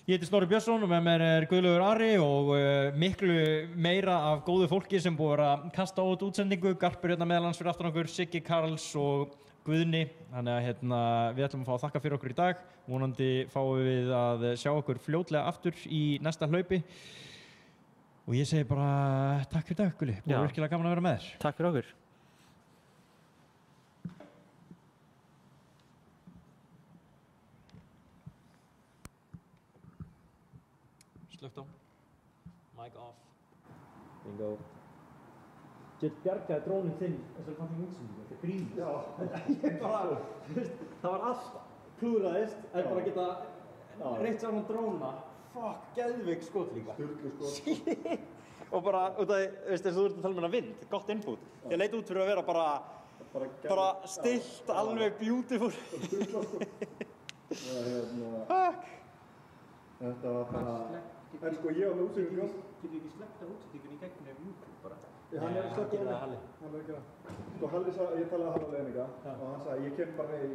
Ég heiti Snorri Björnsson og með mér er Guðlaugur Ari og miklu meira af góðu fólki sem búið að kasta út útsendingu. Garpur hérna meðalans fyrir aftan okkur, Siggi Karls og Guðni. Þannig að við ætlum að fá að þakka fyrir okkur í dag. Vonandi fáum við að sjá okkur fljótlega aftur í næsta hlaupi. Og ég segi bara takk fyrir dag, Gulli. Búið virkilega gaman að vera með þér. Takk fyrir okkur. Slögt á. Mic off. Bingo. Get bjargaði dróninn þinn þessari fucking útsendingu. Þetta grínast. Já. Ég bara, það var allt klúðraðist. En bara geta reitt saman dróna. Fuck, geðveik skot líka. Sturlu skot. Og bara, eins og þú ert að tala um hérna vind. Gott input. Ég leit út fyrir að vera bara stillt, alveg beautiful. Fuck. Þetta var bara. En sko ég var með útsendingu. Getur ekki sleppt af útsendingunni í gegnum YouTube bara? Hann er að sleppa á mig. Hann er að gera. Sko Halli sagði, ég talaði að Halli líka og hann sagði ég kem bara með í